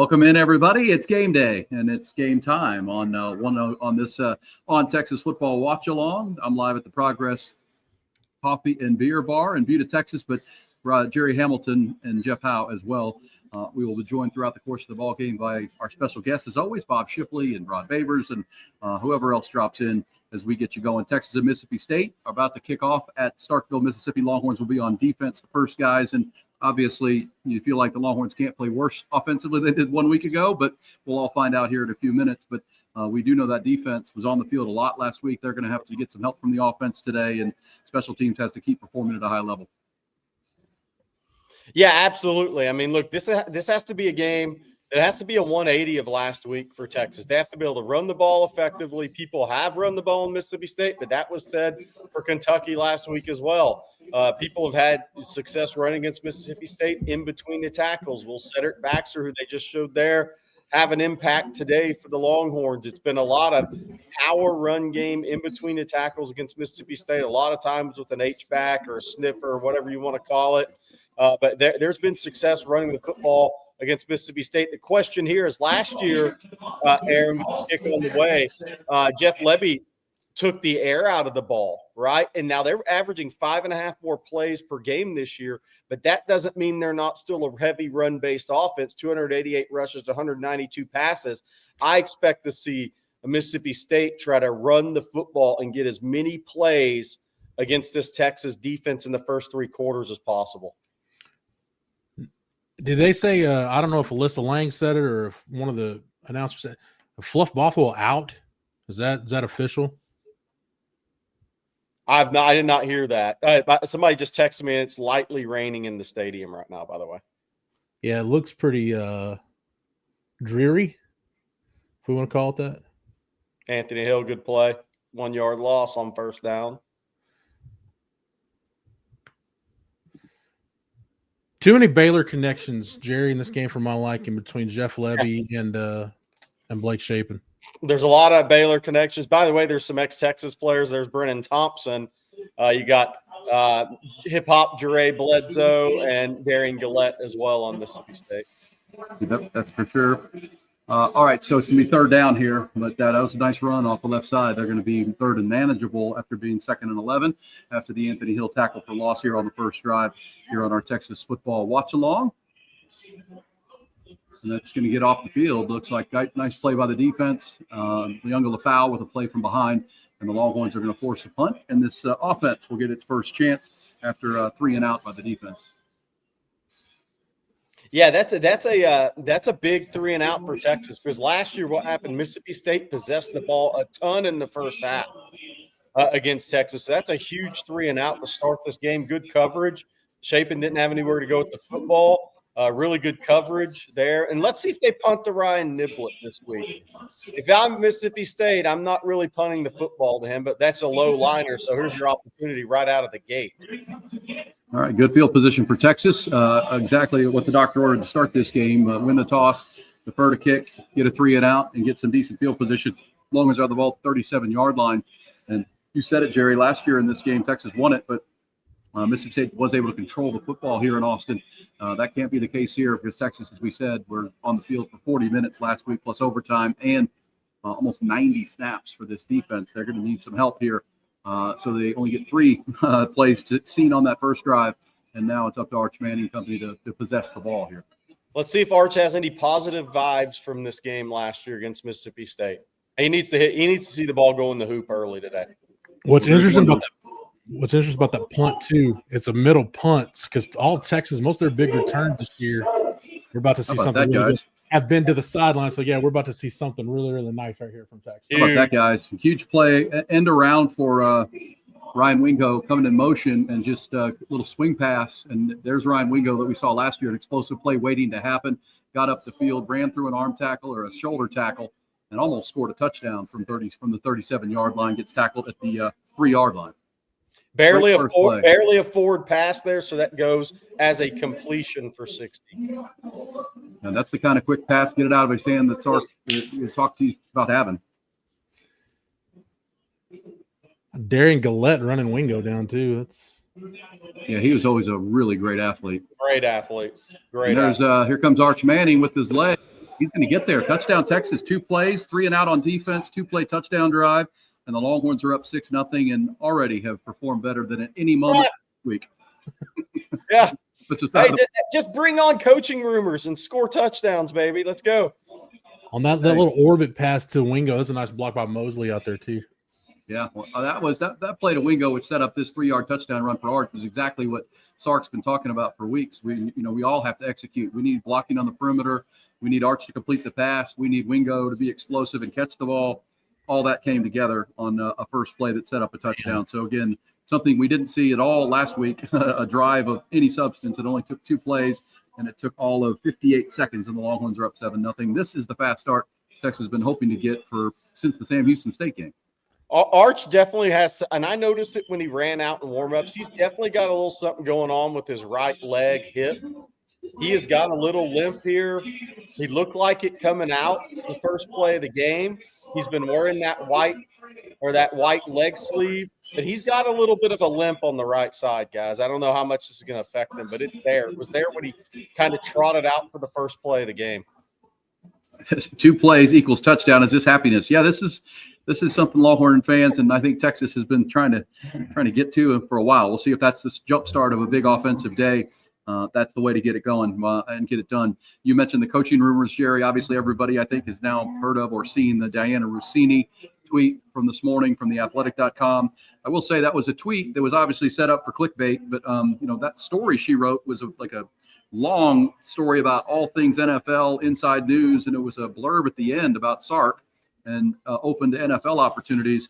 Welcome in, everybody. It's game day, and it's game time on on Texas Football Watch Along. I'm live at the Progress Coffee and Beer Bar in Buda, Texas, but Jerry Hamilton and Jeff Howe as well. We will be joined throughout the course of the ball game by our special guests, as always, Bob Shipley and Rod Babers and whoever else drops in as we get you going. Texas and Mississippi State are about to kick off at Starkville, Mississippi. Longhorns will be on defense, the first guys, and obviously, you feel like the Longhorns can't play worse offensively than they did 1 week ago, but we'll all find out here in a few minutes. But we do know that defense was on the field a lot last week. They're going to have to get some help from the offense today, and special teams has to keep performing at a high level. Yeah, absolutely. I mean, look, this has to be a game that has to be a 180 of last week for Texas. They have to be able to run the ball effectively. People have run the ball in Mississippi State, but that was said for Kentucky last week as well. People have had success running against Mississippi State in between the tackles. Will Cedric Baxter, who they just showed there, have an impact today for the Longhorns? It's been a lot of power run game in between the tackles against Mississippi State, a lot of times with an H-back or a sniffer or whatever you want to call it. But there's been success running the football against Mississippi State. The question here is last year, Aaron, kick on the way, Jeff Lebby took the air out of the ball, right? And now they're averaging 5.5 more plays per game this year, but that doesn't mean they're not still a heavy run-based offense, 288 rushes to 192 passes. I expect to see a Mississippi State try to run the football and get as many plays against this Texas defense in the first 3 quarters as possible. Did they say, I don't know if Alyssa Lang said it or if one of the announcers said, Fluff Bothwell out? Is that official? I did not hear that. Somebody just texted me, and it's lightly raining in the stadium right now, by the way. Yeah, it looks pretty dreary, if we want to call it that. Anthony Hill, good play. 1 yard loss on first down. Too many Baylor connections, Jerry, in this game for my liking between Jeff Lebby and Blake Shapen. There's a lot of Baylor connections. By the way, there's some ex-Texas players. There's Brennan Thompson. You got hip-hop Jure Bledsoe and Darian Gillette as well on Mississippi State. Yep, that's for sure. All right, so it's going to be third down here, but that was a nice run off the left side. They're going to be third and manageable after being 2nd and 11 after the Anthony Hill tackle for loss here on the first drive here on our Texas Football Watch-Along. And that's going to get off the field. Looks like nice play by the defense. Leonga Lafau with a play from behind, and the Longhorns are going to force a punt, and this offense will get its first chance after 3 and out by the defense. Yeah, that's a big 3 and out for Texas, because last year what happened, Mississippi State possessed the ball a ton in the first half against Texas. So that's a huge 3 and out to start this game. Good coverage. Shapen didn't have anywhere to go with the football. Really good coverage there. And let's see if they punt to Ryan Niblett this week. If I'm Mississippi State, I'm not really punting the football to him, but that's a low liner. So here's your opportunity right out of the gate. All right, good field position for Texas. Exactly what the doctor ordered to start this game. Win the toss, defer to kick, get a 3 and out, and get some decent field position. Longhorns are the ball 37-yard line. And you said it, Jerry, last year in this game, Texas won it, but Mississippi State was able to control the football here in Austin. That can't be the case here because Texas, as we said, were on the field for 40 minutes last week plus overtime and almost 90 snaps for this defense. They're going to need some help here. So they only get 3 plays seen on that first drive, and now it's up to Arch Manning Company to possess the ball here. Let's see if Arch has any positive vibes from this game last year against Mississippi State. He needs to see the ball go in the hoop early today. What's interesting about that punt too? It's a middle punt because all Texas, most of their big returns this year, we're about to see something really good. Have been to the sideline. So, yeah, we're about to see something really, really nice right here from Texas. How about that, guys? Huge play, end around for Ryan Wingo coming in motion and just a little swing pass. And there's Ryan Wingo that we saw last year, an explosive play waiting to happen. Got up the field, ran through an arm tackle or a shoulder tackle, and almost scored a touchdown from the 37-yard line, gets tackled at the 3-yard line. Barely a forward pass there, so that goes as a completion for 60. And that's the kind of quick pass, get it out of his hand that Sark talked to you about having. Darian Gillette running Wingo down too. Yeah, he was always a really great athlete. Great athlete. Here comes Arch Manning with his leg. He's going to get there. Touchdown Texas, 2 plays, 3 and out on defense, 2-play touchdown drive, and the Longhorns are up 6-0 and already have performed better than at any moment this week. Yeah. Hey, just bring on coaching rumors and score touchdowns, baby. Let's go. On that little orbit pass to Wingo, that's a nice block by Mosley out there too. Yeah, well, that play to Wingo, which set up this 3-yard touchdown run for Arch, was exactly what Sark's been talking about for weeks. We all have to execute. We need blocking on the perimeter. We need Arch to complete the pass. We need Wingo to be explosive and catch the ball. All that came together on a first play that set up a touchdown. So again, something we didn't see at all last week, a drive of any substance. It only took 2 plays, and it took all of 58 seconds, and the Longhorns are up 7-0. This is the fast start Texas has been hoping to get since the Sam Houston State game. Arch definitely has, and I noticed it when he ran out in warm-ups. He's definitely got a little something going on with his right leg hip. He has got a little limp here. He looked like it coming out the first play of the game. He's been wearing that white leg sleeve, but he's got a little bit of a limp on the right side, guys. I don't know how much this is going to affect him, but it's there. It was there when he kind of trotted out for the first play of the game. 2 plays equals touchdown. Is this happiness? Yeah, this is something Longhorn fans and I think Texas has been trying to get to for a while. We'll see if that's the jump start of a big offensive day. That's the way to get it going and get it done. You mentioned the coaching rumors, Jerry. Obviously, everybody I think has now heard of or seen the Diana Rossini tweet from this morning from theathletic.com. I will say that was a tweet that was obviously set up for clickbait, but that story she wrote was like a long story about all things NFL inside news, and it was a blurb at the end about Sark and open to NFL opportunities.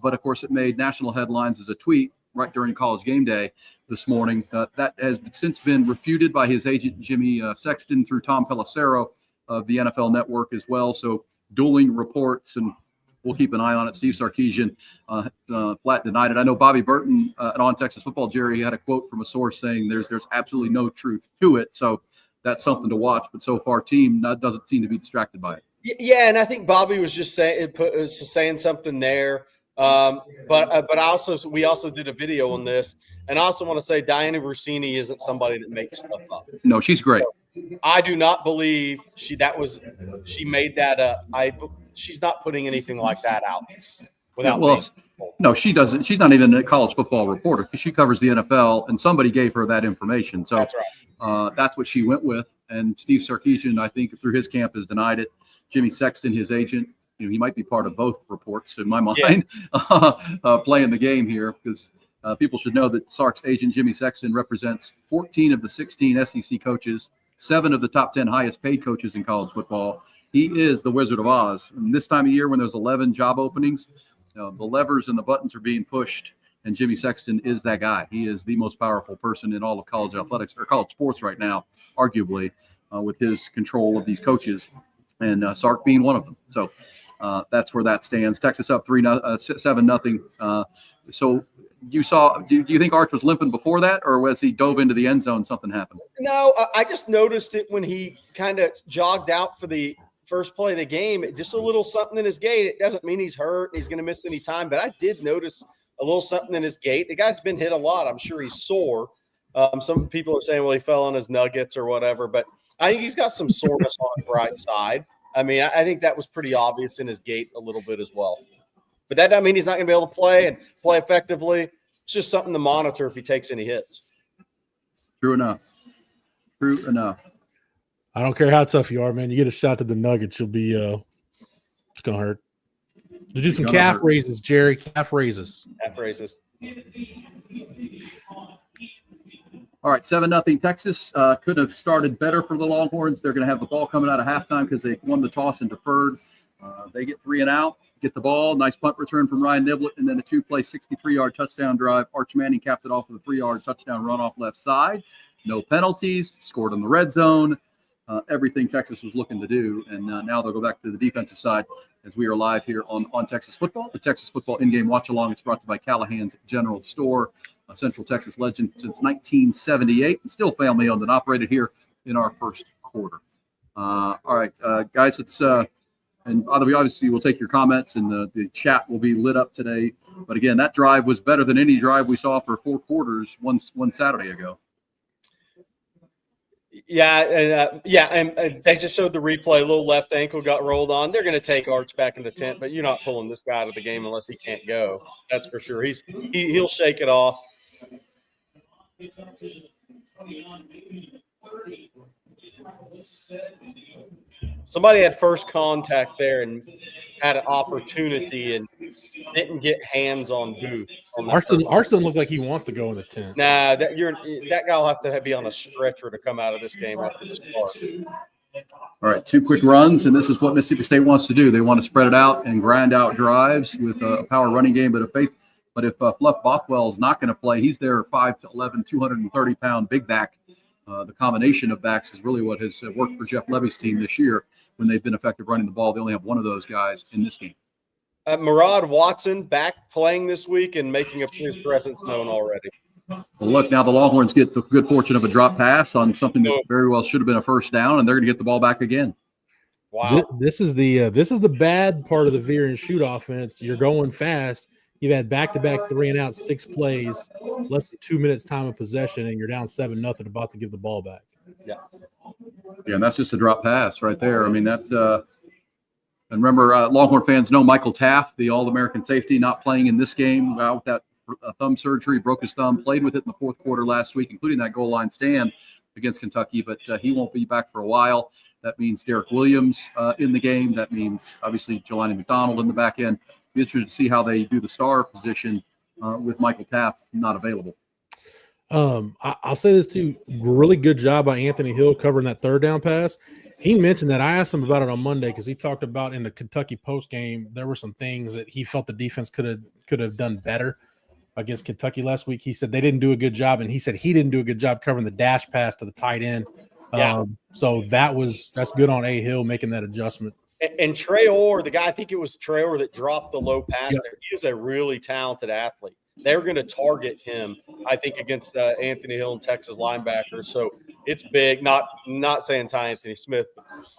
But of course, it made national headlines as a tweet right during College Game Day this morning. That has since been refuted by his agent, Jimmy Sexton, through Tom Pelissero of the NFL Network as well. So dueling reports, and we'll keep an eye on it. Steve Sarkisian flat denied it. I know Bobby Burton at On Texas Football, Jerry, had a quote from a source saying there's absolutely no truth to it. So that's something to watch. But so far, team doesn't seem to be distracted by it. Yeah, and I think Bobby was just saying something there. But we also did a video on this, and I also want to say Diana Rossini isn't somebody that makes stuff up. No, she's great. So I do not believe she made that up. She's not putting anything like that out without no, she doesn't. She's not even a college football reporter. She covers the NFL, and somebody gave her that information. So that's right. That's what she went with. And Steve Sarkisian, I think, through his camp, has denied it. Jimmy Sexton, his agent, he might be part of both reports in my mind, yes. Playing the game here, because people should know that Sark's agent, Jimmy Sexton, represents 14 of the 16 SEC coaches, 7 of the top 10 highest paid coaches in college football. He is the Wizard of Oz. And this time of year when there's 11 job openings, the levers and the buttons are being pushed, and Jimmy Sexton is that guy. He is the most powerful person in all of college athletics or college sports right now, arguably, with his control of these coaches, and Sark being one of them. So that's where that stands. Texas up 7-0. So you saw, do you think Arch was limping before that, or as he dove into the end zone, something happened? No, I just noticed it when he kind of jogged out for the first play of the game. Just a little something in his gait. It doesn't mean he's hurt, he's going to miss any time, but I did notice a little something in his gait. The guy's been hit a lot. I'm sure he's sore. Some people are saying, well, he fell on his nuggets or whatever, but I think he's got some soreness on his right side. I mean, I think that was pretty obvious in his gait a little bit as well. But that doesn't mean he's not going to be able to play and play effectively. It's just something to monitor if he takes any hits. True enough. I don't care how tough you are, man. You get a shot to the nuggets, you'll be it's going to hurt. Do some calf raises, Jerry. Calf raises. All right, 7-0 Texas. Could have started better for the Longhorns. They're going to have the ball coming out of halftime because they won the toss and deferred. They get 3 and out, get the ball. Nice punt return from Ryan Niblett, and then a 2-play 63-yard touchdown drive. Arch Manning capped it off with a 3-yard touchdown run off left side. No penalties, scored in the red zone. Everything Texas was looking to do, and now they'll go back to the defensive side as we are live here on Texas Football. The Texas Football in-game watch-along is brought to you by Callahan's General Store, a Central Texas legend since 1978, and still family-owned and operated here in our first quarter. All right, guys, it's and obviously we'll take your comments, and the chat will be lit up today. But again, that drive was better than any drive we saw for 4 quarters one Saturday ago. And they just showed the replay. A little left ankle got rolled on. They're going to take Arch back in the tent, but you're not pulling this guy out of the game unless he can't go. That's for sure. He'll shake it off. Somebody had first contact there and had an opportunity and didn't get hands on Booth. Arch doesn't look like he wants to go in the tent. Nah, that guy will have to be on a stretcher to come out of this game after the start. All right, 2 quick runs, and this is what Mississippi State wants to do. They want to spread it out and grind out drives with a power running game, but if Fluff Bothwell is not going to play, he's their 5'11", 230-pound big back. The combination of backs is really what has worked for Jeff Levy's team this year when they've been effective running the ball. They only have one of those guys in this game. Murad Watson back playing this week and making his presence known already. Well, look, now the Longhorns get the good fortune of a drop pass on something that very well should have been a first down, and they're going to get the ball back again. Wow. This is the bad part of the veer and shoot offense. You're going fast. You've had back-to-back 3-and-out 6 plays, less than 2 minutes time of possession, and you're down 7-0, about to give the ball back. Yeah, and that's just a drop pass right there. I mean, that and remember, Longhorn fans know Michael Taft, the All-American safety, not playing in this game with that thumb surgery, broke his thumb, played with it in the fourth quarter last week, including that goal line stand against Kentucky, but he won't be back for a while. That means Derek Williams in the game. That means, obviously, Jelani McDonald in the back end. Be interested to see how they do the star position with Michael Taft not available. I'll say this too. Really good job by Anthony Hill covering that third down pass. He mentioned that. I asked him about it on Monday because he talked about in the Kentucky post game there were some things that he felt the defense could have done better against Kentucky last week. He said they didn't do a good job, and he said he didn't do a good job covering the dash pass to the tight end. Yeah. So that's good on A. Hill making that adjustment. And Trey Orr, the guy, I think it was Trey Orr that dropped the low pass there. He is a really talented athlete. They're going to target him, I think, against Anthony Hill and Texas linebackers. So it's big. Not saying Ty Anthony Smith,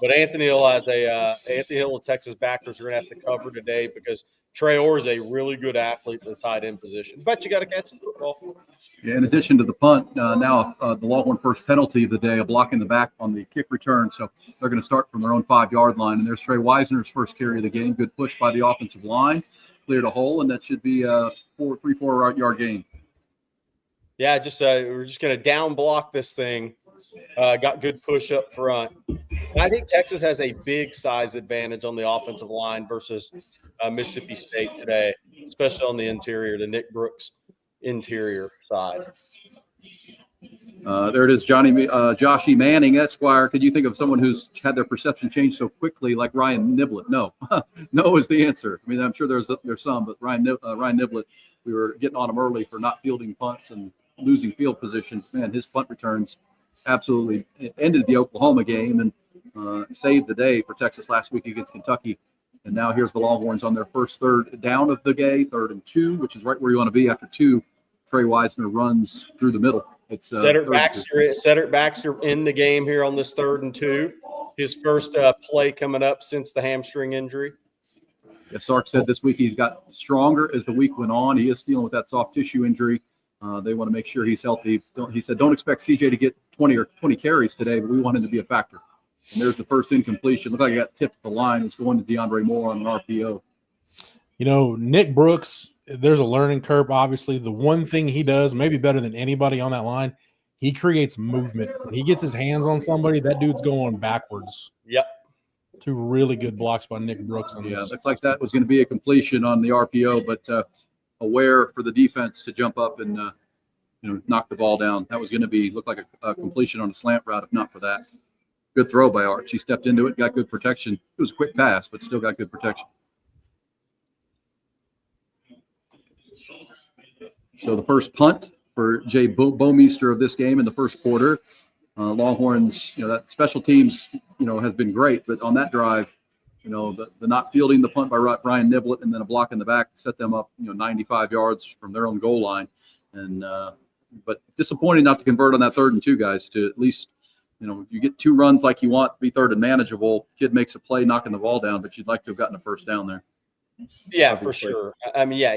but Anthony Hill and Texas backers are going to have to cover today because Trey Orr is a really good athlete at the tight end position. But you got to catch the football. Yeah, in addition to the punt, now the Longhorn first penalty of the day, a block in the back on the kick return. So they're going to start from their own 5-yard line. And there's Trey Wisner's first carry of the game. Good push by the offensive line. Cleared a hole, and that should be a 4-yard gain. Yeah, we're just going to down block this thing. Got good push up front. I think Texas has a big size advantage on the offensive line versus Mississippi State today, especially on the interior, the Nick Brooks interior side. There it is, Joshy Manning, Esquire. Could you think of someone who's had their perception change so quickly, like Ryan Niblett? No, no is the answer. I mean, I'm sure there's some, but Ryan Niblett, we were getting on him early for not fielding punts and losing field positions. Man, his punt returns absolutely ended the Oklahoma game and saved the day for Texas last week against Kentucky. And now here's the Longhorns on their first third down of the day, 3rd and 2, which is right where you want to be after 2. Trey Wisner runs through the middle. It's Cedric Baxter in the game here on this 3rd and 2. His first play coming up since the hamstring injury. Yeah, Sark said this week he's got stronger as the week went on. He is dealing with that soft tissue injury. They want to make sure he's healthy. He said, don't expect CJ to get 20 carries today, but we want him to be a factor. And there's the first incompletion. Looked like he got tipped at the line. It's going to DeAndre Moore on an RPO. You know, Nick Brooks, there's a learning curve, obviously. The one thing he does, maybe better than anybody on that line, he creates movement. When he gets his hands on somebody, that dude's going backwards. Yep. 2 really good blocks by Nick Brooks. Yeah, looks like that was going to be a completion on the RPO, but aware for the defense to jump up and knock the ball down. That was going to look like a completion on a slant route, if not for that. Good throw by Arch. He stepped into it, got good protection. It was a quick pass, but still got good protection. So the first punt for Jay Bomeister of this game in the first quarter. Longhorns, that special teams, has been great, but on that drive, the not fielding the punt by Ryan Niblett and then a block in the back set them up, 95 yards from their own goal line. And but disappointing not to convert on that 3rd and 2, guys, to at least, you get 2 runs like you want, be 3rd and manageable. Kid makes a play knocking the ball down, but you'd like to have gotten a first down there. Yeah, obviously. for sure. I mean, yeah,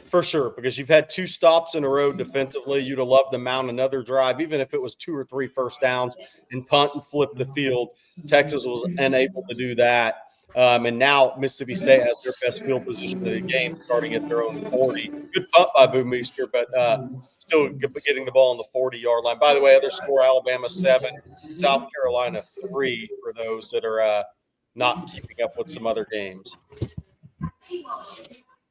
for sure, because you've had 2 stops in a row defensively. You'd have loved to mount another drive, even if it was 2 or 3 first downs and punt and flip the field. Texas was unable to do that. And now Mississippi State has their best field position of the game, starting at their own 40. Good punt by Boomeister, but still getting the ball on the 40-yard line. By the way, other score: Alabama 7, South Carolina 3. For those that are not keeping up with some other games.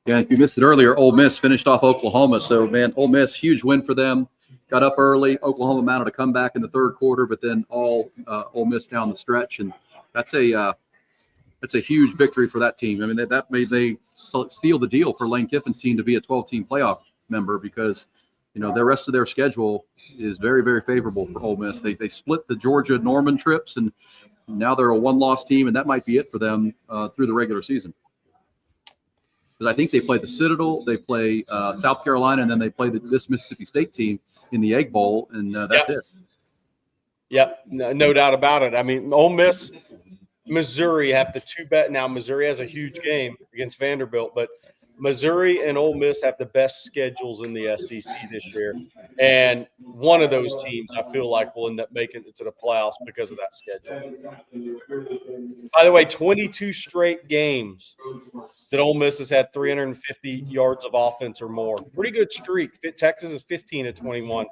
Yeah, if you missed it earlier, Ole Miss finished off Oklahoma. So, man, Ole Miss, huge win for them. Got up early. Oklahoma mounted a comeback in the third quarter, but then all Ole Miss down the stretch, and that's a huge victory for that team. I mean, that made they seal the deal for Lane Kiffin's team to be a 12-team playoff member because, the rest of their schedule is very, very favorable for Ole Miss. They split the Georgia-Norman trips, and now they're a one-loss team, and that might be it for them through the regular season. Because I think they play the Citadel, they play South Carolina, and then they play this Mississippi State team in the Egg Bowl, and that's it. Yep, no doubt about it. I mean, Ole Miss, Missouri have the 2 bet. Now, Missouri has a huge game against Vanderbilt, but Missouri and Ole Miss have the best schedules in the SEC this year. And one of those teams, I feel like, will end up making it to the playoffs because of that schedule. By the way, 22 straight games that Ole Miss has had 350 yards of offense or more. Pretty good streak. Texas is 15 at 21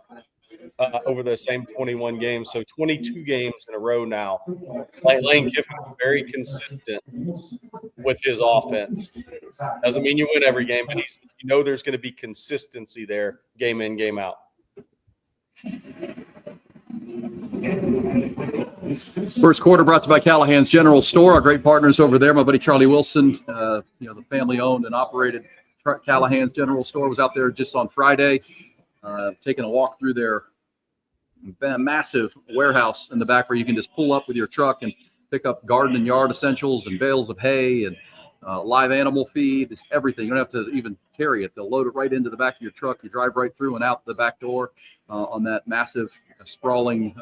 over those same 21 games. So 22 games in a row now. Lane Kiffin is very consistent with his offense. Doesn't mean you win every game, but there's going to be consistency there, game in, game out. First quarter brought to you by Callahan's General Store, our great partners over there. My buddy Charlie Wilson, the family-owned and operated Callahan's General Store, was out there just on Friday, taking a walk through their massive warehouse in the back where you can just pull up with your truck and pick up garden and yard essentials and bales of hay and live animal feed. It's everything. You don't have to even carry it. They'll load it right into the back of your truck. You drive right through and out the back door on that massive, sprawling,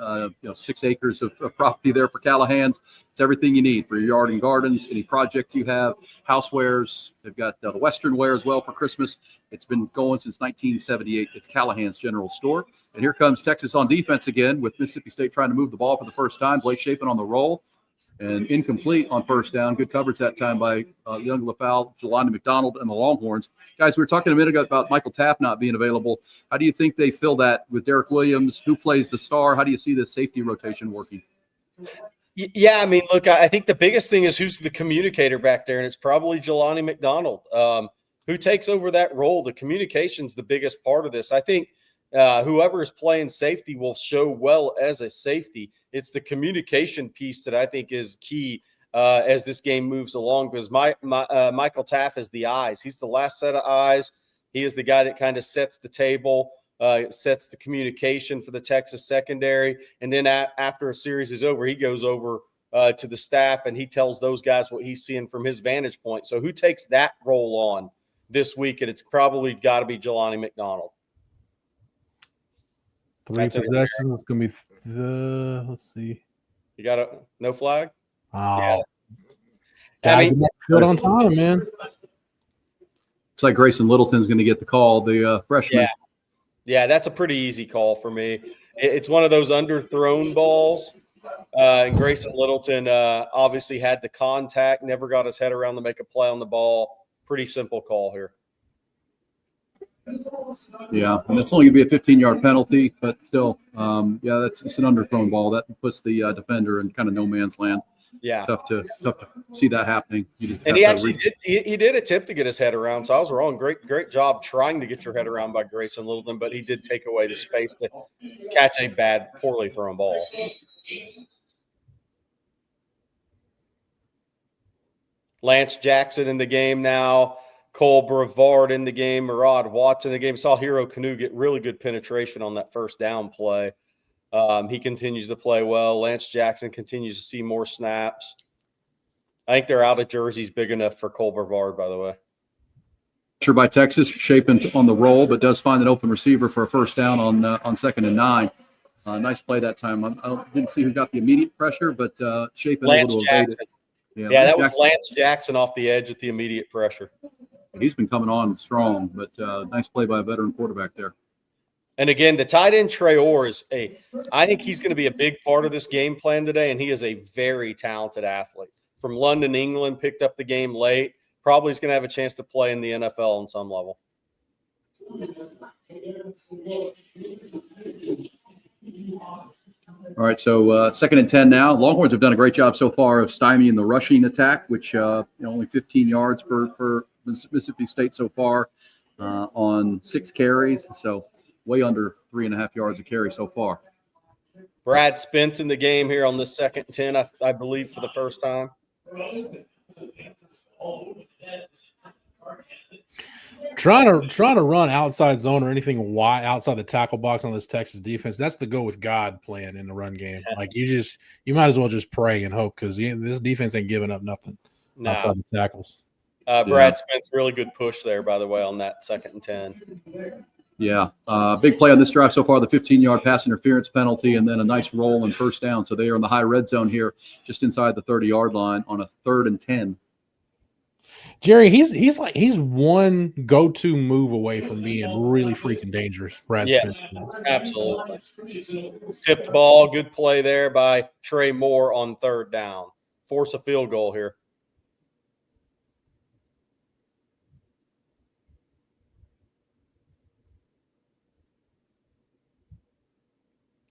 6 acres of property there for Callahan's. It's everything you need for your yard and gardens, any project you have, housewares. They've got the Western wear as well for Christmas. It's been going since 1978. It's Callahan's General Store. And here comes Texas on defense again with Mississippi State trying to move the ball for the first time. Blake Shapen on the roll. And incomplete on first down. Good coverage that time by Young LaFowl, Jelani McDonald, and the Longhorns. Guys, we were talking a minute ago about Michael Taft not being available. How do you think they fill that with Derek Williams? Who plays the star? How do you see this safety rotation working? Yeah, I mean, look, I think the biggest thing is who's the communicator back there, and it's probably Jelani McDonald. Who takes over that role? The communication's the biggest part of this. I think whoever is playing safety will show well as a safety. It's the communication piece that I think is key as this game moves along, because Michael Taft is the eyes. He's the last set of eyes. He is the guy that kind of sets the table, sets the communication for the Texas secondary. And then after a series is over, he goes over to the staff and he tells those guys what he's seeing from his vantage point. So who takes that role on this week? And it's probably got to be Jelani McDonald. 3 possessions. It's going to be let's see. You got no flag? Oh. Yeah. I mean, good on time, man. Looks like Grayson Littleton's going to get the call, the freshman. Yeah, that's a pretty easy call for me. It's one of those underthrown balls. And Grayson Littleton obviously had the contact, never got his head around to make a play on the ball. Pretty simple call here. Yeah, and it's only going to be a 15-yard penalty, but still, it's an underthrown ball. That puts the defender in kind of no man's land. Yeah, tough to see that happening. And he actually did attempt to get his head around, so I was wrong. Great job trying to get your head around by Grayson Littleton, but he did take away the space to catch a poorly thrown ball. Lance Jackson in the game now. Cole Brevard in the game, Murad Watson in the game. Saw Hero Canoe get really good penetration on that first down play. He continues to play well. Lance Jackson continues to see more snaps. I think they're out of jerseys big enough for Cole Brevard, by the way. Pressure by Texas, Shapen on the roll, but does find an open receiver for a first down on 2nd and 9. Nice play that time. I didn't see who got the immediate pressure, but Shapen able to evade it. Yeah, that was Lance Jackson off the edge at the immediate pressure. He's been coming on strong, but nice play by a veteran quarterback there. And again, the tight end Trey Orr I think he's going to be a big part of this game plan today, and he is a very talented athlete. From London, England, picked up the game late. Probably is going to have a chance to play in the NFL on some level. All right, so 2nd and 10 now. Longhorns have done a great job so far of stymieing the rushing attack, which only 15 yards for Mississippi State so far on 6 carries. So way under 3.5 yards a carry so far. Brad Spence in the game here on this 2nd and 10, I believe, for the first time. Trying to run outside zone or anything wide outside the tackle box on this Texas defense. That's the go with God plan in the run game. Like you might as well just pray and hope, because this defense ain't giving up nothing outside the tackles. Brad Spence, really good push there, by the way, on that 2nd and 10. Yeah, big play on this drive so far, the 15-yard pass interference penalty, and then a nice roll and first down. So they are in the high red zone here, just inside the 30-yard line on a 3rd and 10. Jerry, he's one go-to move away from being really freaking dangerous. Brad Spence. Absolutely. Tipped ball, good play there by Trey Moore on 3rd down. Force a field goal here.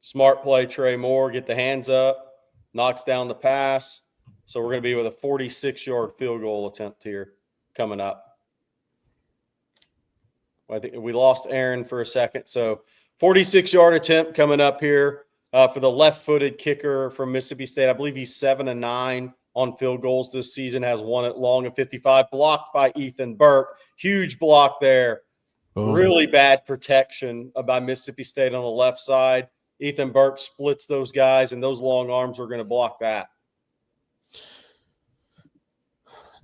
Smart play, Trey Moore. Get the hands up, knocks down the pass. So we're going to be with a 46-yard field goal attempt here coming up. I think we lost Aaron for a second. So 46-yard attempt coming up here for the left-footed kicker from Mississippi State. I believe he's 7-9 on field goals this season, has one at long of 55, blocked by Ethan Burke. Huge block there. Really bad protection by Mississippi State on the left side. Ethan Burke splits those guys, and those long arms are going to block that.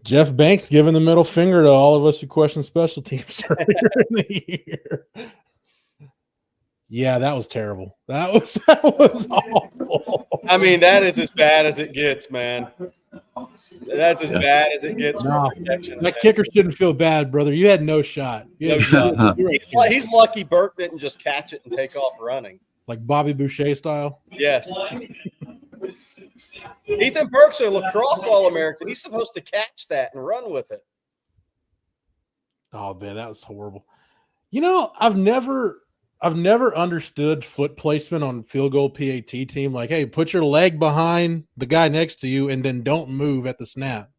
Jeff Banks giving the middle finger to all of us who question special teams earlier in the year. Yeah, that was terrible. That was awful. I mean, that is as bad as it gets, man. That's as bad as it gets. That kicker shouldn't feel bad, brother. You had no shot. He's lucky Burke didn't just catch it and take off running. Like Bobby Boucher style? Yes. Ethan Burke's a lacrosse All-American. He's supposed to catch that and run with it. Oh, man, that was horrible. I've never understood foot placement on field goal PAT team. Like, hey, put your leg behind the guy next to you and then don't move at the snap.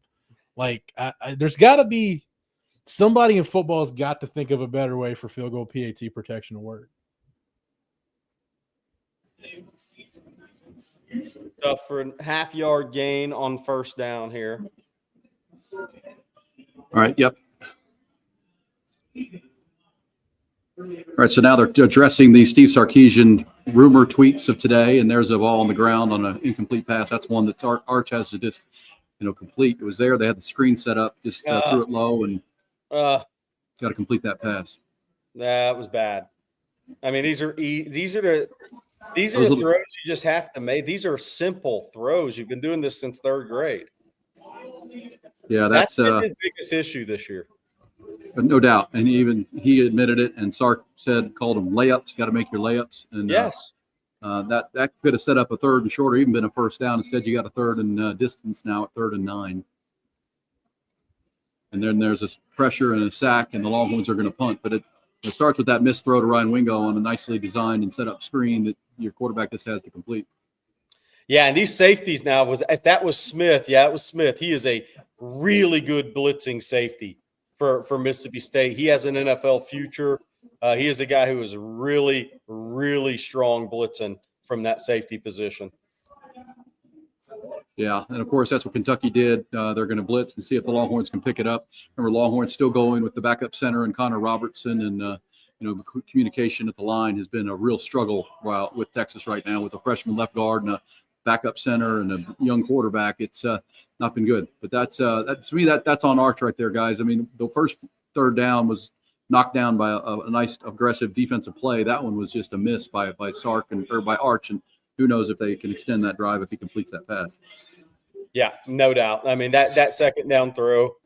Like, there's got to be somebody in football has got to think of a better way for field goal PAT protection to work. Stuff for a half-yard gain on 1st down here. All right, yep. All right, so now they're addressing the Steve Sarkisian rumor tweets of today, and there's a ball on the ground on an incomplete pass. That's one that Arch has to just, complete. It was there. They had the screen set up, just threw it low and got to complete that pass. That was bad. I mean, these are the throws you just have to make. These are simple throws. You've been doing this since 3rd grade. Yeah, that's his biggest issue this year. No doubt. And he admitted it, and Sark called them layups. Got to make your layups. And yes. That could have set up a 3rd and short or even been a 1st down. Instead, you got a 3rd and distance now at 3rd and 9. And then there's a pressure and a sack, and the Longhorns are going to punt. But it starts with that missed throw to Ryan Wingo on a nicely designed and set up screen that your quarterback just has to complete. Yeah, and these safeties now if that was Smith, it was Smith. He is a really good blitzing safety for Mississippi State. He has an NFL future. He is a guy who is really, really strong blitzing from that safety position. Yeah, and of course that's what Kentucky did. They're going to blitz and see if the Longhorns can pick it up. Remember, Longhorns still going with the backup center and Connor Robertson, and communication at the line has been a real struggle with Texas right now with a freshman left guard and a backup center and a young quarterback. It's not been good. But that's to me that's on Arch right there, guys. I mean, the first 3rd down was knocked down by a nice aggressive defensive play. That one was just a miss by Sark or by Arch, and who knows if they can extend that drive if he completes that pass. Yeah, no doubt. I mean, that second down throw,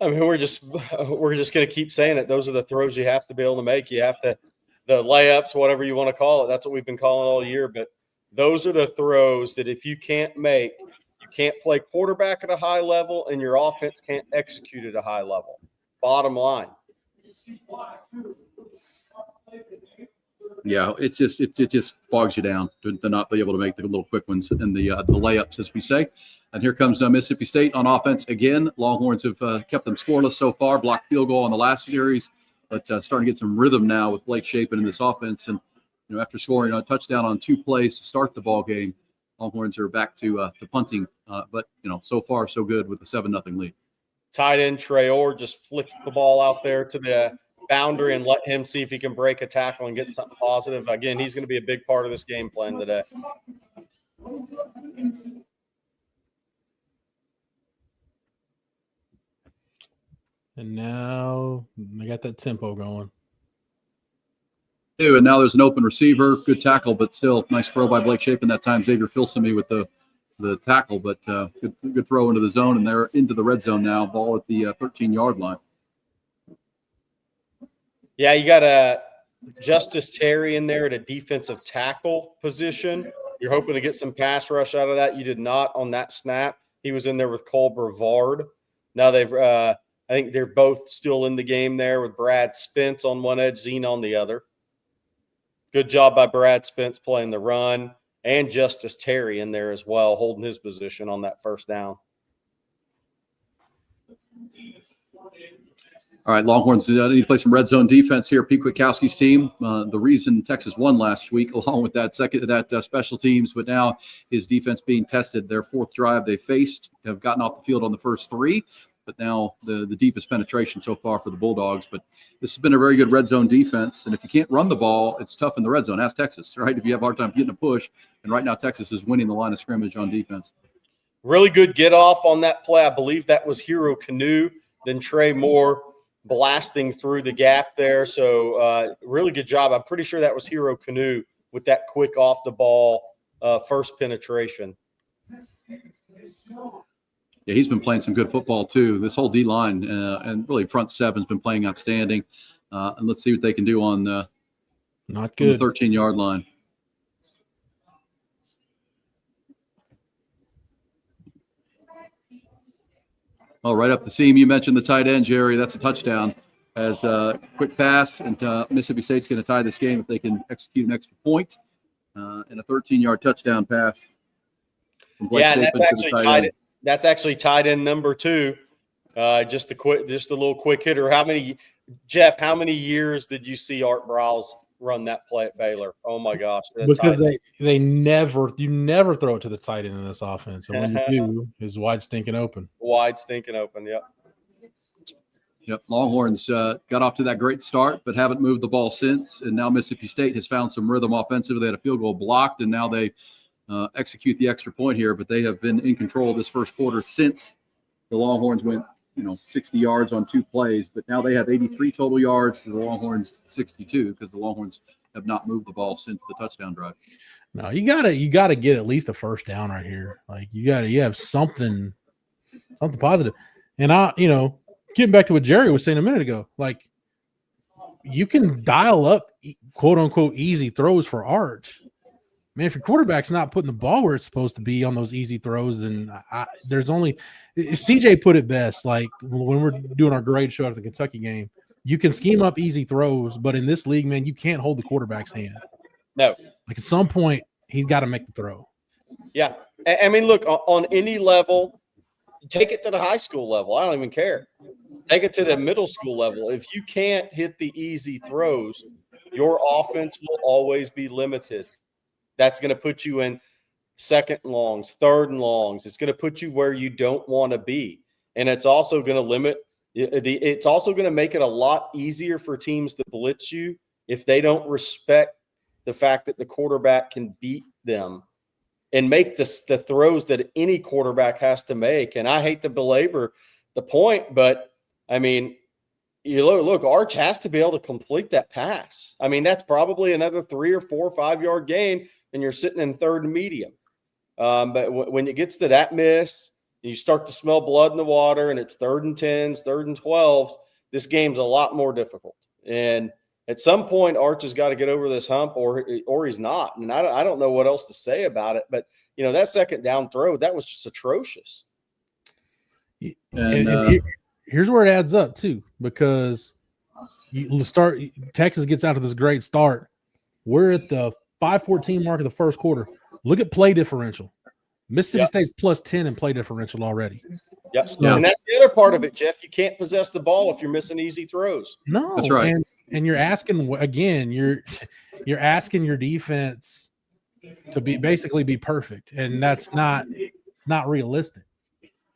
I mean, we're just going to keep saying it. Those are the throws you have to be able to make. You have to the layups, whatever you want to call it. That's what we've been calling all year. But those are the throws that if you can't make, you can't play quarterback at a high level, and your offense can't execute at a high level. Bottom line. Yeah, it's just it just bogs you down to not be able to make the little quick ones and the layups, as we say. And here comes Mississippi State on offense again. Longhorns have kept them scoreless so far. Blocked field goal on the last series, but starting to get some rhythm now with Blake Shapen in this offense. And after scoring a touchdown on 2 plays to start the ball game, Longhorns are back to punting. But so far so good with the 7-0 lead. Tight end Trey Orr just flicked the ball out there to the boundary and let him see if he can break a tackle and get something positive. Again, he's going to be a big part of this game plan today. And now I got that tempo going. And now there's an open receiver. Good tackle, but still nice throw by Blake Shapen. That time Xavier Filsamy with the tackle, but good throw into the zone, and they're into the red zone now. Ball at the 13-yard line. Yeah, you got Justice Terry in there at a defensive tackle position. You're hoping to get some pass rush out of that. You did not on that snap. He was in there with Cole Brevard. Now they've I think they're both still in the game there with Brad Spence on one edge, Zine on the other. Good job by Brad Spence playing the run, and Justice Terry in there as well, holding his position on that first down. All right, Longhorns need to play some red zone defense here. Pete Kwiatkowski's team, the reason Texas won last week, along with that special teams, but now his defense being tested. Their 4th drive they faced have gotten off the field on the first 3, but now the deepest penetration so far for the Bulldogs. But this has been a very good red zone defense, and if you can't run the ball, it's tough in the red zone. Ask Texas, right? If you have a hard time getting a push, and right now Texas is winning the line of scrimmage on defense. Really good get off on that play. I believe that was Hero Canoe, then Trey Moore blasting through the gap there. So really good job. I'm pretty sure that was Hero Canoe with that quick off the ball first penetration. Yeah, he's been playing some good football too. This whole D-line and really front 7's been playing outstanding. And let's see what they can do on not good on the 13-yard line. Oh, right up the seam. You mentioned the tight end, Jerry. That's a touchdown. As a quick pass, and Mississippi State's going to tie this game if they can execute an extra point and a 13-yard touchdown pass. Yeah, and that's actually tight end number 2. Just a little quick hitter. How many years did you see Art Browse run that play at Baylor? Oh my gosh! Because you never throw it to the tight end in this offense, and when you do, it's wide stinking open. Wide stinking open. Yep. Yep. Longhorns got off to that great start, but haven't moved the ball since. And now Mississippi State has found some rhythm offensively. They had a field goal blocked, and now they execute the extra point here. But they have been in control of this first quarter since the Longhorns went 60 yards on 2 plays, but now they have 83 total yards to the Longhorns 62 because the Longhorns have not moved the ball since the touchdown drive. No, you gotta get at least a first down right here. Like you have something positive. And getting back to what Jerry was saying a minute ago, like you can dial up quote unquote easy throws for Arch. Man, if your quarterback's not putting the ball where it's supposed to be on those easy throws, then there's only CJ put it best. Like when we're doing our grade show after the Kentucky game, you can scheme up easy throws, but in this league, man, you can't hold the quarterback's hand. No, like at some point, he's got to make the throw. Yeah, I mean, look, on any level, take it to the high school level. I don't even care. Take it to the middle school level. If you can't hit the easy throws, your offense will always be limited. That's going to put you in 2nd and longs, 3rd and longs. It's going to put you where you don't want to be. And it's also going to it's also going to make it a lot easier for teams to blitz you if they don't respect the fact that the quarterback can beat them and make the throws that any quarterback has to make. And I hate to belabor the point, but I mean, you look, Arch has to be able to complete that pass. I mean, that's probably another 3 or 4 or 5 yard gain, and you're sitting in 3rd and medium. But when it gets to that miss, you start to smell blood in the water, and it's 3rd and 10s, 3rd and 12s. This game's a lot more difficult. And at some point, Arch has got to get over this hump, or he's not. And I don't know what else to say about it. But that second down throw, that was just atrocious. And here's where it adds up too, because Texas gets out of this great start. We're at the 5:14 mark of the first quarter. Look at play differential. Mississippi State's plus 10 in play differential already. Yep. So, and that's the other part of it, Jeff. You can't possess the ball if you're missing easy throws. No, that's right. And you're asking again. You're asking your defense to basically be perfect, and that's not realistic.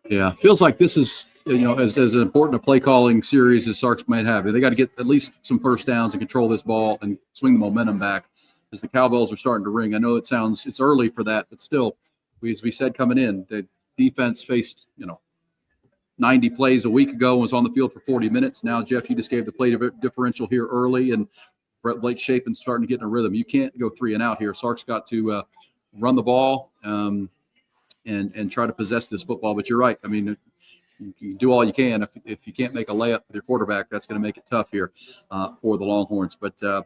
Yeah, feels like this is as important a play calling series as Sarks might have. They got to get at least some first downs and control this ball and swing the momentum back as the cowbells are starting to ring. I know it's early for that, but still, as we said coming in, the defense faced 90 plays a week ago and was on the field for 40 minutes. Now, Jeff, you just gave the play differential here early, and Blake Shapen's starting to get in a rhythm. You can't go 3 and out here. Sark's got to run the ball and try to possess this football. But you're right. I mean, you do all you can. If you can't make a layup with your quarterback, that's going to make it tough here for the Longhorns. But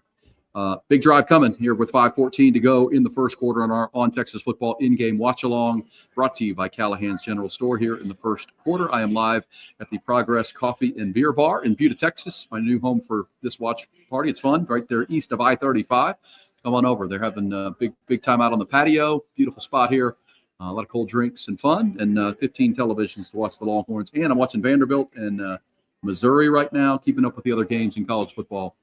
big drive coming here with 5:14 to go in the first quarter on our On Texas Football in-game watch-along, brought to you by Callahan's General Store here in the first quarter. I am live at the Progress Coffee and Beer Bar in Buda, Texas, my new home for this watch party. It's fun, right there east of I-35. Come on over. They're having a big time out on the patio. Beautiful spot here. A lot of cold drinks and fun, and 15 televisions to watch the Longhorns. And I'm watching Vanderbilt and Missouri right now, keeping up with the other games in college football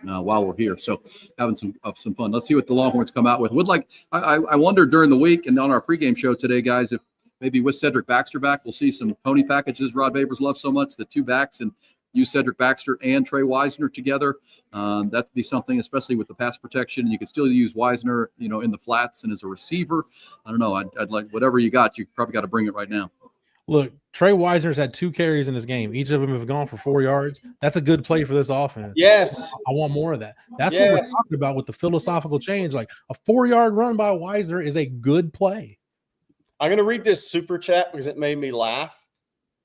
while we're here. So having some fun. Let's see what the Longhorns come out with. I wondered during the week and on our pregame show today, guys, if maybe with Cedric Baxter back, we'll see some pony packages Rod Babers loves so much, the 2 backs, and use Cedric Baxter and Trey Wisner together. That'd be something, especially with the pass protection. You could still use Wisner, in the flats and as a receiver. I don't know. I'd like whatever you got. You probably got to bring it right now. Look, Trey Wisner's had 2 carries in this game. Each of them have gone for 4 yards. That's a good play for this offense. Yes. I want more of that. That's what we're talking about with the philosophical change. Like a 4-yard run by Wisner is a good play. I'm going to read this super chat because it made me laugh.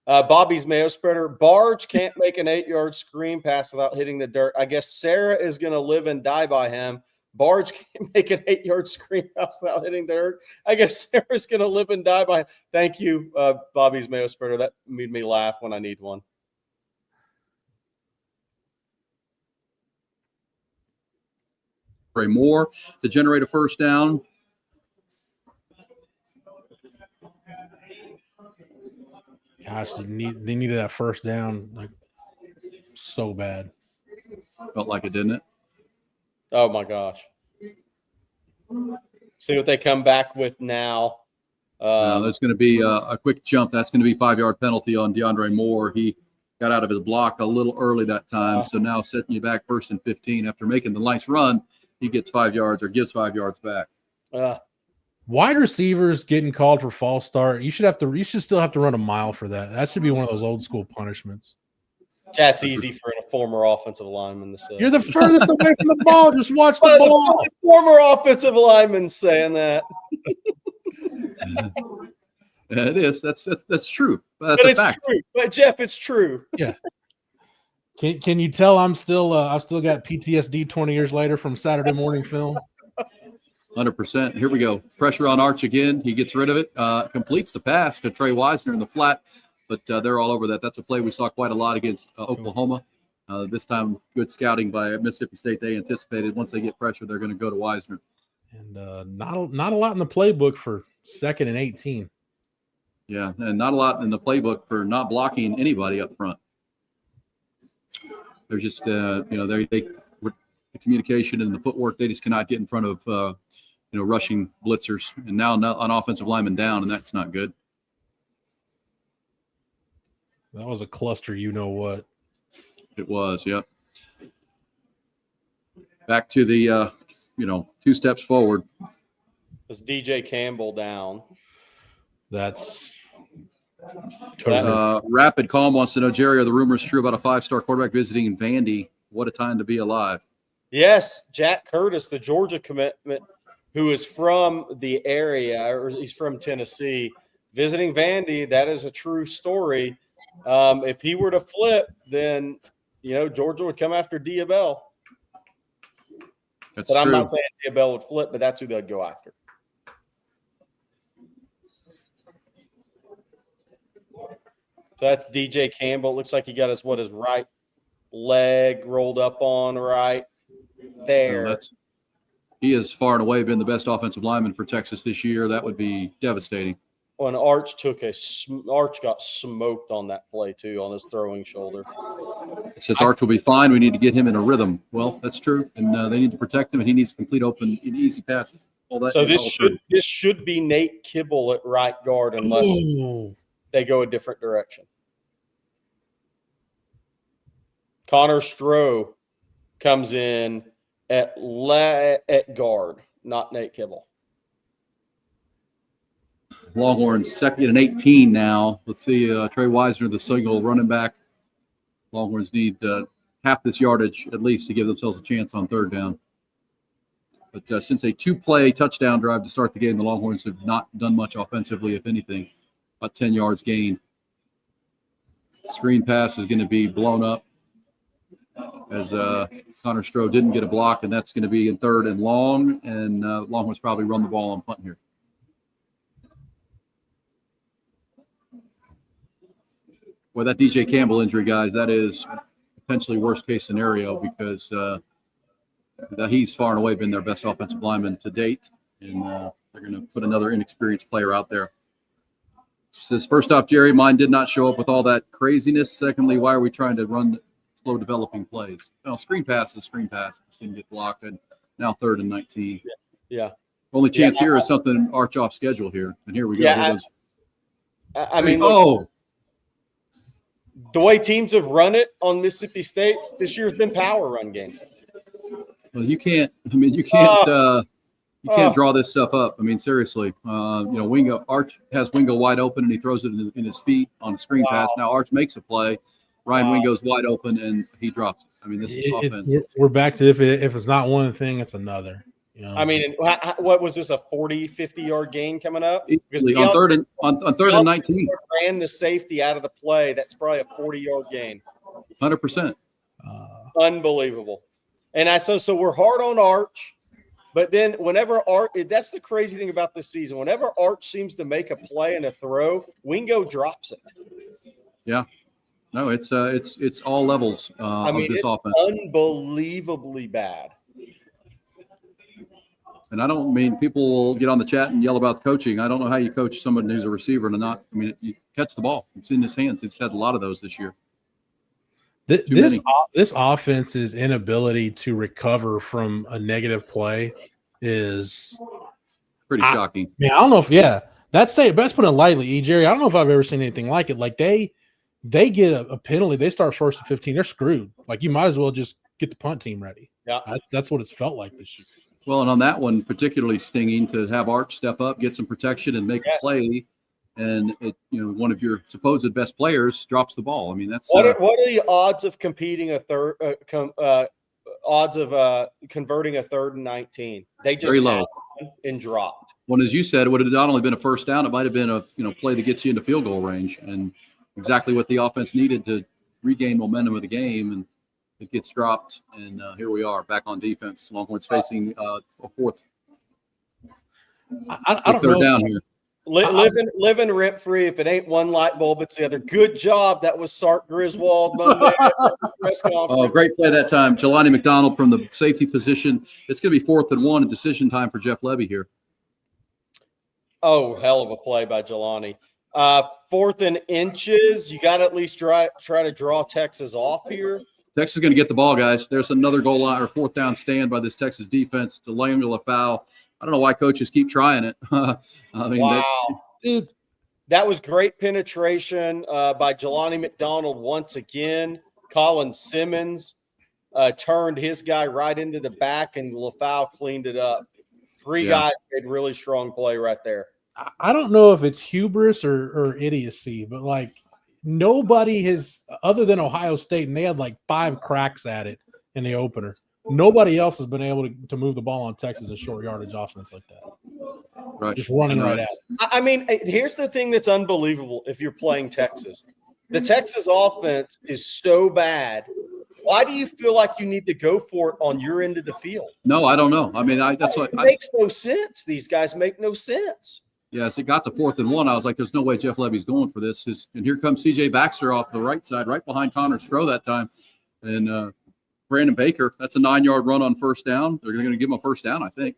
Bobby's Mayo Spreader. Barge can't make an 8-yard screen pass without hitting the dirt. I guess Sarah is going to live and die by him. Barge can't make an 8-yard screen pass without hitting the dirt. I guess Sarah's going to live and die by him. Thank you, Bobby's Mayo Spreader. That made me laugh when I need one. Trey Moore to generate a first down. Gosh, they needed that first down like so bad. Felt like it, didn't it? Oh my gosh. See what they come back with now. There's going to be a quick jump. That's going to be 5-yard penalty on DeAndre Moore. He got out of his block a little early that time. So now setting you back 1st and 15 after making the nice run, he gets 5 yards or gives 5 yards back. Wide receivers getting called for false start. You should still have to run a mile for that. That should be one of those old school punishments. That's easy for a former offensive lineman to say. You're the furthest away from the ball. Just watch the ball. Former offensive lineman saying that. Yeah, it is. That's true. But it's fact. True. But Jeff, it's true. Yeah. Can you tell I've still got PTSD 20 years later from Saturday morning film? 100%. Here we go. Pressure on Arch again. He gets rid of it. Completes the pass to Trey Wisner in the flat, but they're all over that. That's a play we saw quite a lot against Oklahoma. This time, good scouting by Mississippi State. They anticipated once they get pressure, they're going to go to Wisner. And not a lot in the playbook for 2nd and 18. Yeah, and not a lot in the playbook for not blocking anybody up front. They're just, the communication and the footwork, they just cannot get in front of, rushing blitzers. And now an offensive lineman down, and that's not good. That was a cluster, you know what? It was, yep. Back to the, 2 steps forward. Is DJ Campbell down? That's Rapid Calm wants to know, Jerry, are the rumors true about a 5-star quarterback visiting Vandy? What a time to be alive. Yes, Jack Curtis, the Georgia commitment, who is from the area, or he's from Tennessee, visiting Vandy. That is a true story. If he were to flip, then Georgia would come after Diabell. That's but I'm true. not saying Diabell would flip, but that's who they'd go after. So that's DJ Campbell. It looks like he got his right leg rolled up on right there. No, he has far and away been the best offensive lineman for Texas this year. That would be devastating. When Arch got smoked on that play too, on his throwing shoulder. It says Arch will be fine. We need to get him in a rhythm. Well, that's true, and they need to protect him, and he needs complete open and easy passes. So this should be Nate Kibble at right guard unless they go a different direction. Connor Stroh comes in at guard, not Nate Kibble. Longhorns second and 18 now. Let's see, Trey Wisner, the single running back. Longhorns need half this yardage at least to give themselves a chance on third down. But since a two-play touchdown drive to start the game, the Longhorns have not done much offensively, if anything. About 10 yards gained. Screen pass is going to be blown up as Connor Stroh didn't get a block, and that's going to be in third and long, and Longhorns probably run the ball on punt here. Well, that DJ Campbell injury, guys, that is potentially worst-case scenario because he's far and away been their best offensive lineman to date, and they're going to put another inexperienced player out there. Says, first off, Jerry, mine did not show up with all that craziness. Secondly, why are we trying to run slow developing plays? Well, screen pass. Just didn't get blocked, and now third and 19. Yeah. Only chance here is something Arch off schedule here, and here we go. Yeah, I mean, the way teams have run it on Mississippi State this year has been power run game. Well, you can't draw this stuff up. I mean, seriously, Arch has Wingo wide open and he throws it in his feet on a screen pass. Now Arch makes a play. Ryan Wingo's wide open and he drops it. I mean, this is offense. We're back to if it's not one thing, it's another. I mean, what was this, a 40, 50-yard gain coming up? Because on third and 19. Ran the safety out of the play. That's probably a 40-yard gain. 100%. Unbelievable. And so we're hard on Arch, but then whenever that's the crazy thing about this season. Whenever Arch seems to make a play and a throw, Wingo drops it. Yeah. No, it's all levels of this offense. Unbelievably bad. And I don't mean people will get on the chat and yell about coaching. I don't know how you coach someone who's a receiver and not. I mean, you catch the ball. It's in his hands. He's had a lot of those this year. This offense's inability to recover from a negative play is pretty shocking. I don't know if that's put it lightly, Jerry. I don't know if I've ever seen anything like it. Like they get a penalty, they start first and 15, they're screwed. Like you might as well just get the punt team ready. Yeah, that's what it's felt like this year. Well, and on that one, particularly stinging to have Arch step up, get some protection, and make a play, and one of your supposed best players drops the ball. I mean, that's what are the odds of competing converting a third and 19? They just very low and dropped. Well, as you said, it would have not only been a first down, it might have been a play that gets you into field goal range, and exactly what the offense needed to regain momentum of the game. And it gets dropped, and here we are back on defense. Longhorns facing a fourth. I don't know. Down here. Living rent free. If it ain't one light bulb, it's the other. Good job. That was Sark Griswold Monday press conference. Oh, great play that time. Jelani McDonald from the safety position. It's going to be 4th and 1 and decision time for Jeff Levy here. Oh, hell of a play by Jelani. 4th and inches. You got to at least try to draw Texas off here. Texas is going to get the ball, guys. There's another goal line or 4th down stand by this Texas defense. Delaying a foul. I don't know why coaches keep trying it. I mean, wow. Dude, that was great penetration by Jelani McDonald once again. Colin Simmons turned his guy right into the back, and LaFau cleaned it up. Three guys made really strong play right there. I don't know if it's hubris or idiocy, but like nobody has, other than Ohio State, and they had like 5 cracks at it in the opener. Nobody else has been able to move the ball on Texas in short yardage offense like that. Right. Just running right at it. I mean, here's the thing that's unbelievable if you're playing Texas. The Texas offense is so bad. Why do you feel like you need to go for it on your end of the field? No, I don't know. I mean, that's what it makes no sense. These guys make no sense. Yeah, as it got to 4th and 1, I was like, there's no way Jeff Levy's going for this. And here comes C.J. Baxter off the right side, right behind Connor Stroh that time. And Brandon Baker, that's a 9-yard run on first down. They're going to give him a first down, I think.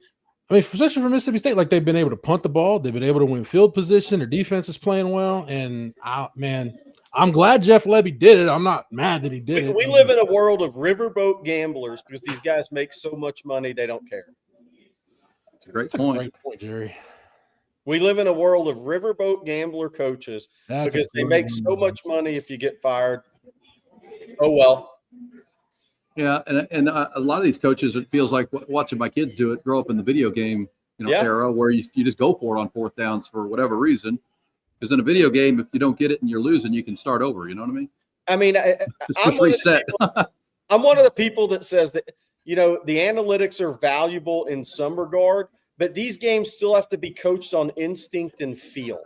I mean, especially for Mississippi State, like they've been able to punt the ball. They've been able to win field position. Their defense is playing well. And, I'm glad Jeff Levy did it. I'm not mad that he did it. We live in a world of riverboat gamblers because these guys make so much money they don't care. It's a great point. Great point, Jerry. We live in a world of riverboat gambler coaches because they make so much money if you get fired. Oh, well. Yeah, and a lot of these coaches, it feels like watching my kids do it, grow up in the video game era where you just go for it on 4th downs for whatever reason. Because in a video game, if you don't get it and you're losing, you can start over. You know what I mean? I mean, just reset. I'm one of the people that says that, the analytics are valuable in some regard, but these games still have to be coached on instinct and feel.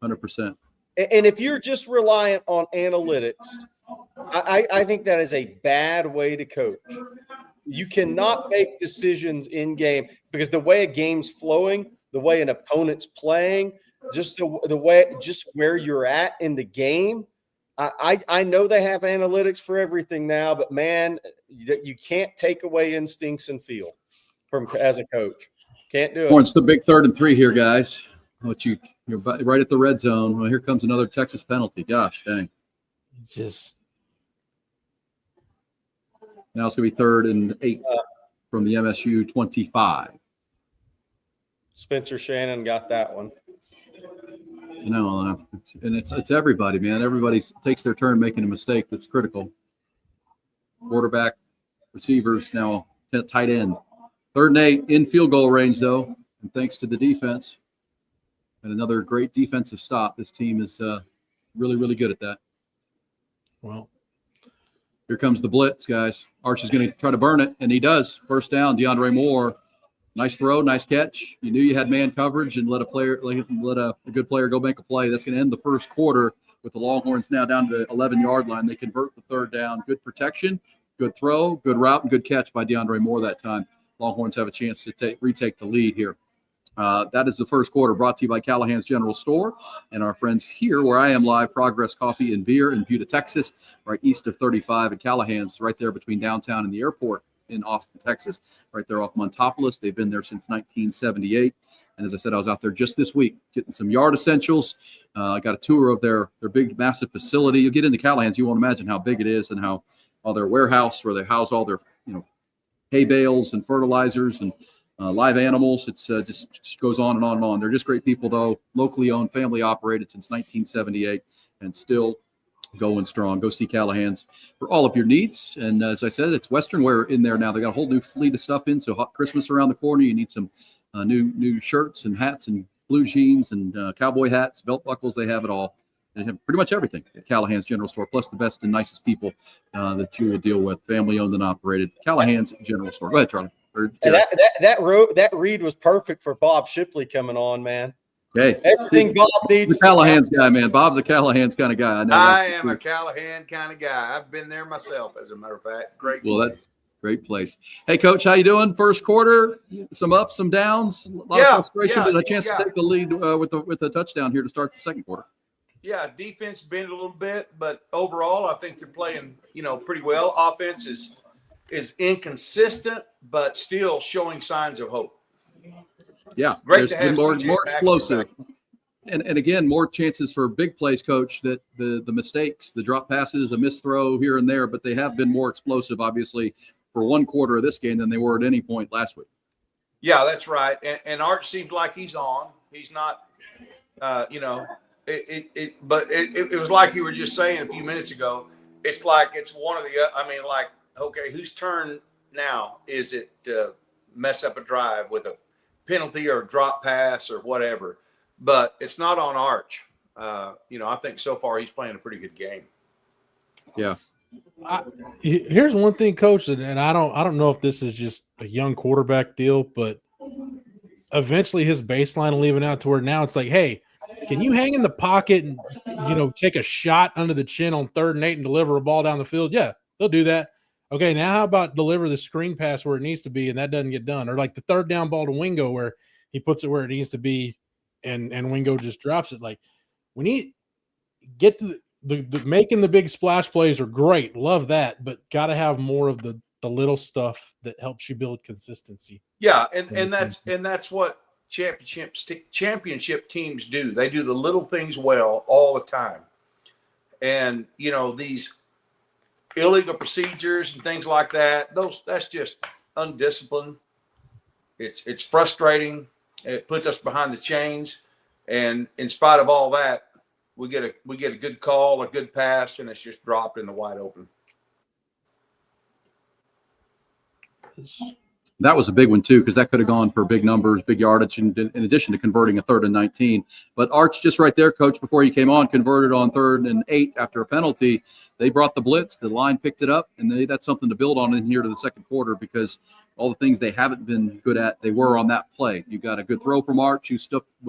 100%. And if you're just reliant on analytics, I think that is a bad way to coach. You cannot make decisions in game because the way a game's flowing, the way an opponent's playing, just the way, just where you're at in the game. I know they have analytics for everything now, but man, you can't take away instincts and feel from as a coach. Can't do it. It's the big 3rd and 3 here, guys. You're right at the red zone. Well, here comes another Texas penalty. Gosh, dang. Now it's going to be 3rd and 8 from the MSU 25. Spencer Shannon got that one. And it's everybody, man. Everybody takes their turn making a mistake that's critical. Quarterback, receivers, now tight end. 3rd and 8 in field goal range, though, and thanks to the defense. And another great defensive stop. This team is really, really good at that. Well, here comes the blitz, guys. Arch is going to try to burn it, and he does. First down, DeAndre Moore. Nice throw, nice catch. You knew you had man coverage and let a good player go make a play. That's going to end the first quarter with the Longhorns now down to the 11-yard line. They convert the 3rd down. Good protection, good throw, good route, and good catch by DeAndre Moore that time. Longhorns have a chance to retake the lead here. That is the first quarter, brought to you by Callahan's General Store and our friends here where I am live, Progress Coffee and Beer in Buda, Texas, right east of 35, and Callahan's right there between downtown and the airport in Austin, Texas, right there off Montopolis. They've been there since 1978. And as I said, I was out there just this week getting some yard essentials. I got a tour of their big, massive facility. You get into Callahan's, you won't imagine how big it is and how all their warehouse where they house all their hay bales and fertilizers and live animals. It's just goes on and on and on. They're just great people, though. Locally owned, family operated since 1978, and still going strong. Go see Callahan's for all of your needs. And as I said, it's Western wear in there now. They got a whole new fleet of stuff in. So hot Christmas around the corner. You need some new shirts and hats and blue jeans and cowboy hats, belt buckles. They have it all. They have pretty much everything at Callahan's General Store, plus the best and nicest people that you will deal with, family owned and operated. Callahan's General Store. Go ahead, Charlie. That read was perfect for Bob Shipley coming on, man. Hey, everything Bob needs. The Callahan's guy, man. Bob's a Callahan's kind of guy. I am a Callahan kind of guy. I've been there myself, as a matter of fact. Great. Well, that's great place. Hey, Coach, how you doing? First quarter, some ups, some downs, a lot of frustration, but a chance to take the lead with a touchdown here to start the second quarter. Yeah, defense bent a little bit, but overall, I think they're playing, pretty well. Offense is inconsistent, but still showing signs of hope. Yeah, great to have more explosive, and again, more chances for big plays, Coach. That the mistakes, the drop passes, a missed throw here and there, but they have been more explosive, obviously, for one quarter of this game than they were at any point last week. Yeah, that's right. And Arch seems like he's on. He's not, but it was like you were just saying a few minutes ago. It's like it's one of the. Okay, whose turn now is it to mess up a drive with a penalty or a drop pass or whatever? But it's not on Arch. I think so far he's playing a pretty good game. Yeah. Here's one thing, Coach, and I don't know if this is just a young quarterback deal, but eventually his baseline will even out to where now it's like, hey, can you hang in the pocket and take a shot under the chin on 3rd and 8 and deliver a ball down the field? Yeah, they'll do that. Okay, now how about deliver the screen pass where it needs to be and that doesn't get done, or like the 3rd down ball to Wingo where he puts it where it needs to be and Wingo just drops it. Like we need get to the making the big splash plays are great, love that, but got to have more of the little stuff that helps you build consistency. Yeah, and that's what championship teams do. They do the little things well all the time. And these illegal procedures and things like that's just undisciplined. It's frustrating. It puts us behind the chains. And in spite of all that, we get a good call, a good pass, and it's just dropped in the wide open. That was a big one, too, because that could have gone for big numbers, big yardage, in addition to converting a 3rd and 19. But Arch, just right there, Coach, before you came on, converted on 3rd and 8 after a penalty. They brought the blitz. The line picked it up, and that's something to build on in here to the second quarter because all the things they haven't been good at, they were on that play. You got a good throw from Arch, who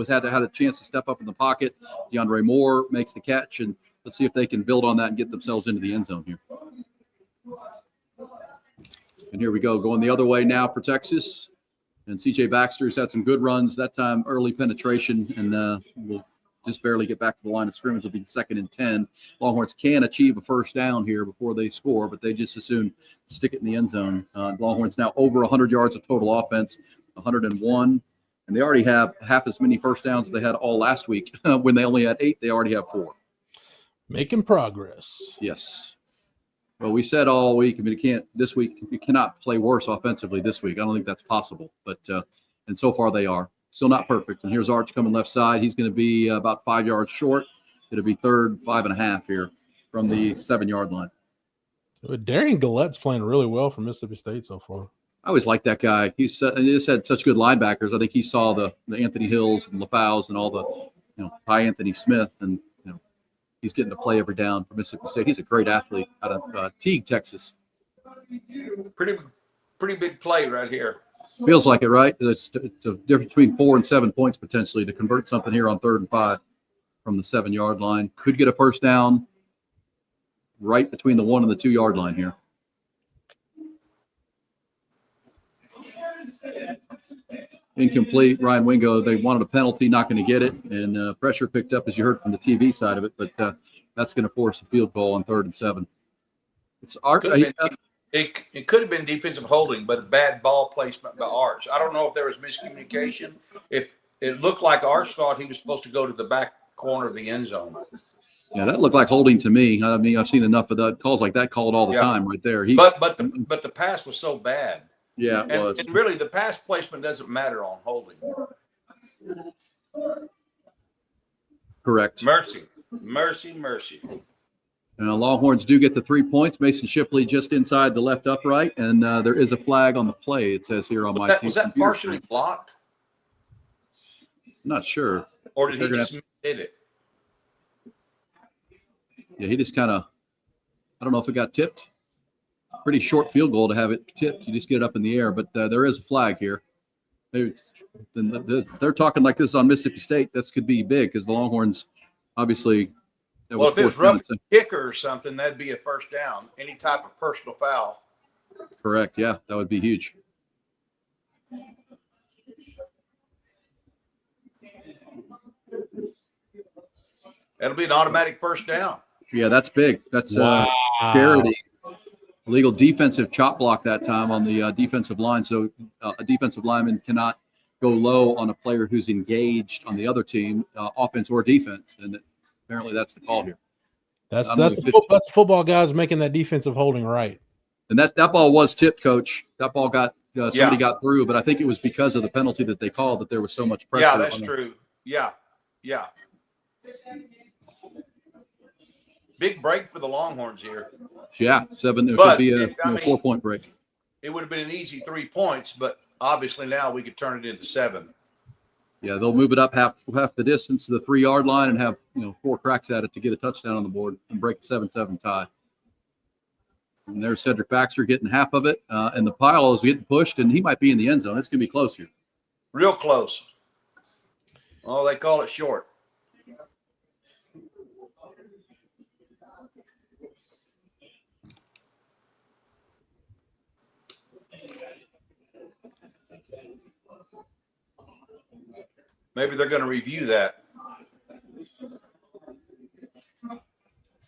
had a chance to step up in the pocket. DeAndre Moore makes the catch, and let's see if they can build on that and get themselves into the end zone here. And here we go, going the other way now for Texas. And C.J. Baxter's had some good runs, that time early penetration, and we'll just barely get back to the line of scrimmage. It'll be 2nd and 10. Longhorns can achieve a first down here before they score, but they just as soon stick it in the end zone. Longhorns now over 100 yards of total offense, 101. And they already have half as many first downs as they had all last week. When they only had 8, they already have 4. Making progress. Yes. Well, we said all week, this week, you cannot play worse offensively this week. I don't think that's possible, but and so far they are. Still not perfect. And here's Arch coming left side. He's going to be about 5 yards short. It'll be 3rd, 5.5 here from the 7-yard line. Darian Gallette's playing really well for Mississippi State so far. I always liked that guy. He just had such good linebackers. I think he saw the Anthony Hills and LaFaus and all the, Pi Anthony Smith, and he's getting to play every down for Mississippi State. He's a great athlete out of Teague, Texas. Pretty big play right here. Feels like it, right? It's a difference between 4 and 7 points potentially to convert something here on 3rd and 5 from the 7-yard line. Could get a first down right between the 1 and the 2-yard line here. Incomplete. Ryan Wingo, they wanted a penalty, not going to get it. And pressure picked up, as you heard from the TV side of it. But that's going to force a field goal on 3rd and 7. It could have been defensive holding, but bad ball placement by Arch. I don't know if there was miscommunication. If it looked like Arch thought he was supposed to go to the back corner of the end zone. Yeah, that looked like holding to me. I mean, I've seen enough of that calls like that called all the time right there. But the pass was so bad. Yeah, it was. And really, the pass placement doesn't matter on holding. Correct. Mercy. Longhorns do get the 3 points. Mason Shipley just inside the left upright, and there is a flag on the play, it says here on my team. Was that partially blocked? Not sure. Or did he just hit it? Yeah, he just kind of – I don't know if it got tipped. Pretty short field goal to have it tipped. You just get it up in the air, but there is a flag here. They're talking like this on Mississippi State. This could be big because the Longhorns obviously – well, if it was rough kicker or something, that'd be a first down. Any type of personal foul. Correct. Yeah, that would be huge. That'll be an automatic first down. Yeah, that's big. That's charity. Illegal defensive chop block that time on the defensive line. So a defensive lineman cannot go low on a player who's engaged on the other team, offense or defense. And apparently that's the call here. That's the football guys making that defensive holding right. And that ball was tipped, Coach. That ball got somebody got through, but I think it was because of the penalty that they called that there was so much pressure. Yeah, that's true. Yeah. Big break for the Longhorns here. Yeah, 7. It could be a 4-point break. It would have been an easy 3 points, but obviously now we could turn it into 7. Yeah, they'll move it up half the distance to the 3-yard line and have 4 cracks at it to get a touchdown on the board and break the 7-7 tie. And there's Cedric Baxter getting half of it. And the pile is getting pushed, and he might be in the end zone. It's going to be close here. Real close. Oh, they call it short. Maybe they're going to review that.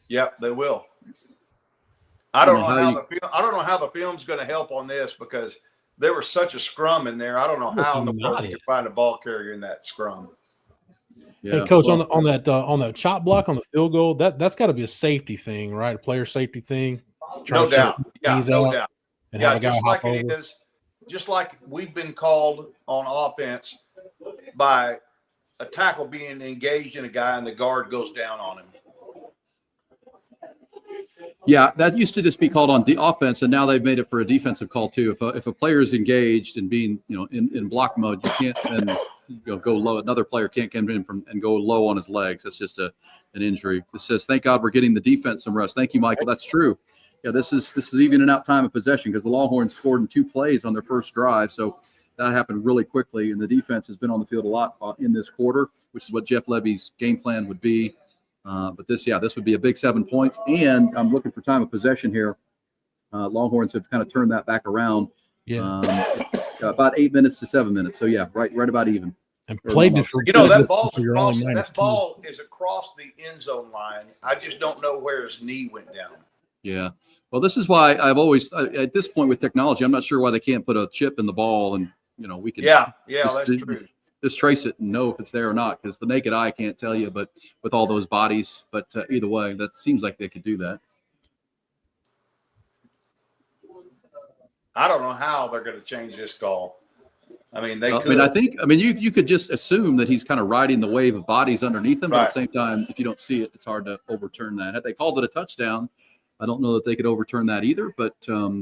Yep, they will. I don't know how the film's going to help on this because there was such a scrum in there. I don't know how in the world you can find a ball carrier in that scrum. Yeah. Hey, Coach, on that chop block on the field goal, that's got to be a safety thing, right? A player safety thing. No doubt. Yeah, no doubt. And yeah, just like it is. Just like we've been called on offense by a tackle being engaged in a guy and the guard goes down on him. Yeah, that used to just be called on the offense, and now they've made it for a defensive call too. If a player is engaged and being in block mode, you can't then go low. Another player can't come in and go low on his legs. That's just an injury. It says, "Thank God we're getting the defense some rest." Thank you, Michael. That's true. Yeah, this is even an out time of possession because the Longhorns scored in 2 plays on their first drive, so that happened really quickly. And the defense has been on the field a lot in this quarter, which is what Jeff Levy's game plan would be. But this would be a big 7 points. And I'm looking for time of possession here. Longhorns have kind of turned that back around. Yeah, it's about 8 minutes to 7 minutes. So yeah, right about even. And played different. That ball is across the end zone line. I just don't know where his knee went down. Yeah. Well, this is why I've always at this point with technology, I'm not sure why they can't put a chip in the ball and we can. Yeah, that's true. Just trace it and know if it's there or not, because the naked eye can't tell you, but with all those bodies. But either way, that seems like they could do that. I don't know how they're going to change this call. I mean, they could. You could just assume that he's kind of riding the wave of bodies underneath him. But at the same time, if you don't see it, it's hard to overturn that. Had they called it a touchdown, I don't know that they could overturn that either. But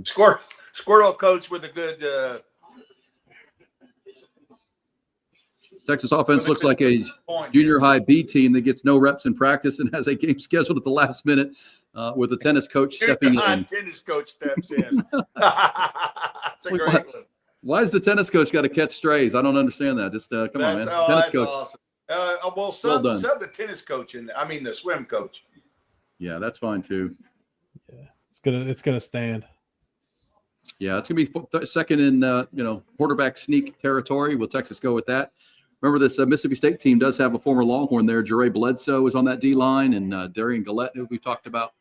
Squirrel coach with a good. Texas offense looks like a junior high B team that gets no reps in practice and has a game scheduled at the last minute with a tennis coach stepping in. Tennis coach steps in. That's a great one. Why has the tennis coach got to catch strays? I don't understand that. Just come on, man. Tennis coach. Awesome. Sub the tennis coach in there. I mean, the swim coach. Yeah, that's fine too. Yeah, it's gonna stand. Yeah, it's gonna be second in quarterback sneak territory. Will Texas go with that? Remember, this Mississippi State team does have a former Longhorn there. Jere Bledsoe is on that D line, and Darian Gillette, who we talked about.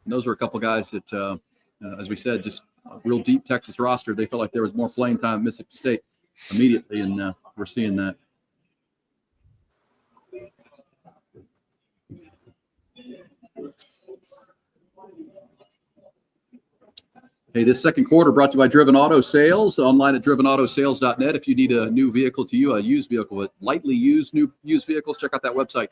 And those were a couple guys that, as we said, just a real deep Texas roster. They felt like there was more playing time at Mississippi State immediately, and we're seeing that. Hey, this second quarter brought to you by Driven Auto Sales, online at drivenoutosales.net. If you need a new vehicle a used vehicle, but lightly used new used vehicles, check out that website,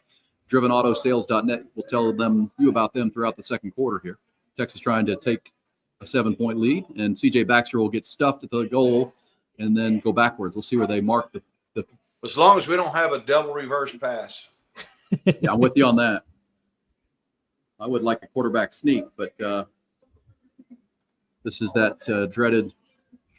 drivenoutosales.net. We'll tell you about them throughout the second quarter here. Texas trying to take a 7-point lead, and CJ Baxter will get stuffed at the goal and then go backwards. We'll see where they mark the as long as we don't have a double reverse pass. Yeah, I'm with you on that. I would like a quarterback sneak, but this is that dreaded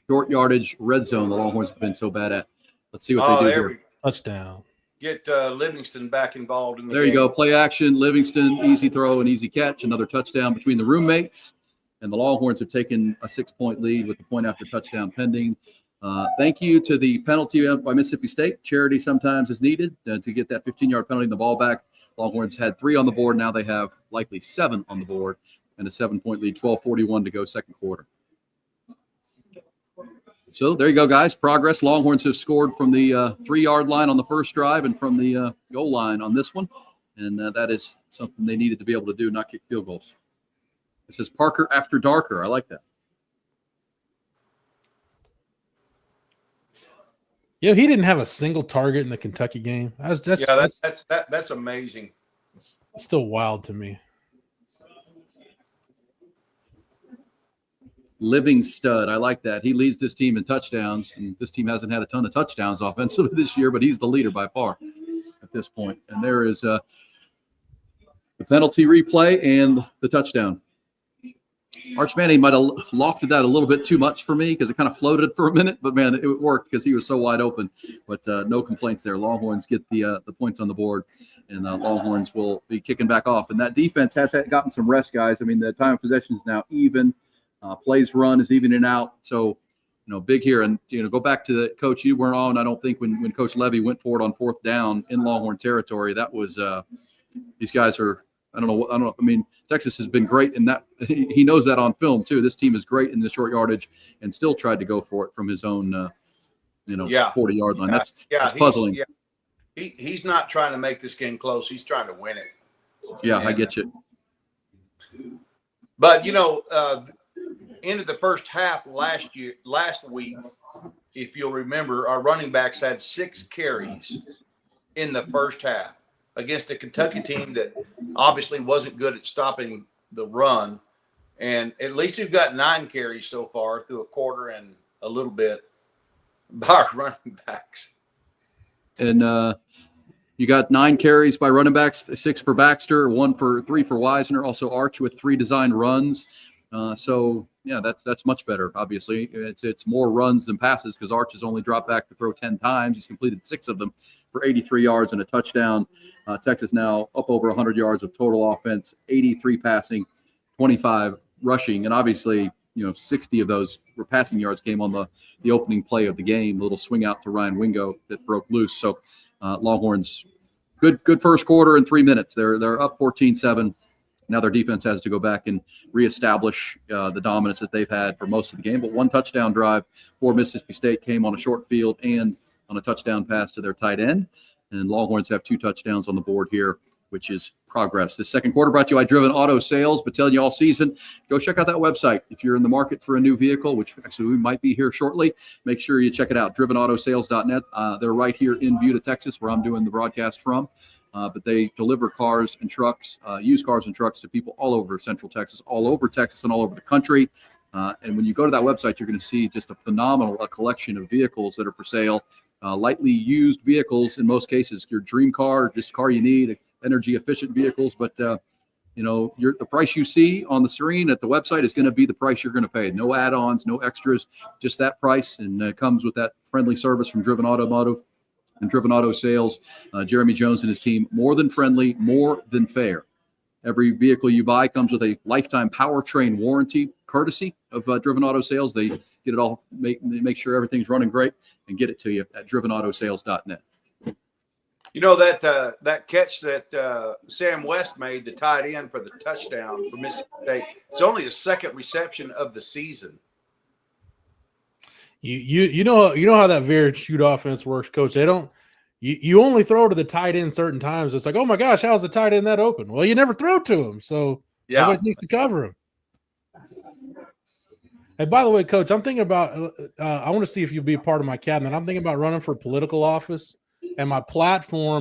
short yardage red zone the Longhorns have been so bad at. Let's see what they do here. Touchdown. Get Livingston back involved in the game. There you go. Play action. Livingston, easy throw and easy catch. Another touchdown between the roommates. And the Longhorns have taken a 6-point lead with the point after touchdown pending. Thank you to the penalty by Mississippi State. Charity sometimes is needed to get that 15-yard penalty in the ball back. Longhorns had 3 on the board. Now they have likely 7 on the board. And a 7-point lead, 12:41 to go second quarter. So there you go, guys. Progress. Longhorns have scored from the 3-yard line on the first drive and from the goal line on this one. And that is something they needed to be able to do, not kick field goals. It says Parker after darker. I like that. Yeah, he didn't have a single target in the Kentucky game. That's amazing. It's still wild to me. Living stud. I like that. He leads this team in touchdowns, and this team hasn't had a ton of touchdowns offensively this year, but he's the leader by far at this point. And there is the penalty replay and the touchdown. Arch Manning might have lofted that a little bit too much for me because it kind of floated for a minute, but man, it worked because he was so wide open. But no complaints there. Longhorns get the points on the board, and Longhorns will be kicking back off. And that defense has gotten some rest, guys. I mean, the time of possession is now even. Plays run is evening out. So, big here. And, go back to the coach you weren't on, I don't think, when Coach Levy went for it on 4th down in Longhorn territory. That was these guys are – I don't know. I mean, Texas has been great in that. He knows that on film too. This team is great in the short yardage, and still tried to go for it from his own, 40-yard line. That's puzzling. He's not trying to make this game close. He's trying to win it. Yeah, I get you. But end of the first half last week, if you'll remember, our running backs had 6 carries in the first half against a Kentucky team that obviously wasn't good at stopping the run. And at least we've got 9 carries so far through a quarter and a little bit by our running backs. And you got 9 carries by running backs, 6 for Baxter, 3 for Wisner, also Arch with 3 designed runs. So yeah, that's much better. Obviously, it's more runs than passes because Arch has only dropped back to throw 10 times. He's completed 6 of them for 83 yards and a touchdown. Texas now up over 100 yards of total offense, 83 passing, 25 rushing, and obviously 60 of those passing yards came on the opening play of the game. A little swing out to Ryan Wingo that broke loose. So Longhorns, good first quarter in 3 minutes. They're up 14-7. Now their defense has to go back and reestablish the dominance that they've had for most of the game. But 1 touchdown drive for Mississippi State came on a short field and on a touchdown pass to their tight end. And Longhorns have 2 touchdowns on the board here, which is progress. This second quarter brought to you by Driven Auto Sales. But telling you all season, go check out that website. If you're in the market for a new vehicle, which actually we might be here shortly, make sure you check it out, drivenoutosales.net. They're right here in Buda, Texas, where I'm doing the broadcast from. But they deliver cars and trucks, used cars and trucks to people all over Central Texas, all over Texas, and all over the country. And when you go to that website, you're going to see just a phenomenal collection of vehicles that are for sale, lightly used vehicles in most cases, your dream car, just car you need, energy efficient vehicles. But, the price you see on the screen at the website is going to be the price you're going to pay. No add-ons, no extras, just that price. And it comes with that friendly service from Driven Automotive and Driven Auto Sales. Jeremy Jones and his team, more than friendly, more than fair. Every vehicle you buy comes with a lifetime powertrain warranty, courtesy of Driven Auto Sales. They get it all, make sure everything's running great, and get it to you at drivenoutosales.net. That catch that Sam West made, the tight end for the touchdown for Mississippi State, it's only the 2nd reception of the season. You know how that veer shoot offense works, Coach. They don't. You only throw to the tight end certain times. It's like, oh my gosh, how's the tight end that open? Well, you never throw to him, so nobody needs to cover him. And by the way, Coach, I'm thinking about. I want to see if you'll be a part of my cabinet. I'm thinking about running for political office, and my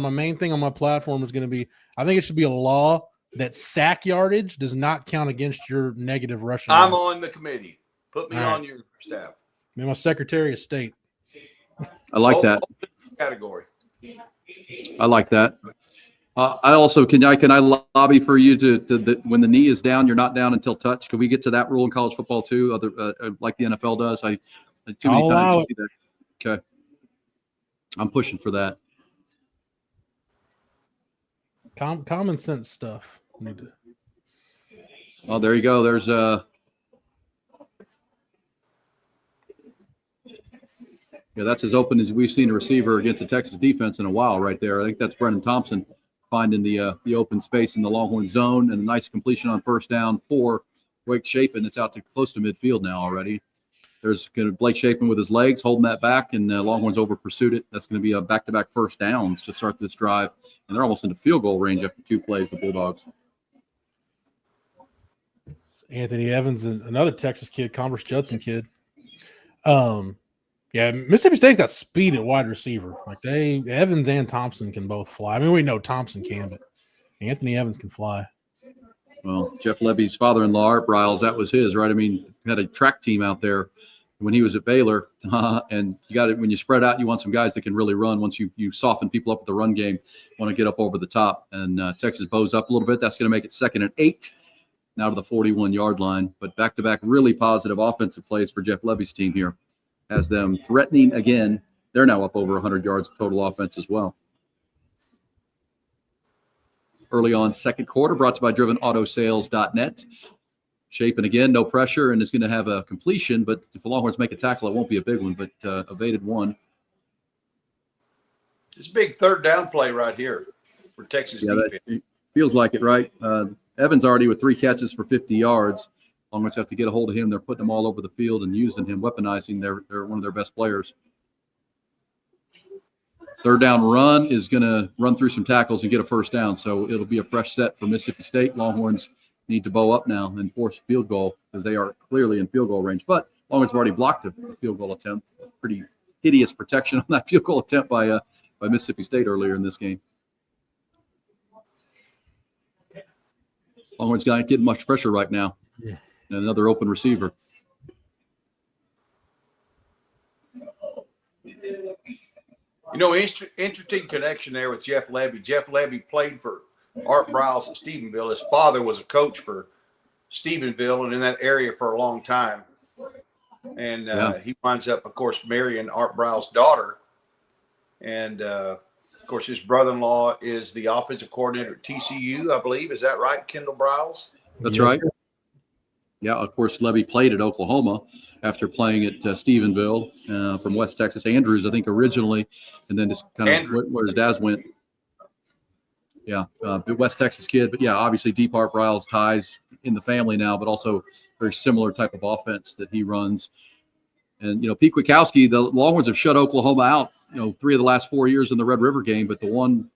main thing on my platform is going to be. I think it should be a law that sack yardage does not count against your negative rushing. I'm on the committee. Put me on your staff. I'm my Secretary of State. I like that category. I like that. I also can I lobby for you to when the knee is down, you're not down until touch. Can we get to that rule in college football too? Like the NFL does. Too many times see that. Okay, I'm pushing for that. Common sense stuff. Oh, there you go. There's yeah, that's as open as we've seen a receiver against the Texas defense in a while right there. I think that's Brennan Thompson finding the open space in the Longhorn zone, and a nice completion on first down for Blake Shapen. It's out to close to midfield now already. There's going to Blake Shapen with his legs holding that back, and Longhorns over pursued it. That's going to be a back-to-back first downs to start this drive, and they're almost into field goal range after 2 plays, the Bulldogs. Anthony Evans, another Texas kid, Converse Judson kid. Yeah, Mississippi State's got speed at wide receiver. Like Evans and Thompson can both fly. I mean, we know Thompson can, but Anthony Evans can fly. Well, Jeff Levy's father-in-law, Art Briles, that was his, right? I mean, had a track team out there when he was at Baylor, and you got it when you spread out. You want some guys that can really run. Once you soften people up with the run game, want to get up over the top. And Texas bows up a little bit. That's going to make it 2nd and 8. now to the 41-yard line. But back-to-back really positive offensive plays for Jeff Levy's team here, has them threatening again. They're now up over 100 yards of total offense as well. Early on second quarter, brought to you by DrivenAutoSales.net. Shapen again, no pressure, and is going to have a completion. But if the Longhorns make a tackle, it won't be a big one, but evaded one. This big third down play right here for Texas defense. That feels like it, right? Evans already with 3 catches for 50 yards. Longhorns have to get a hold of him. They're putting him all over the field and using him, weaponizing they're one of their best players. Third down run is going to run through some tackles and get a first down. So it'll be a fresh set for Mississippi State. Longhorns need to bow up now and force a field goal because they are clearly in field goal range. But Longhorns have already blocked a field goal attempt. Pretty hideous protection on that field goal attempt by Mississippi State earlier in this game. Longhorns not getting much pressure right now. Yeah. And another open receiver. You know, interesting connection there with Jeff Levy. Jeff Levy played for Art Briles at Stephenville. His father was a coach for Stephenville and in that area for a long time. And he winds up, of course, marrying Art Briles' daughter. And, of course, his brother-in-law is the offensive coordinator at TCU, I believe. Is that right, Kendall Briles? That's right. Yeah, of course, Levy played at Oklahoma after playing at Stephenville from West Texas. Andrews, I think, originally, and then just kind of where his dad's went. Yeah, West Texas kid. But, yeah, obviously deep Art Briles ties in the family now, but also very similar type of offense that he runs. And, Pete Kwiatkowski, the Longhorns have shut Oklahoma out, 3 of the last 4 years in the Red River game. But the one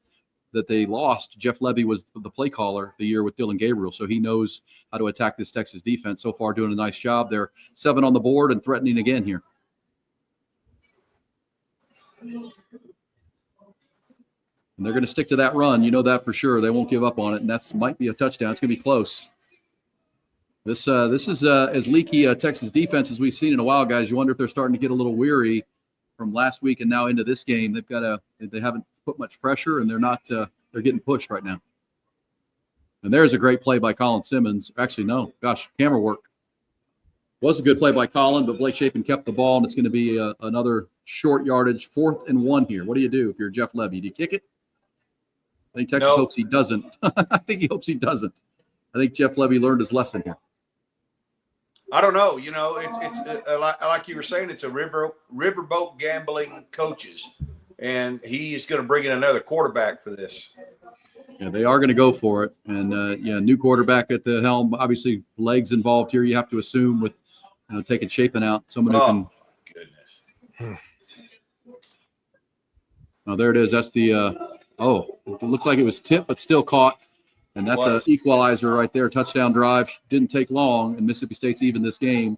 that they lost, Jeff Levy was the play caller the year with Dylan Gabriel. So he knows how to attack this Texas defense. So far doing a nice job. They're 7 on the board and threatening again here. And they're going to stick to that run. You know that for sure. They won't give up on it. And that might be a touchdown. It's going to be close. This is as leaky a Texas defense as we've seen in a while, guys. You wonder if they're starting to get a little weary from last week and now into this game. They haven't put much pressure, and they're getting pushed right now. And there's a great play by Colin Simmons. Actually, no, camera work. Was a good play by Colin, but Blake Shapen kept the ball, and it's going to be another short yardage, 4th and 1 here. What do you do if you're Jeff Levy? Do you kick it? I think Texas hopes he doesn't. I think he hopes he doesn't. I think Jeff Levy learned his lesson here. I don't know. It's like you were saying, it's a riverboat gambling coaches, and he is going to bring in another quarterback for this. Yeah, they are going to go for it. And, new quarterback at the helm. Obviously, legs involved here. You have to assume with, taking Shapen out. Someone who can. Goodness. Oh, there it is. That's the it looks like it was tipped, but still caught. And that's an equalizer right there. Touchdown drive. Didn't take long, and Mississippi State's even this game.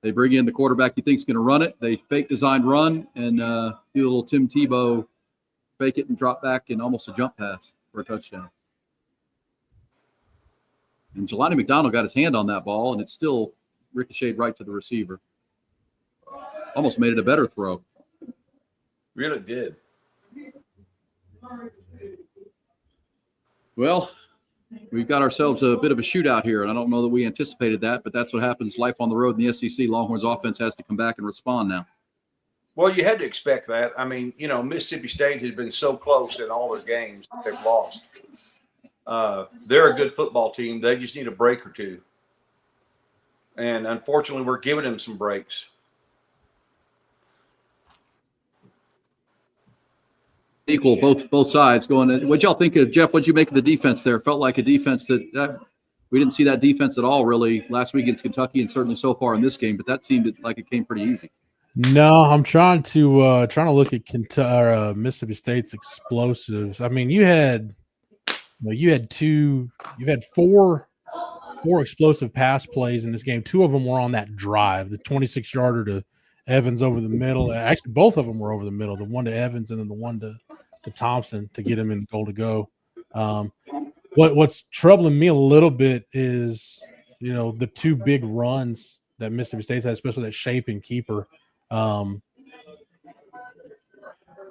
They bring in the quarterback you think is going to run it. They fake designed run and do a little Tim Tebow, fake it and drop back and almost a jump pass for a touchdown. And Jelani McDonald got his hand on that ball, and it still ricocheted right to the receiver. Almost made it a better throw. Really did. Well, we've got ourselves a bit of a shootout here, and I don't know that we anticipated that, but that's what happens. Life on the road in the SEC. Longhorns offense has to come back and respond now. Well, you had to expect that. I mean, Mississippi State has been so close in all their games they've lost. They're a good football team. They just need a break or two. And unfortunately, we're giving them some breaks. Equal, both sides going. What'd y'all think of, Jeff? What'd you make of the defense there? Felt like a defense that we didn't see that defense at all really last week against Kentucky, and certainly so far in this game. But that seemed like it came pretty easy. No, I'm trying to look at Mississippi State's explosives. I mean, you had four explosive pass plays in this game. 2 of them were on that drive, the 26-yarder to Evans over the middle. Actually, both of them were over the middle. The one to Evans and then the one to Thompson to get him in goal to go. What's troubling me a little bit is, the 2 big runs that Mississippi State had, especially that Shapen keeper. You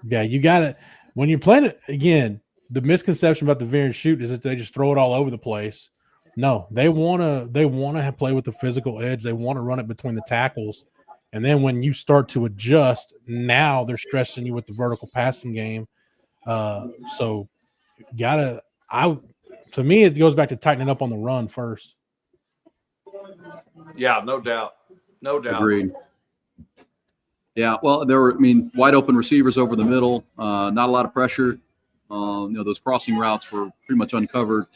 got it. When you're playing it again, the misconception about the Variant shoot is that they just throw it all over the place. No, they want to play with the physical edge. They want to run it between the tackles. And then when you start to adjust, now they're stressing you with the vertical passing game. So to me, it goes back to tightening up on the run first. Yeah, no doubt. No doubt. Agreed. Yeah, well, there were, wide open receivers over the middle, not a lot of pressure. Those crossing routes were pretty much uncovered.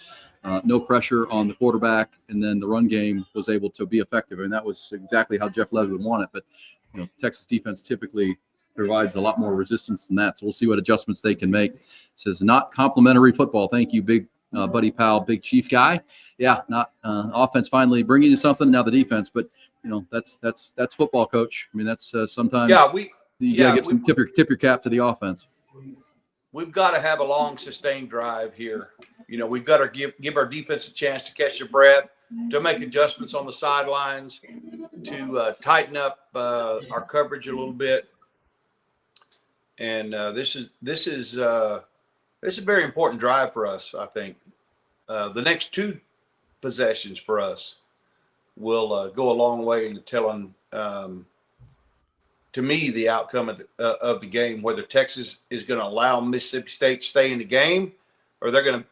No pressure on the quarterback, and then the run game was able to be effective. And that was exactly how Jeff Levy would want it. But Texas defense typically provides a lot more resistance than that. So we'll see what adjustments they can make. It says not complimentary football. Thank you, big buddy pal, big chief guy. Yeah, not offense finally bringing you something. Now the defense, but that's football, coach. That's sometimes. Yeah, you gotta give some tip your cap to the offense. We've got to have a long, sustained drive here. We've got to give our defense a chance to catch their breath, to make adjustments on the sidelines, to tighten up our coverage a little bit. And this is a very important drive for us. I think the next two possessions for us will go a long way in telling. To me, the outcome of the game, whether Texas is going to allow Mississippi State to stay in the game, or they're going to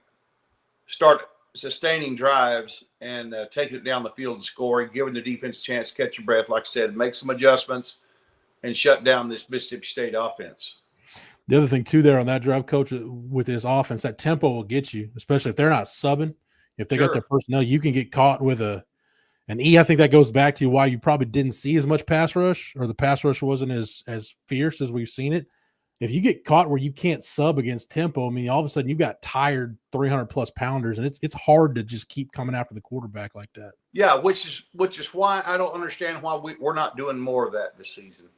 start sustaining drives and taking it down the field and scoring, giving the defense a chance to catch your breath, like I said, make some adjustments, and shut down this Mississippi State offense. The other thing, too, there on that drive, Coach, with this offense, that tempo will get you, especially if they're not subbing. If they got their personnel, you can get caught with an E. I think that goes back to why you probably didn't see as much pass rush, or the pass rush wasn't as fierce as we've seen it. If you get caught where you can't sub against tempo, all of a sudden you've got tired 300-plus pounders, and it's hard to just keep coming after the quarterback like that. Yeah, which is why I don't understand why we're not doing more of that this season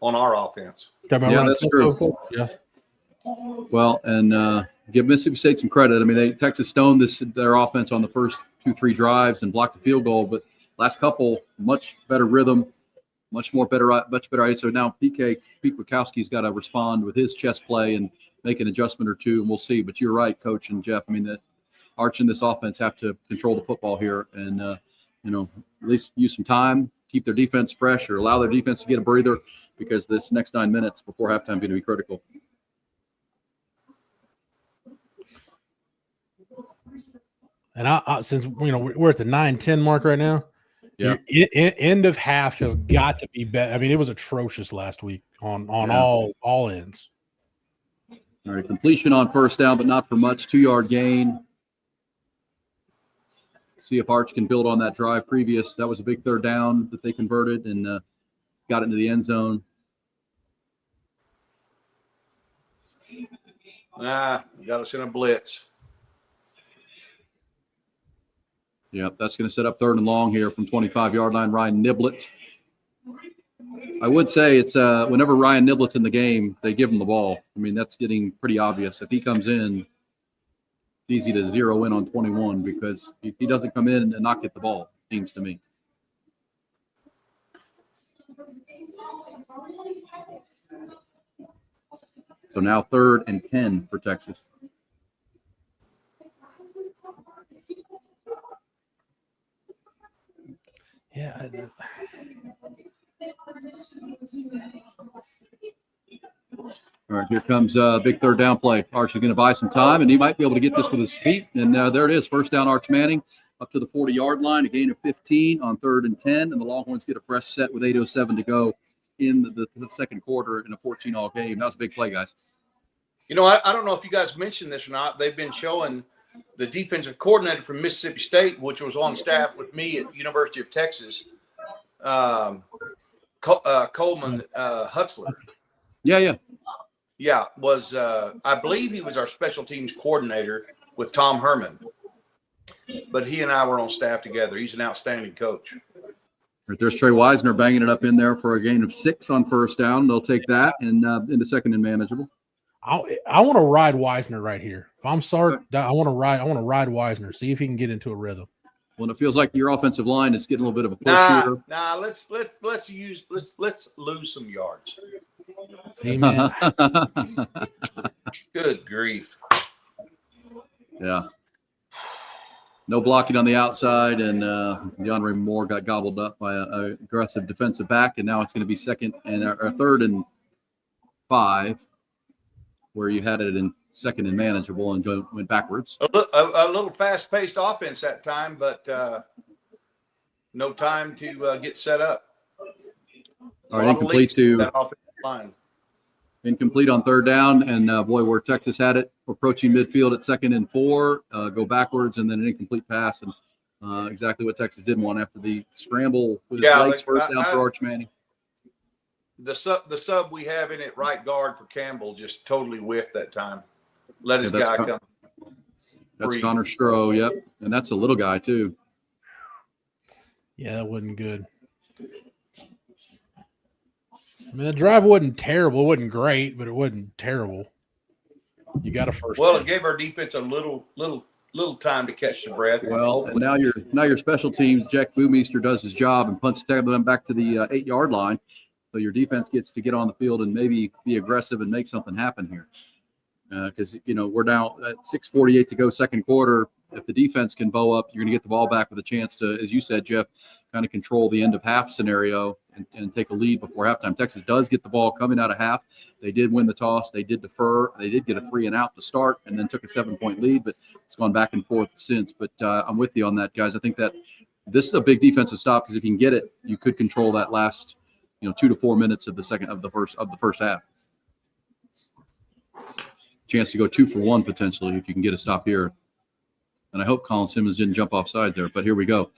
on our offense. Yeah, that's true. Yeah. Well, and give Mississippi State some credit. Texas stoned their offense on the first 2-3 drives and blocked the field goal, but last couple, much better rhythm, much better idea. So now Pete Kwiatkowski's got to respond with his chess play and make an adjustment or two, and we'll see. But you're right, Coach and Jeff. The Arch and this offense have to control the football here, and at least use some time, keep their defense fresh, or allow their defense to get a breather, because this next 9 minutes before halftime is going to be critical. And I since we're at the 9-10 mark right now, yeah, end of half has got to be better. It was atrocious last week on all ends. All right, completion on first down, but not for much. 2-yard gain. See if Arch can build on that drive previous. That was a big third down that they converted and got into the end zone. Got us in a blitz. Yep, that's going to set up 3rd and long here from 25-yard line. Ryan Niblett. I would say it's whenever Ryan Niblett's in the game, they give him the ball. That's getting pretty obvious. If he comes in, it's easy to zero in on 21, because if he doesn't come in and not get the ball, it seems to me. So now 3rd and 10 for Texas. Yeah. All right, here comes a big third down play. Arch is going to buy some time, and he might be able to get this with his feet. And there it is, first down, Arch Manning, up to the 40-yard line, a gain of 15 on 3rd and 10. And the Longhorns get a fresh set with 8:07 to go in the second quarter in a 14-all game. That was a big play, guys. I don't know if you guys mentioned this or not. They've been showing the defensive coordinator from Mississippi State, which was on staff with me at the University of Texas, Coleman Hutzler. Yeah, was I believe he was our special teams coordinator with Tom Herman. But he and I were on staff together. He's an outstanding coach. Right, there's Trey Wisner banging it up in there for a gain of 6 on first down. They'll take that and into second and manageable. I want to ride Wisner right here. If I'm sorry, I want to ride Wisner. See if he can get into a rhythm. Well, it feels like your offensive line is getting a little bit of a push here. Let's lose some yards. Amen. Good grief. Yeah. No blocking on the outside, and DeAndre Moore got gobbled up by a aggressive defensive back, and now it's going to be third and 5, where you had it in second and manageable and went backwards. A little fast-paced offense that time, but no time to get set up. All right, incomplete to that offensive line. Incomplete on third down, and boy, where Texas had it, approaching midfield at 2nd and 4, go backwards, and then an incomplete pass, and exactly what Texas didn't want after the scramble with his legs, first down for Arch Manning. The sub we have in at right guard for Campbell just totally whiffed that time. Let his guy come. That's Connor Stroh, yep, and that's a little guy too. Yeah, that wasn't good. I mean, the drive wasn't terrible. It wasn't great, but it wasn't terrible. You got a first. Well, it gave our defense a little time to catch the breath. Well, and now your special teams, Jack Boomeister does his job and punts them back to the 8-yard line. So your defense gets to get on the field and maybe be aggressive and make something happen here. Because, we're now at 6:48 to go, second quarter. If the defense can bow up, you're going to get the ball back with a chance to, as you said, Jeff, kind of control the end of half scenario and take a lead before halftime. Texas does get the ball coming out of half. They did win the toss. They did defer. They did get a 3-and-out to start and then took a 7-point lead, but it's gone back and forth since. But I'm with you on that, guys. I think that this is a big defensive stop because if you can get it, you could control that last 2 to 4 minutes of the first half. Chance to go 2 for 1 potentially if you can get a stop here. And I hope Colin Simmons didn't jump off sides there, but here we go.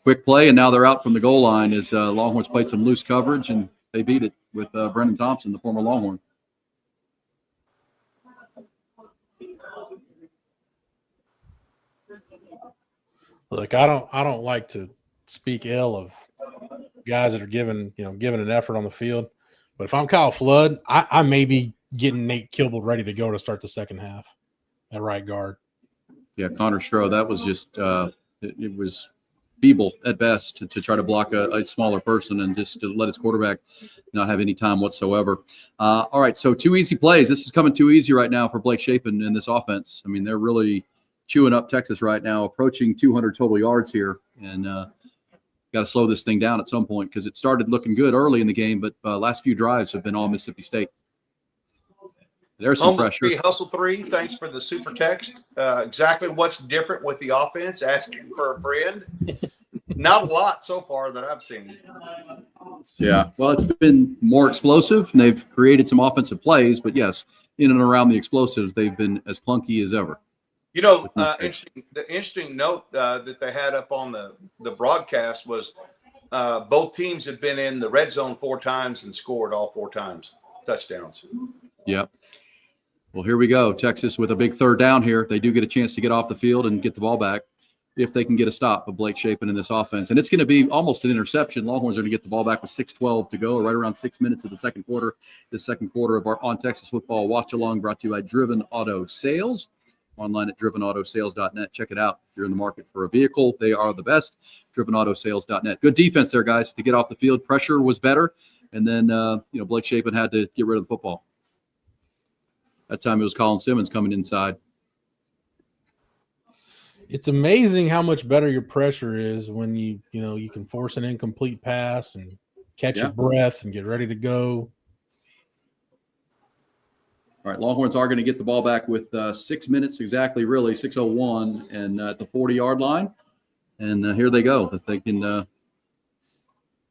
Quick play, and now they're out from the goal line as Longhorns played some loose coverage, and they beat it with Brendan Thompson, the former Longhorn. Look, I don't like to speak ill of guys that are giving an effort on the field, but if I'm Kyle Flood, I may be getting Nate Kilble ready to go to start the second half at right guard. Yeah, Connor Stroh, that was just it was feeble at best to try to block a smaller person and just to let his quarterback not have any time whatsoever. All right, so 2 easy plays. This is coming too easy right now for Blake Shapen in this offense. I mean, they're really chewing up Texas right now, approaching 200 total yards here, and got to slow this thing down at some point because it started looking good early in the game, but last few drives have been all Mississippi State. There's some pressure. Hustle 3, thanks for the super text. Exactly what's different with the offense, asking for a friend. Not a lot so far that I've seen. Yeah, well, it's been more explosive, and they've created some offensive plays, but yes, in and around the explosives, they've been as clunky as ever. The interesting note that they had up on the broadcast was both teams have been in the red zone 4 times and scored all 4 times, touchdowns. Yep. Well, here we go. Texas with a big third down here. They do get a chance to get off the field and get the ball back if they can get a stop of Blake Shapen in this offense. And it's going to be almost an interception. Longhorns are going to get the ball back with 6:12 to go, right around 6 minutes of the second quarter. The second quarter of our On Texas Football Watch Along brought to you by Driven Auto Sales. Online at drivenoutosales.net. Check it out. If you're in the market for a vehicle, they are the best. drivenoutosales.net. Good defense there, guys, to get off the field. Pressure was better. And then, Blake Shapen had to get rid of the football. That time it was Colin Simmons coming inside. It's amazing how much better your pressure is when you can force an incomplete pass and catch your breath and get ready to go. All right, Longhorns are going to get the ball back with 6 minutes exactly, really, 6:01, and at the 40-yard line. And here they go. If they can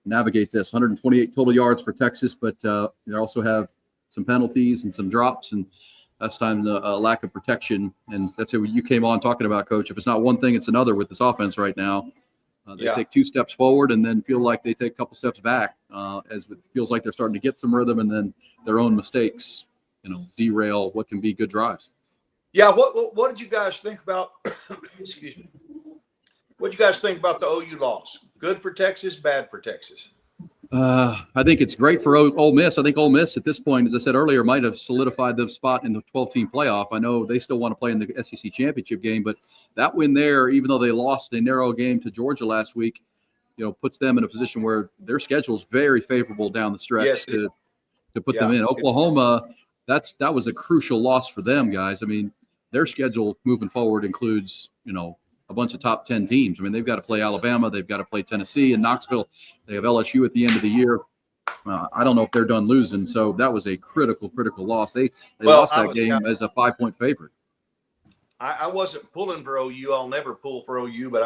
navigate this. 128 total yards for Texas, but they also have some penalties and some drops, and that's time a lack of protection. And that's what you came on talking about, Coach. If it's not one thing, it's another with this offense right now. They take 2 steps forward and then feel like they take a couple steps back as it feels like they're starting to get some rhythm, and then their own mistakes derail what can be good drives. Yeah, what did you guys think about excuse me. What did you guys think about the OU loss? Good for Texas, bad for Texas? I think it's great for Ole Miss. I think Ole Miss at this point, as I said earlier, might have solidified the spot in the 12-team playoff. I know they still want to play in the SEC championship game, but that win there, even though they lost a narrow game to Georgia last week, puts them in a position where their schedule is very favorable down the stretch to put them in. Oklahoma, that was a crucial loss for them, guys. I mean, their schedule moving forward includes, a bunch of top 10 teams. I mean, they've got to play Alabama, they've got to play Tennessee and Knoxville. They have LSU at the end of the year. I don't know if they're done losing. So that was a critical loss. They lost that game as a 5-point favorite. I wasn't pulling for OU. I'll never pull for OU, but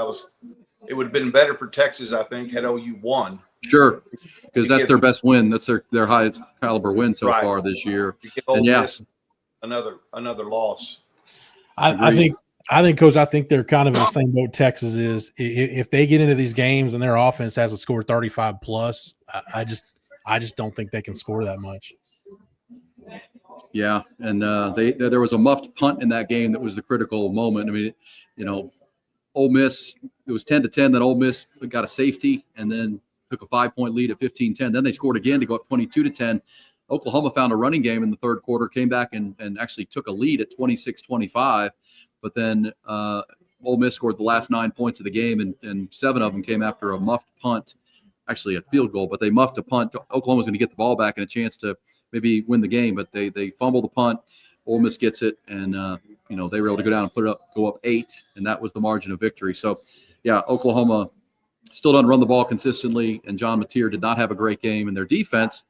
it would have been better for Texas, I think, had OU won. Sure, because that's their best win. That's their highest caliber win so far this year. And Miss another loss. I think, Coach, I think they're kind of in the same boat Texas is. If they get into these games and their offense has to score 35 plus, I just don't think they can score that much. Yeah, and there was a muffed punt in that game that was the critical moment. I mean, Ole Miss, it was 10-10. Then Ole Miss got a safety and then took a 5-point lead at 15-10. Then they scored again to go up 22-10. Oklahoma found a running game in the third quarter, came back and actually took a lead at 26-25. But then Ole Miss scored the last 9 points of the game, and 7 of them came after a muffed punt, actually a field goal, but they muffed a punt. Oklahoma was going to get the ball back and a chance to maybe win the game, but they fumble the punt. Ole Miss gets it, and they were able to go down and go up 8, and that was the margin of victory. So, yeah, Oklahoma still doesn't run the ball consistently, and John Mateer did not have a great game, and their defense,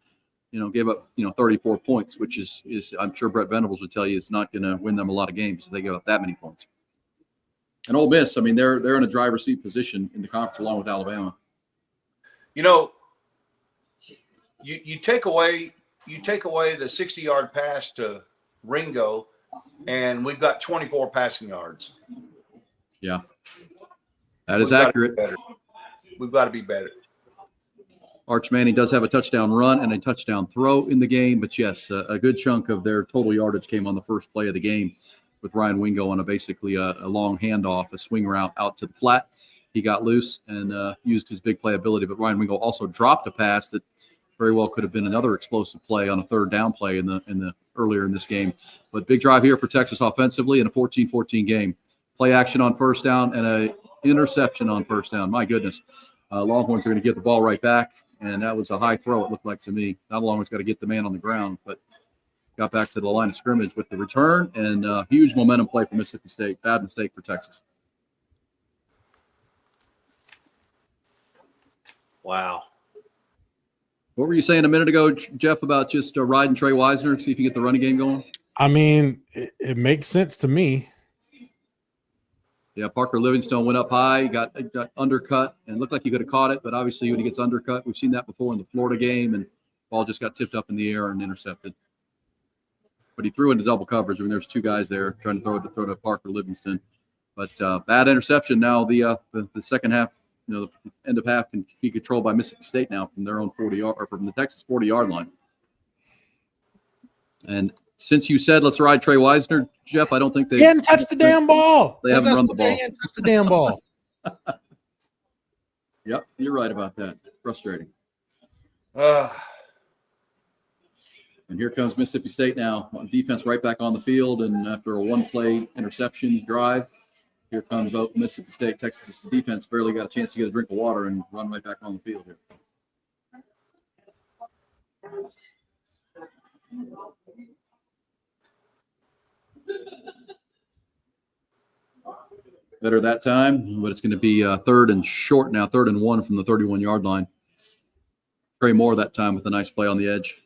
gave up 34 points, which is I'm sure Brett Venables would tell you it's not going to win them a lot of games if they give up that many points. And Ole Miss, I mean, they're in a driver's seat position in the conference along with Alabama. You take away the 60-yard pass to Ringo, and we've got 24 passing yards. Yeah, that is accurate. We've got to be better. Arch Manning does have a touchdown run and a touchdown throw in the game, but yes, a good chunk of their total yardage came on the first play of the game with Ryan Wingo on basically a long handoff, a swing route out to the flat. He got loose and used his big play ability, but Ryan Wingo also dropped a pass that very well could have been another explosive play on a third down play in the earlier in this game. But big drive here for Texas offensively in a 14-14 game. Play action on first down and a interception on first down. My goodness. Longhorns are going to get the ball right back, and that was a high throw, it looked like to me. Now Longhorns got to get the man on the ground, but got back to the line of scrimmage with the return, and huge momentum play for Mississippi State. Bad mistake for Texas. Wow. What were you saying a minute ago, Jeff, about just riding Trey Wisner, see if you get the running game going? I mean, it makes sense to me. Yeah, Parker Livingstone went up high, got undercut, and looked like he could have caught it, but obviously when he gets undercut, we've seen that before in the Florida game, and ball just got tipped up in the air and intercepted. But he threw into double coverage. I mean, there's two guys there trying to throw to Parker Livingston. But bad interception. Now the second half, the end of half can be controlled by Mississippi State now from their own 40-yard or from the Texas 40-yard line. And since you said let's ride Trey Wisner, Jeff, I don't think they hadn't touched the damn ball. They haven't run the ball. They hadn't touched the damn ball. Yep, you're right about that. Frustrating. And here comes Mississippi State now. Defense right back on the field, and after a one-play interception drive, here comes Mississippi State. Texas defense barely got a chance to get a drink of water and run right back on the field here. Better that time, but it's going to be third and short now, 3rd and 1 from the 31-yard line. Trey Moore that time with a nice play on the edge.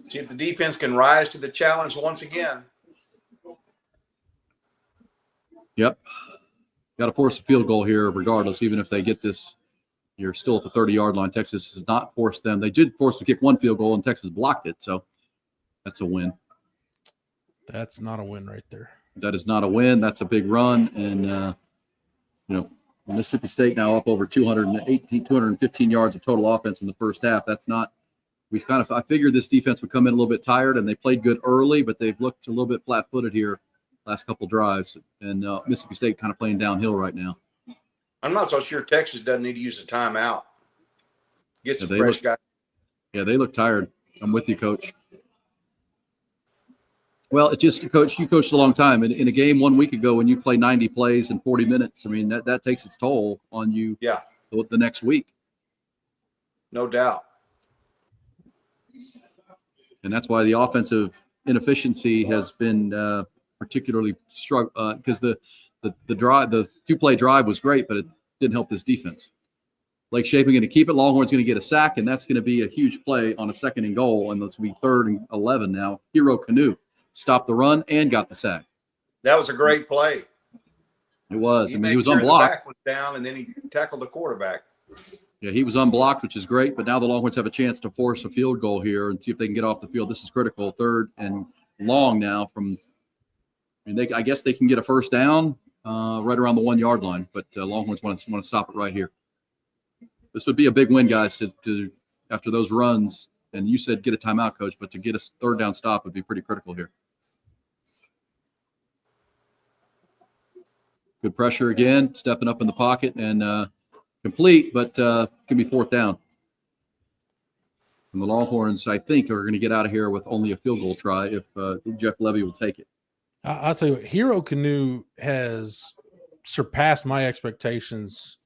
See if the defense can rise to the challenge once again. Yep. Got to force a field goal here regardless, even if they get this. You're still at the 30-yard line. Texas has not forced them. They did force them to kick one field goal, and Texas blocked it, so that's a win. That's not a win right there. That is not a win. That's a big run, and, Mississippi State now up over 215 yards of total offense in the first half. That's not – I figured this defense would come in a little bit tired, and they played good early, but they've looked a little bit flat-footed here last couple drives, and Mississippi State kind of playing downhill right now. I'm not so sure Texas doesn't need to use a timeout. Get some fresh guys. Yeah, they look tired. I'm with you, Coach. Well, it just, Coach, you coached a long time. In a game 1 week ago when you play 90 plays in 40 minutes, I mean, that takes its toll on you the next week. No doubt. And that's why the offensive inefficiency has been particularly struggle because the two-play drive was great, but it didn't help this defense. Blake Shapen going to keep it. Longhorn's going to get a sack, and that's going to be a huge play on a 2nd and goal, and it's going to be 3rd and 11 now. Hero Canoe stopped the run and got the sack. That was a great play. It was. He I mean, he was made sure unblocked. The back was down, and then he tackled the quarterback. Yeah, he was unblocked, which is great, but now the Longhorns have a chance to force a field goal here and see if they can get off the field. This is critical. 3rd and long now from – I guess they can get a first down right around the 1-yard line, but Longhorns want to stop it right here. This would be a big win, guys, to after those runs. And you said get a timeout, Coach, but to get a 3rd down stop would be pretty critical here. Good pressure again, stepping up in the pocket and complete, but can be 4th down. And the Longhorns, I think, are going to get out of here with only a field goal try if Jeff Levy will take it. I'll tell you what, Hero Canoe has surpassed my expectations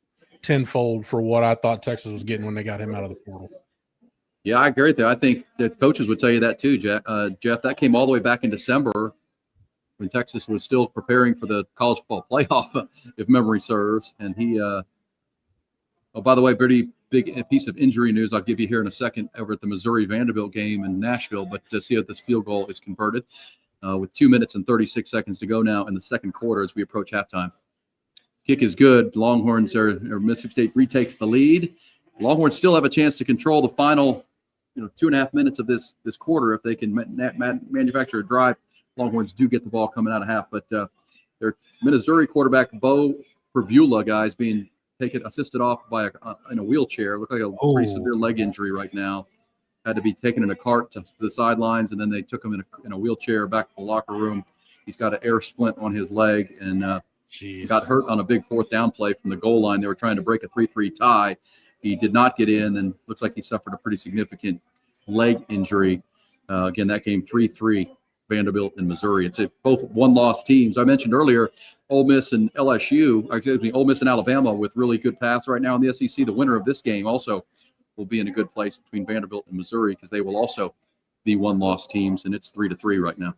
tenfold for what I thought Texas was getting when they got him out of the portal. Yeah, I agree with you. I think that coaches would tell you that too, Jeff. That came all the way back in December when Texas was still preparing for the college football playoff, if memory serves. And he by the way, pretty big piece of injury news I'll give you here in a second over at the Missouri-Vanderbilt game in Nashville, but to see if this field goal is converted with 2 minutes and 36 seconds to go now in the 2nd quarter as we approach halftime. Kick is good. Longhorns or Mississippi State retakes the lead. Longhorns still have a chance to control the final 2.5 minutes of this quarter if they can manufacture a drive. Longhorns do get the ball coming out of half, but their Missouri quarterback, Bo Perbula, guys, being assisted off by in a wheelchair. Looked like a pretty severe leg injury right now. Had to be taken in a cart to the sidelines, and then they took him in a wheelchair back to the locker room. He's got an air splint on his leg and got hurt on a big 4th down play from the goal line. They were trying to break a 3-3 tie. He did not get in, and looks like he suffered a pretty significant leg injury. Again, that game 3-3, Vanderbilt and Missouri. It's both one-loss teams. I mentioned earlier, Ole Miss and Ole Miss and Alabama with really good paths right now in the SEC. The winner of this game also will be in a good place between Vanderbilt and Missouri because they will also be one-loss teams, and it's 3-3 right now.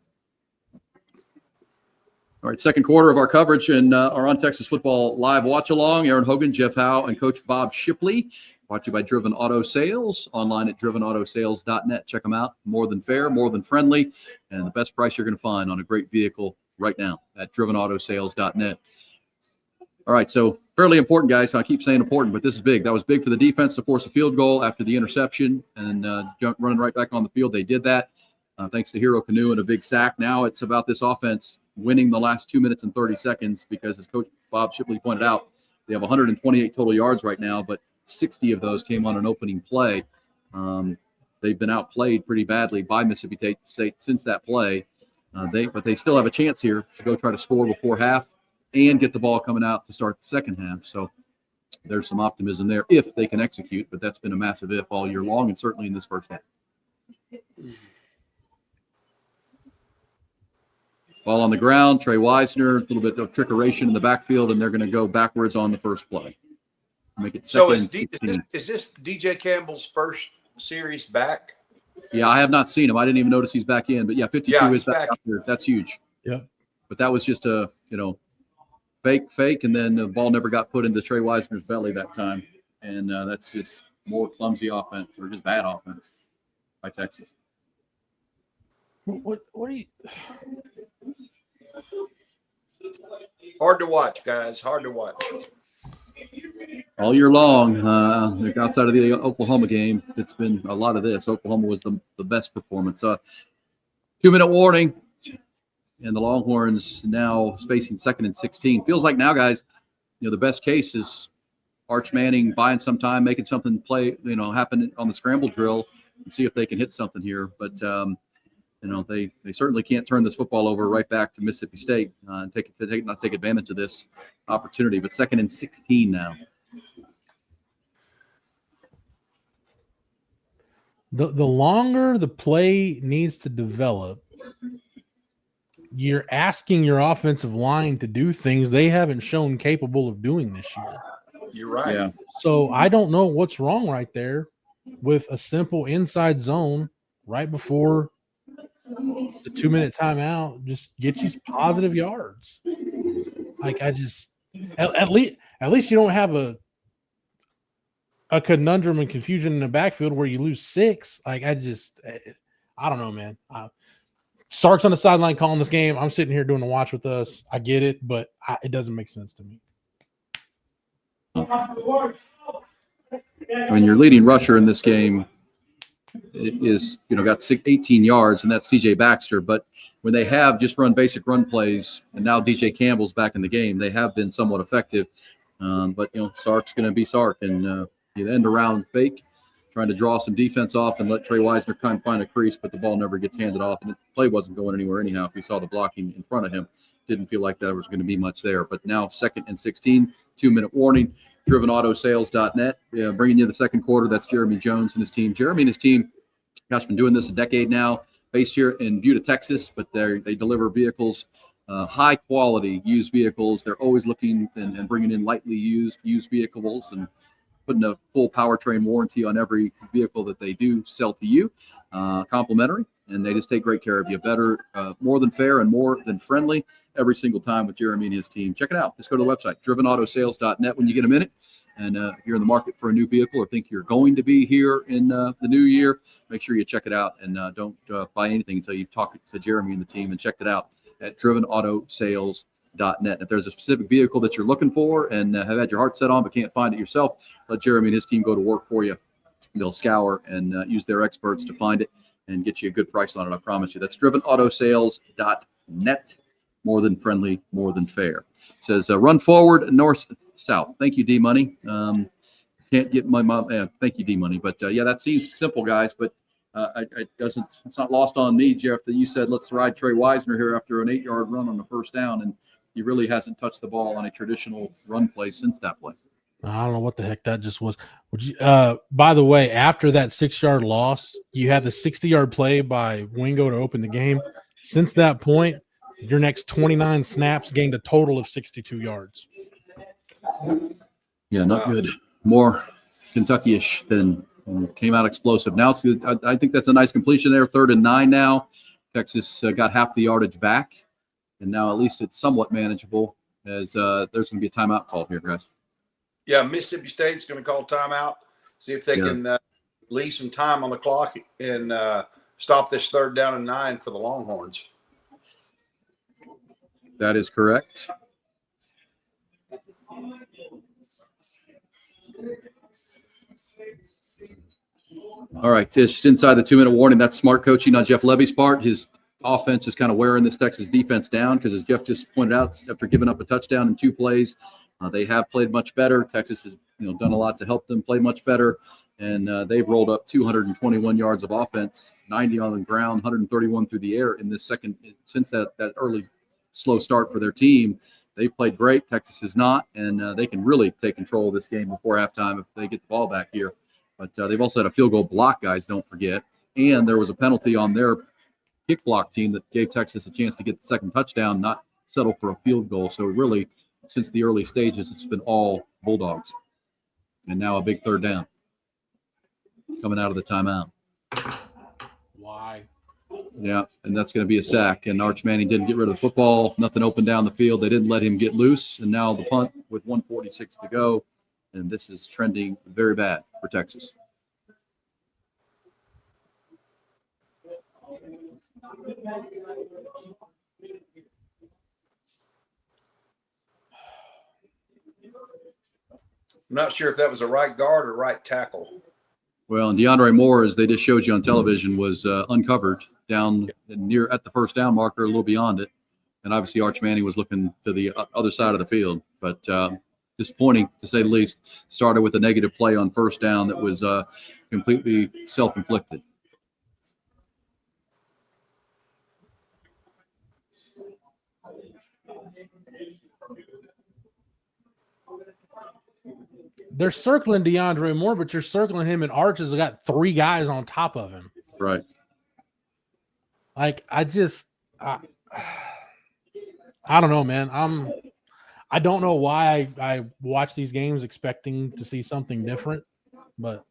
All right, 2nd quarter of our coverage and our On Texas Football live watch-along. Aaron Hogan, Jeff Howe, and Coach Bob Shipley. Brought to you by Driven Auto Sales, online at drivenoutosales.net. Check them out. More than fair, more than friendly, and the best price you're going to find on a great vehicle right now at drivenoutosales.net. All right, so fairly important, guys. I keep saying important, but this is big. That was big for the defense to force a field goal after the interception and running right back on the field. They did that thanks to Hero Canoe and a big sack. Now it's about this offense winning the last 2 minutes and 30 seconds because, as Coach Bob Shipley pointed out, they have 128 total yards right now, but 60 of those came on an opening play. They've been outplayed pretty badly by Mississippi State since that play. But they still have a chance here to go try to score before half and get the ball coming out to start the 2nd half. So there's some optimism there if they can execute, but that's been a massive if all year long and certainly in this 1st half. Ball on the ground, Trey Wisner, a little bit of trickeration in the backfield, and they're going to go backwards on the first play. Make it so is this DJ Campbell's first series back? Yeah, I have not seen him. I didn't even notice he's back in. But, 52 is back out there. That's huge. Yeah. But that was just a, fake, and then the ball never got put into Trey Wisner's belly that time. And that's just more clumsy offense or just bad offense by Texas. What are you – Hard to watch, guys. Hard to watch. All year long, outside of the Oklahoma game, it's been a lot of this. Oklahoma was the best performance. 2-minute warning, and the Longhorns now facing 2nd and 16. Feels like now, guys, the best case is Arch Manning buying some time, making something happen on the scramble drill and see if they can hit something here. But, they certainly can't turn this football over right back to Mississippi State and not take advantage of this opportunity. But 2nd and 16 now. The longer the play needs to develop, you're asking your offensive line to do things they haven't shown capable of doing this year. You're right. Yeah. So I don't know what's wrong right there with a simple inside zone right before the 2-minute timeout. Just get you positive yards. Like at least you don't have a conundrum and confusion in the backfield where you lose 6. Like I don't know, man. Sark's on the sideline calling this game. I'm sitting here doing the watch with us. I get it, but it doesn't make sense to me. I mean, your leading rusher in this game is, got 18 yards, and that's C.J. Baxter. But when they have just run basic run plays, and now DJ Campbell's back in the game, they have been somewhat effective. But, Sark's going to be Sark, and the end around fake, trying to draw some defense off and let Trey Wisner kind of find a crease, but the ball never gets handed off, and the play wasn't going anywhere anyhow. If you saw the blocking in front of him, didn't feel like there was going to be much there. But now 2nd and 16, 2-minute warning. DrivenAutoSales.net, bringing you the second quarter. That's Jeremy Jones and his team. Jeremy and his team, been doing this a decade now, based here in Buda, Texas, but they deliver vehicles, high quality used vehicles. They're always looking and bringing in lightly used vehicles and putting a full powertrain warranty on every vehicle that they do sell to you, complimentary, and they just take great care of you. Better, more than fair and more than friendly every single time with Jeremy and his team. Check it out. Just go to the website, DrivenAutoSales.net, when you get a minute. And if you're in the market for a new vehicle or think you're going to be here in the new year, make sure you check it out, and don't buy anything until you talk to Jeremy and the team and check it out at DrivenAutoSales.net. If there's a specific vehicle that you're looking for and have had your heart set on but can't find it yourself, let Jeremy and his team go to work for you. They'll scour and use their experts to find it and get you a good price on it, I promise you. That's DrivenAutoSales.net. More than friendly, more than fair. It says run forward, north, south. Thank you, D-Money. Can't get my mom. Thank you, D-Money. But, that seems simple, guys. But it's not lost on me, Jeff, that you said let's ride Trey Wisner here after an 8-yard run on the first down. And he really hasn't touched the ball on a traditional run play since that play. I don't know what the heck that just was. By the way, after that 6-yard loss, you had the 60-yard play by Wingo to open the game. Since that point, your next 29 snaps gained a total of 62 yards. Yeah, not good. More Kentucky-ish than came out explosive. Now I think that's a nice completion there. 3rd and 9 now. Texas got half the yardage back, and now at least it's somewhat manageable as there's going to be a timeout called here, guys. Yeah, Mississippi State's going to call timeout, see if they can leave some time on the clock and stop this 3rd down and 9 for the Longhorns. That is correct. All right, just inside the 2-minute warning. That's smart coaching on Jeff Levy's part. His offense is kind of wearing this Texas defense down because, as Jeff just pointed out, after giving up a touchdown in 2 plays, they have played much better. Texas has done a lot to help them play much better, and they've rolled up 221 yards of offense, 90 on the ground, 131 through the air in this second since that early slow start for their team. They've played great. Texas has not, and they can really take control of this game before halftime if they get the ball back here. But they've also had a field goal block, guys, don't forget. And there was a penalty on their kick block team that gave Texas a chance to get the second touchdown, not settle for a field goal. So really, since the early stages, it's been all Bulldogs. And now a big 3rd down coming out of the timeout. Why? Yeah, and that's going to be a sack. And Arch Manning didn't get rid of the football. Nothing open down the field. They didn't let him get loose. And now the punt with 1:46 to go. And this is trending very bad for Texas. I'm not sure if that was a right guard or right tackle. Well, and DeAndre Moore, as they just showed you on television, was uncovered down near at the first down marker, a little beyond it. And obviously Arch Manning was looking to the other side of the field. But disappointing, to say the least. Started with a negative play on first down that was completely self-inflicted. They're circling DeAndre Moore, but you're circling him, and Arch has got 3 guys on top of him. Right. Like, I don't know, man. I don't know why I watch these games expecting to see something different, but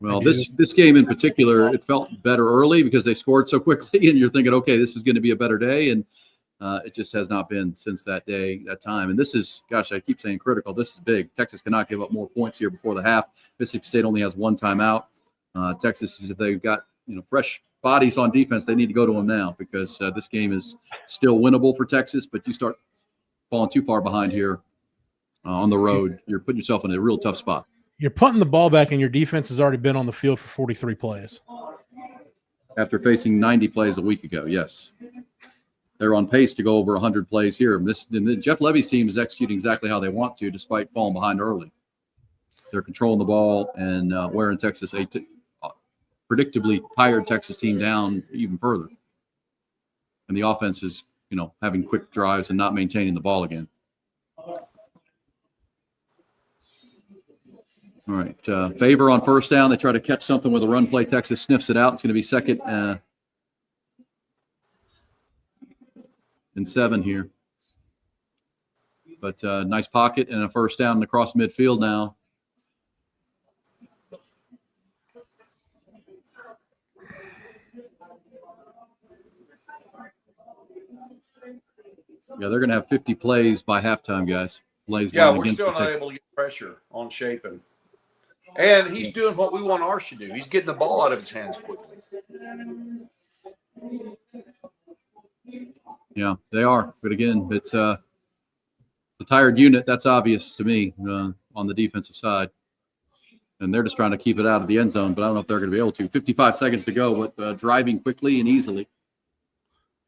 Well, this game in particular, it felt better early because they scored so quickly, and you're thinking, okay, this is going to be a better day, and it just has not been since that time. And this is, gosh, I keep saying critical. This is big. Texas cannot give up more points here before the half. Mississippi State only has one timeout. Texas, if they've got fresh bodies on defense, they need to go to them now because this game is still winnable for Texas. But you start falling too far behind here on the road, you're putting yourself in a real tough spot. You're punting the ball back, and your defense has already been on the field for 43 plays. After facing 90 plays a week ago, yes. They're on pace to go over 100 plays here. Jeff Levy's team is executing exactly how they want to, despite falling behind early. They're controlling the ball and wearing Texas, predictably tired Texas team down even further. And the offense is, having quick drives and not maintaining the ball again. All right, Favor on first down. They try to catch something with a run play. Texas sniffs it out. It's going to be second and 7 here. But nice pocket and a first down across midfield now. Yeah, they're going to have 50 plays by halftime, guys. We're still not able to get pressure on Shapen. And he's doing what we want ours to do. He's getting the ball out of his hands quickly. Yeah, they are. But again, it's a tired unit. That's obvious to me on the defensive side. And they're just trying to keep it out of the end zone, but I don't know if they're going to be able to. 55 seconds to go, but driving quickly and easily.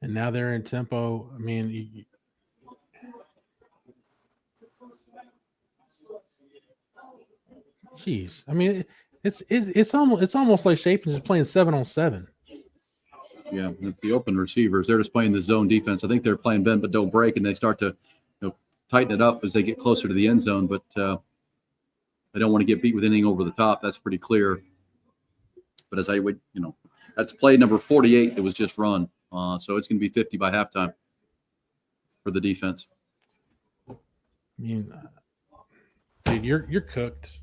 And now they're in tempo. I mean, jeez. I mean, it's almost like Shapen is playing 7-on-7. Yeah, the open receivers, they're just playing the zone defense. I think they're playing bend but don't break, and they start to tighten it up as they get closer to the end zone. But they don't want to get beat with anything over the top. That's pretty clear. But as I would, that's play number 48 that was just run. So it's going to be 50 by halftime for the defense. I mean, dude, you're cooked.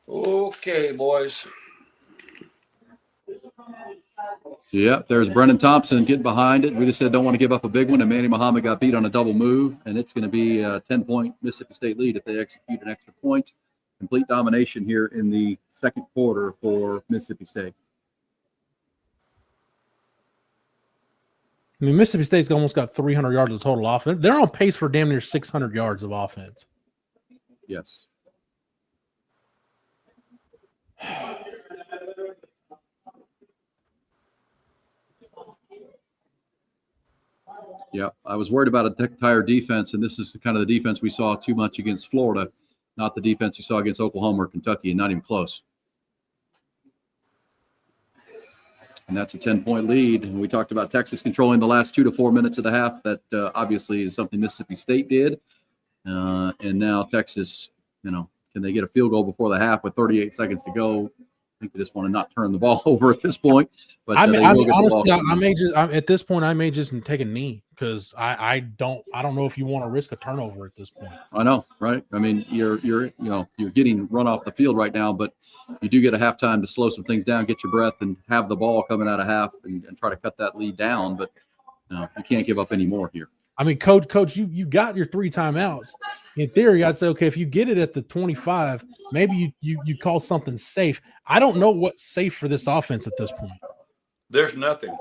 Okay, boys. Yeah, there's Brennan Thompson getting behind it. We just said don't want to give up a big one, and Manny Muhammad got beat on a double move, and it's going to be a 10-point Mississippi State lead if they execute an extra point. Complete domination here in the second quarter for Mississippi State. I mean, Mississippi State's almost got 300 yards of total offense. They're on pace for damn near 600 yards of offense. Yes. Yeah, I was worried about a tired defense, and this is the kind of the defense we saw too much against Florida, not the defense you saw against Oklahoma or Kentucky, and not even close. And that's a 10-point lead. And we talked about Texas controlling the last 2 to 4 minutes of the half. That obviously is something Mississippi State did. And now Texas, can they get a field goal before the half with 38 seconds to go? I think they just want to not turn the ball over at this point. But honestly, at this point, I may just take a knee because I don't know if you want to risk a turnover at this point. I know, right? I mean, you're getting run off the field right now, but you do get a halftime to slow some things down, get your breath, and have the ball coming out of half and try to cut that lead down. But you can't give up any more here. I mean, coach, you got your 3 timeouts. In theory, I'd say, okay, if you get it at the 25, maybe you call something safe. I don't know what's safe for this offense at this point. There's nothing.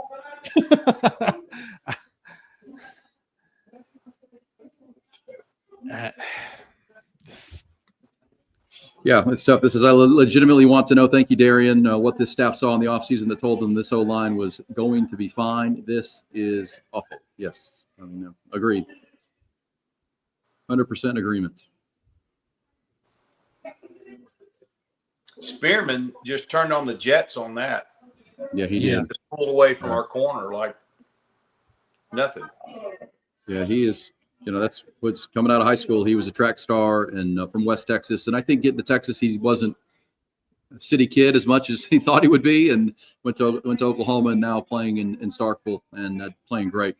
Yeah, it's tough. I legitimately want to know, thank you, Darian, what this staff saw in the offseason that told them this O-line was going to be fine. This is awful. Yes, agreed. 100% agreement. Spearman just turned on the jets on that. Yeah, he did. Just pulled away from our corner like nothing. Yeah, he is. That's what's coming out of high school. He was a track star and from West Texas. And I think getting to Texas, he wasn't a city kid as much as he thought he would be, and went to Oklahoma and now playing in Starkville and playing great.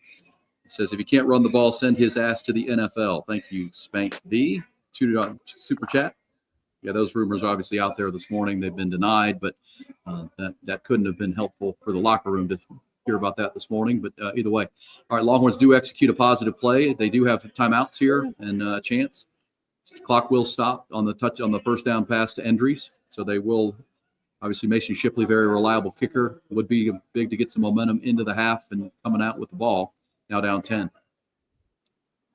says, if you can't run the ball, send his ass to the NFL. Thank you, Spank B. $2 super chat. Yeah, those rumors are obviously out there this morning. They've been denied, but that couldn't have been helpful for the locker room to hear about that this morning. But either way, all right, Longhorns do execute a positive play. They do have timeouts here and a chance. Clock will stop on the first down pass to Endries. So they will, obviously, Mason Shipley, very reliable kicker, would be big to get some momentum into the half and coming out with the ball. Now down 10.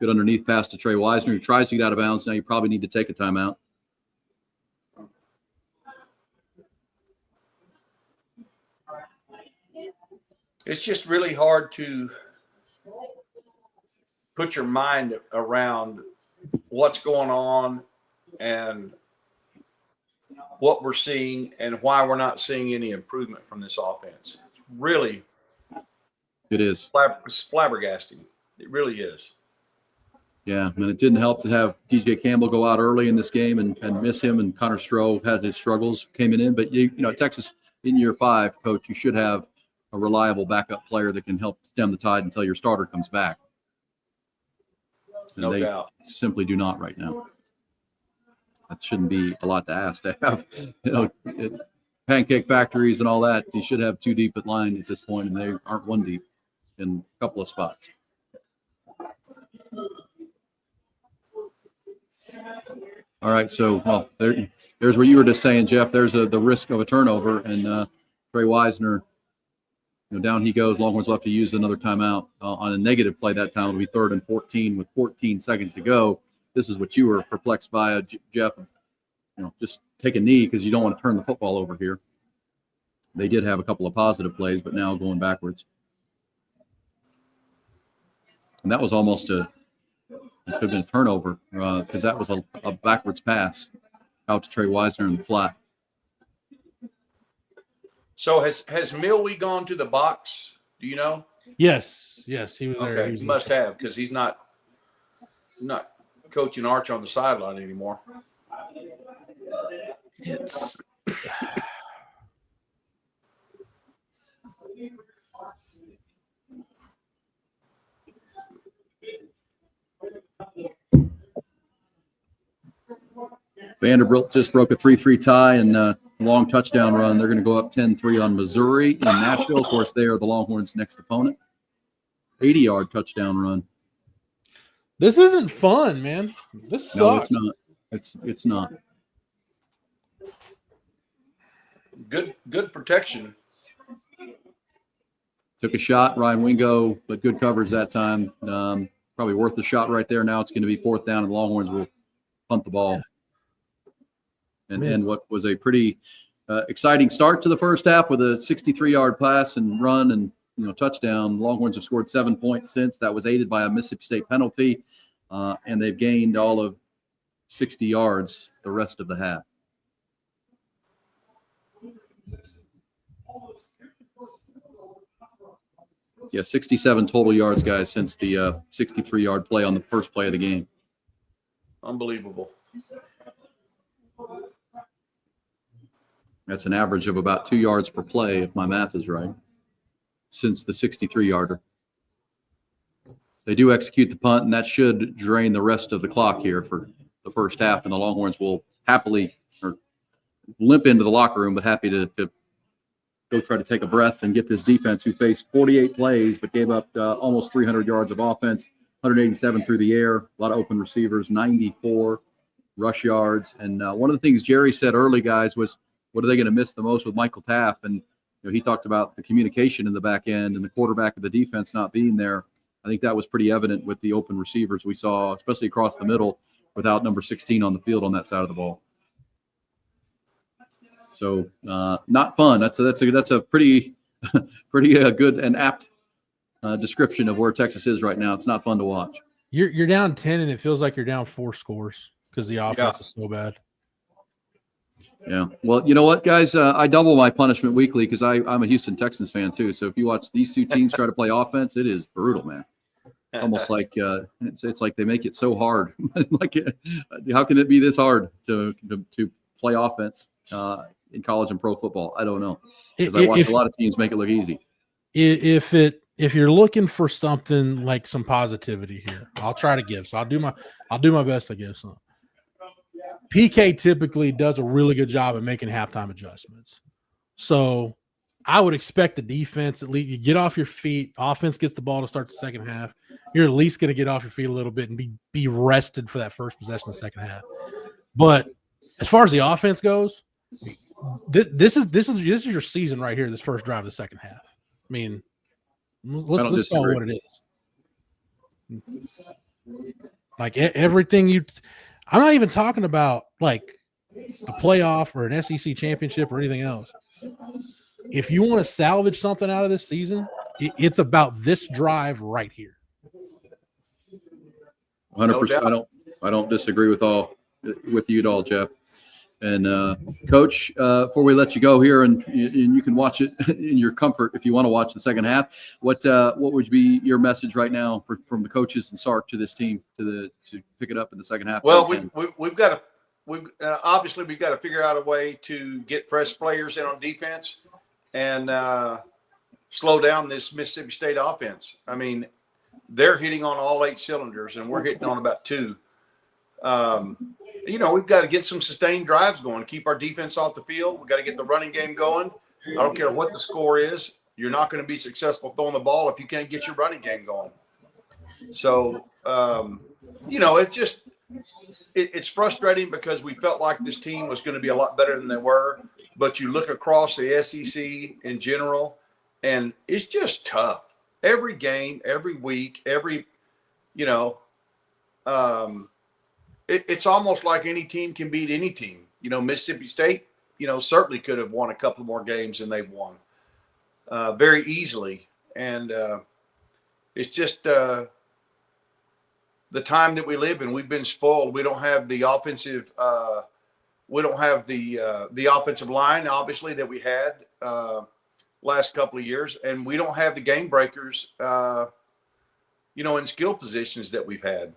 Good underneath pass to Trey Wisner, who tries to get out of bounds. Now you probably need to take a timeout. It's just really hard to put your mind around what's going on and what we're seeing and why we're not seeing any improvement from this offense. Really, it is flabbergasting. It really is. Yeah, and it didn't help to have DJ Campbell go out early in this game and miss him, and Connor Stroh had his struggles coming in. But, you know, Texas in year 5, Coach, you should have a reliable backup player that can help stem the tide until your starter comes back. And No they doubt. simply do not right now. That shouldn't be a lot to ask to have, you know, pancake factories and all that. You should have 2 deep at line at this point, and they aren't 1 deep in a couple of spots. All right, so there's what you were just saying, Jeff. There's the risk of a turnover, and Trey Wisner, you know, down he goes. Longhorns left to use another timeout on a negative play that time. It'll be 3rd and 14 with 14 seconds to go. This is what you were perplexed by, Jeff. You know, just take a knee because you don't want to turn the football over here. They did have a couple of positive plays, but now going backwards. And that was almost it could have been a turnover because that was a backwards pass out to Trey Wisner in the flat. So has Milwee gone to the box? Do you know? Yes, he was there. Okay, he must have, because he's not coaching Arch on the sideline anymore. It's Vanderbilt just broke a 3-3 tie and a long touchdown run. They're going to go up 10-3 on Missouri in Nashville. Of course, they are the Longhorns' next opponent. 80-yard touchdown run. This isn't fun, man. This sucks. No, it's not. It's not. Good protection. Took a shot, Ryan Wingo, but good coverage that time. Probably worth the shot right there. Now it's going to be 4th down, and the Longhorns will punt the ball. And what was a pretty exciting start to the first half with a 63-yard pass and run and, you know, touchdown. Longhorns have scored 7 points since. That was aided by a Mississippi State penalty, and they've gained all of 60 yards the rest of the half. Yeah, 67 total yards, guys, since the 63-yard play on the first play of the game. Unbelievable. That's an average of about 2 yards per play, if my math is right, since the 63-yarder. They do execute the punt, and that should drain the rest of the clock here for the first half, and the Longhorns will happily or limp into the locker room, but happy to go try to take a breath and get this defense, who faced 48 plays but gave up almost 300 yards of offense, 187 through the air, a lot of open receivers, 94 rush yards. And one of the things Jerry said early, guys, was what are they going to miss the most with Michael Taft? And, you know, he talked about the communication in the back end and the quarterback of the defense not being there. I think that was pretty evident with the open receivers we saw, especially across the middle, without number 16 on the field on that side of the ball. So not fun. That's a pretty good and apt description of where Texas is right now. It's not fun to watch. You're down 10, and it feels like you're down 4 scores because the offense is so bad. Yeah. Well, you know what, guys? I double my punishment weekly because I'm a Houston Texans fan too. So if you watch these two teams try to play offense, it is brutal, man. Almost like it's like they make it so hard. Like, how can it be this hard to play offense in college and pro football? I don't know, because I watch a lot of teams make it look easy. If it if you're looking for something like some positivity here, I'll try to give. So I'll do my best to give some. PK typically does a really good job at making halftime adjustments. So I would expect the defense, at least you get off your feet, offense gets the ball to start the second half. You're at least going to get off your feet a little bit and be rested for that first possession of the second half. But as far as the offense goes, this is your season right here, this first drive of the second half. I mean, let's call it what it is. Like everything I'm not even talking about like a playoff or an SEC championship or anything else. If you want to salvage something out of this season, it's about this drive right here. 100%. I don't disagree with you at all, Jeff. And Coach, before we let you go here, and you can watch it in your comfort if you want to watch the second half. What would be your message right now from the coaches and Sark to this team to pick it up in the second half? Well, we've got to figure out a way to get fresh players in on defense and slow down this Mississippi State offense. I mean, they're hitting on all 8 cylinders, and we're hitting on about 2. We've got to get some sustained drives going, keep our defense off the field. We've got to get the running game going. I don't care what the score is. You're not going to be successful throwing the ball if you can't get your running game going. So, it's just it's frustrating because we felt like this team was going to be a lot better than they were. But you look across the SEC in general, and it's just tough. Every game, every week, it's almost like any team can beat any team. Mississippi State, certainly could have won a couple more games than they've won very easily. And it's just the time that we live in. We've been spoiled. We don't have the offensive the offensive line, obviously, that we had last couple of years. And we don't have the game breakers, in skill positions that we've had.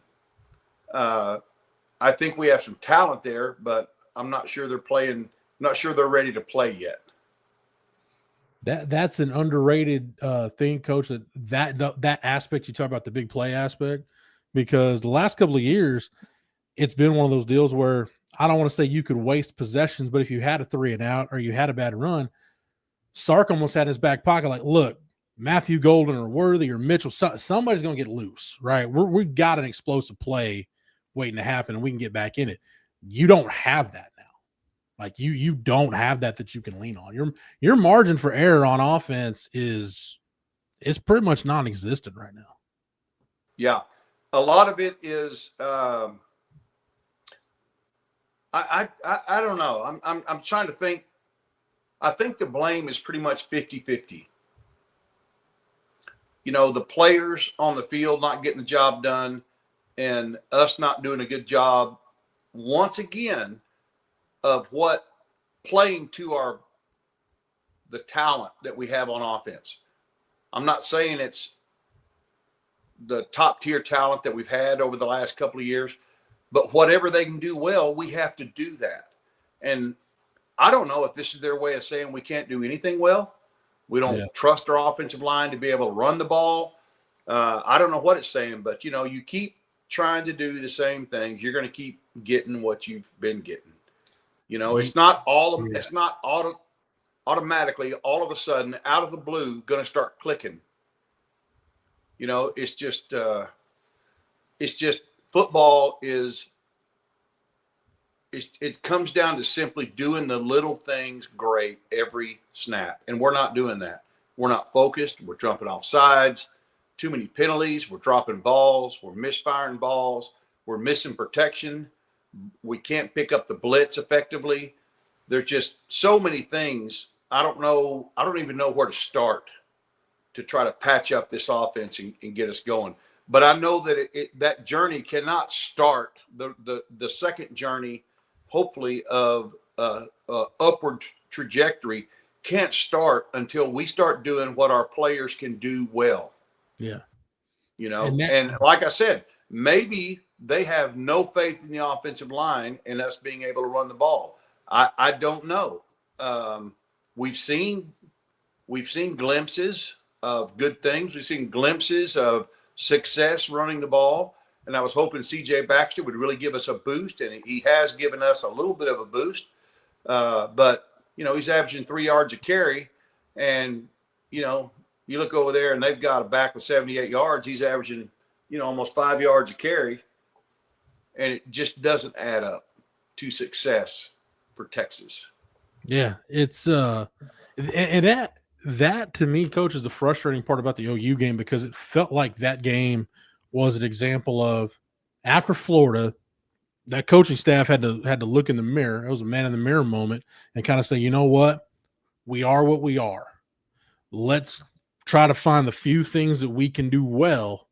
I think we have some talent there, but I'm not sure they're playing. I'm not sure they're ready to play yet. That's an underrated thing, Coach. That aspect you talk about, the big play aspect, because the last couple of years, it's been one of those deals where I don't want to say you could waste possessions, but if you had a 3 and out or you had a bad run, Sark almost had in his back pocket, like, look, Matthew Golden or Worthy or Mitchell, somebody's going to get loose, right? We've got an explosive play waiting to happen, and we can get back in it. You don't have that now. Like you don't have that you can lean on. Your margin for error on offense is pretty much non-existent right now. Yeah, a lot of it is. I don't know. I'm trying to think. I think the blame is pretty much 50-50. The players on the field not getting the job done, and us not doing a good job once again of what playing to the talent that we have on offense. I'm not saying it's the top tier talent that we've had over the last couple of years, but whatever they can do well, we have to do that. And I don't know if this is their way of saying we can't do anything well. We don't trust our offensive line to be able to run the ball. I don't know what it's saying, but you keep trying to do the same things, you're going to keep getting what you've been getting. It's not automatically all of a sudden out of the blue going to start clicking. It's just football is. It comes down to simply doing the little things great every snap, and we're not doing that. We're not focused. We're jumping off sides. Too many penalties. We're dropping balls. We're misfiring balls. We're missing protection. We can't pick up the blitz effectively. There's just so many things. I don't even know where to start to try to patch up this offense and get us going. But I know that that journey cannot start. The second journey, hopefully, of upward trajectory can't start until we start doing what our players can do well. Yeah. And like I said, maybe they have no faith in the offensive line and us being able to run the ball. I don't know. We've seen glimpses of good things. We've seen glimpses of success running the ball. And I was hoping C.J. Baxter would really give us a boost, and he has given us a little bit of a boost. But, he's averaging 3 yards a carry. And, you look over there and they've got a back with 78 yards. He's averaging, almost 5 yards a carry. And it just doesn't add up to success for Texas. Yeah, it's and that to me, Coach, is the frustrating part about the OU game, because it felt like that game was an example of, after Florida, that coaching staff had to look in the mirror. It was a man in the mirror moment and kind of say, you know what? We are what we are. Let's try to find the few things that we can do well,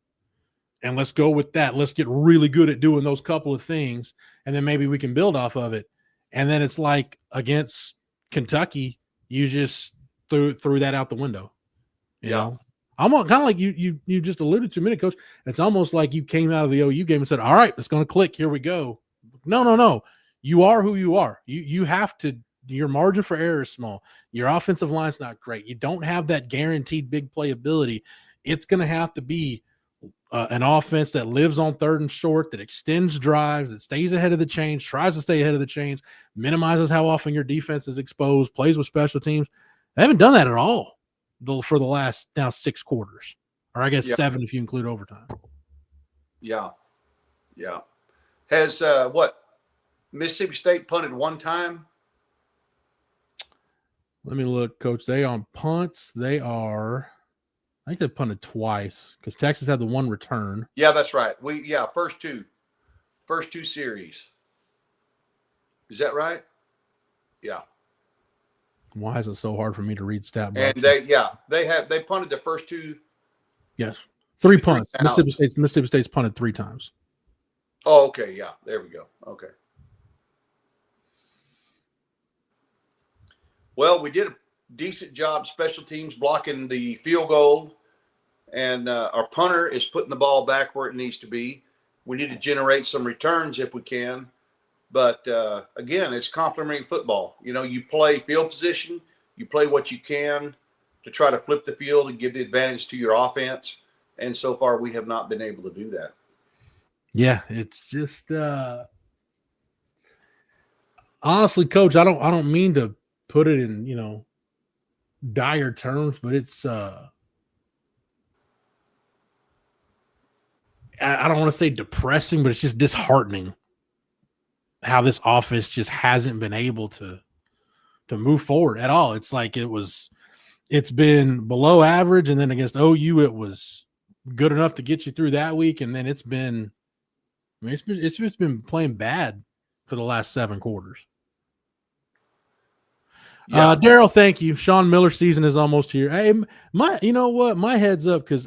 and let's go with that. Let's get really good at doing those couple of things, and then maybe we can build off of it. And then it's like against Kentucky, you just threw that out the window. You know? I'm kind of like you just alluded to a minute, Coach. It's almost like you came out of the OU game and said, all right, it's going to click. Here we go. No. You are who you are. You have to. Your margin for error is small. Your offensive line's not great. You don't have that guaranteed big play ability. It's going to have to be an offense that lives on 3rd and short, that extends drives, that stays ahead of the chains, tries to stay ahead of the chains, minimizes how often your defense is exposed, plays with special teams. They haven't done that at all for the last now 6 quarters, or I guess 7 if you include overtime. Yeah. Has Mississippi State punted one time? Let me look, Coach. They on punts. I think they punted twice because Texas had the one return. Yeah, that's right. First two series. Is that right? Yeah. Why is it so hard for me to read stat book? And they punted the first 2. Yes, 3 punts. Mississippi State's punted 3 times. Oh, okay. Yeah, there we go. Okay. Well, we did a decent job special teams blocking the field goal, and our punter is putting the ball back where it needs to be. We need to generate some returns if we can. But, again, it's complementary football. You play field position, you play what you can to try to flip the field and give the advantage to your offense. And so far, we have not been able to do that. Yeah, it's just honestly, Coach, I don't mean to put it in, dire terms, but it's I don't want to say depressing, but it's just disheartening how this offense just hasn't been able to move forward at all. It's like it's been below average, and then against OU it was good enough to get you through that week, and then it's been playing bad for the last 7 quarters. Yeah. Daryl, thank you. Sean Miller's season is almost here. Hey, you know what? My head's up because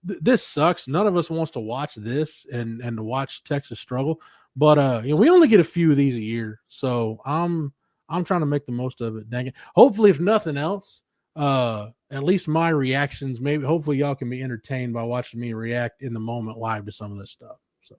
this sucks. None of us wants to watch this and to watch Texas struggle. But we only get a few of these a year, so I'm trying to make the most of it. Dang it! Hopefully, if nothing else, at least my reactions. Hopefully, y'all can be entertained by watching me react in the moment live to some of this stuff. So.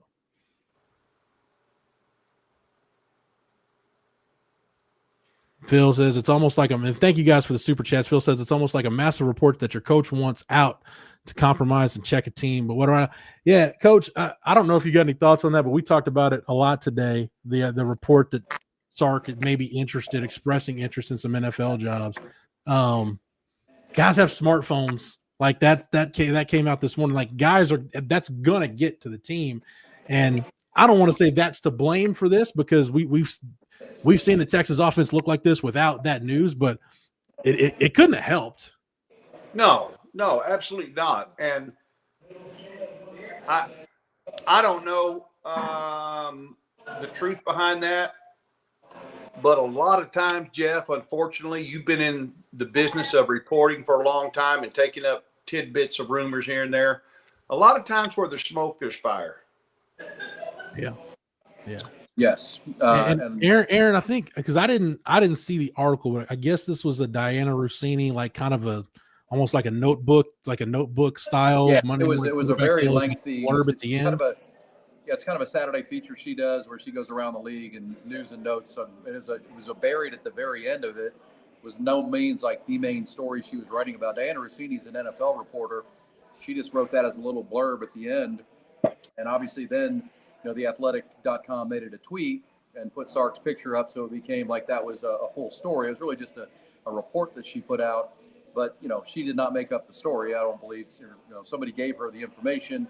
Phil says it's almost like thank you guys for the super chats. Phil says it's almost like a massive report that your coach wants out to compromise and check a team. But yeah, Coach, I don't know if you got any thoughts on that, but we talked about it a lot today. The report that Sark may be expressing interest in some NFL jobs. Guys have smartphones like that came out this morning. Like that's gonna get to the team, and I don't want to say that's to blame for this because we've seen the Texas offense look like this without that news, but it couldn't have helped. No, absolutely not. And I don't know the truth behind that, but a lot of times, Jeff, unfortunately, you've been in the business of reporting for a long time and taking up tidbits of rumors here and there. A lot of times where there's smoke, there's fire. Yeah. Yes. And Aaron, I think because I didn't see the article, but I guess this was a Diana Rossini, like kind of almost like a notebook style. Yeah, it was a very lengthy blurb at the end. It's kind of a Saturday feature she does where she goes around the league and news and notes. So it was buried at the very end of it was no means like the main story she was writing about. Diana Rossini's an NFL reporter. She just wrote that as a little blurb at the end. And obviously then, theathletic.com made it a tweet and put Sark's picture up. So it became like that was a full story. It was really just a report that she put out. But, she did not make up the story. I don't believe, somebody gave her the information.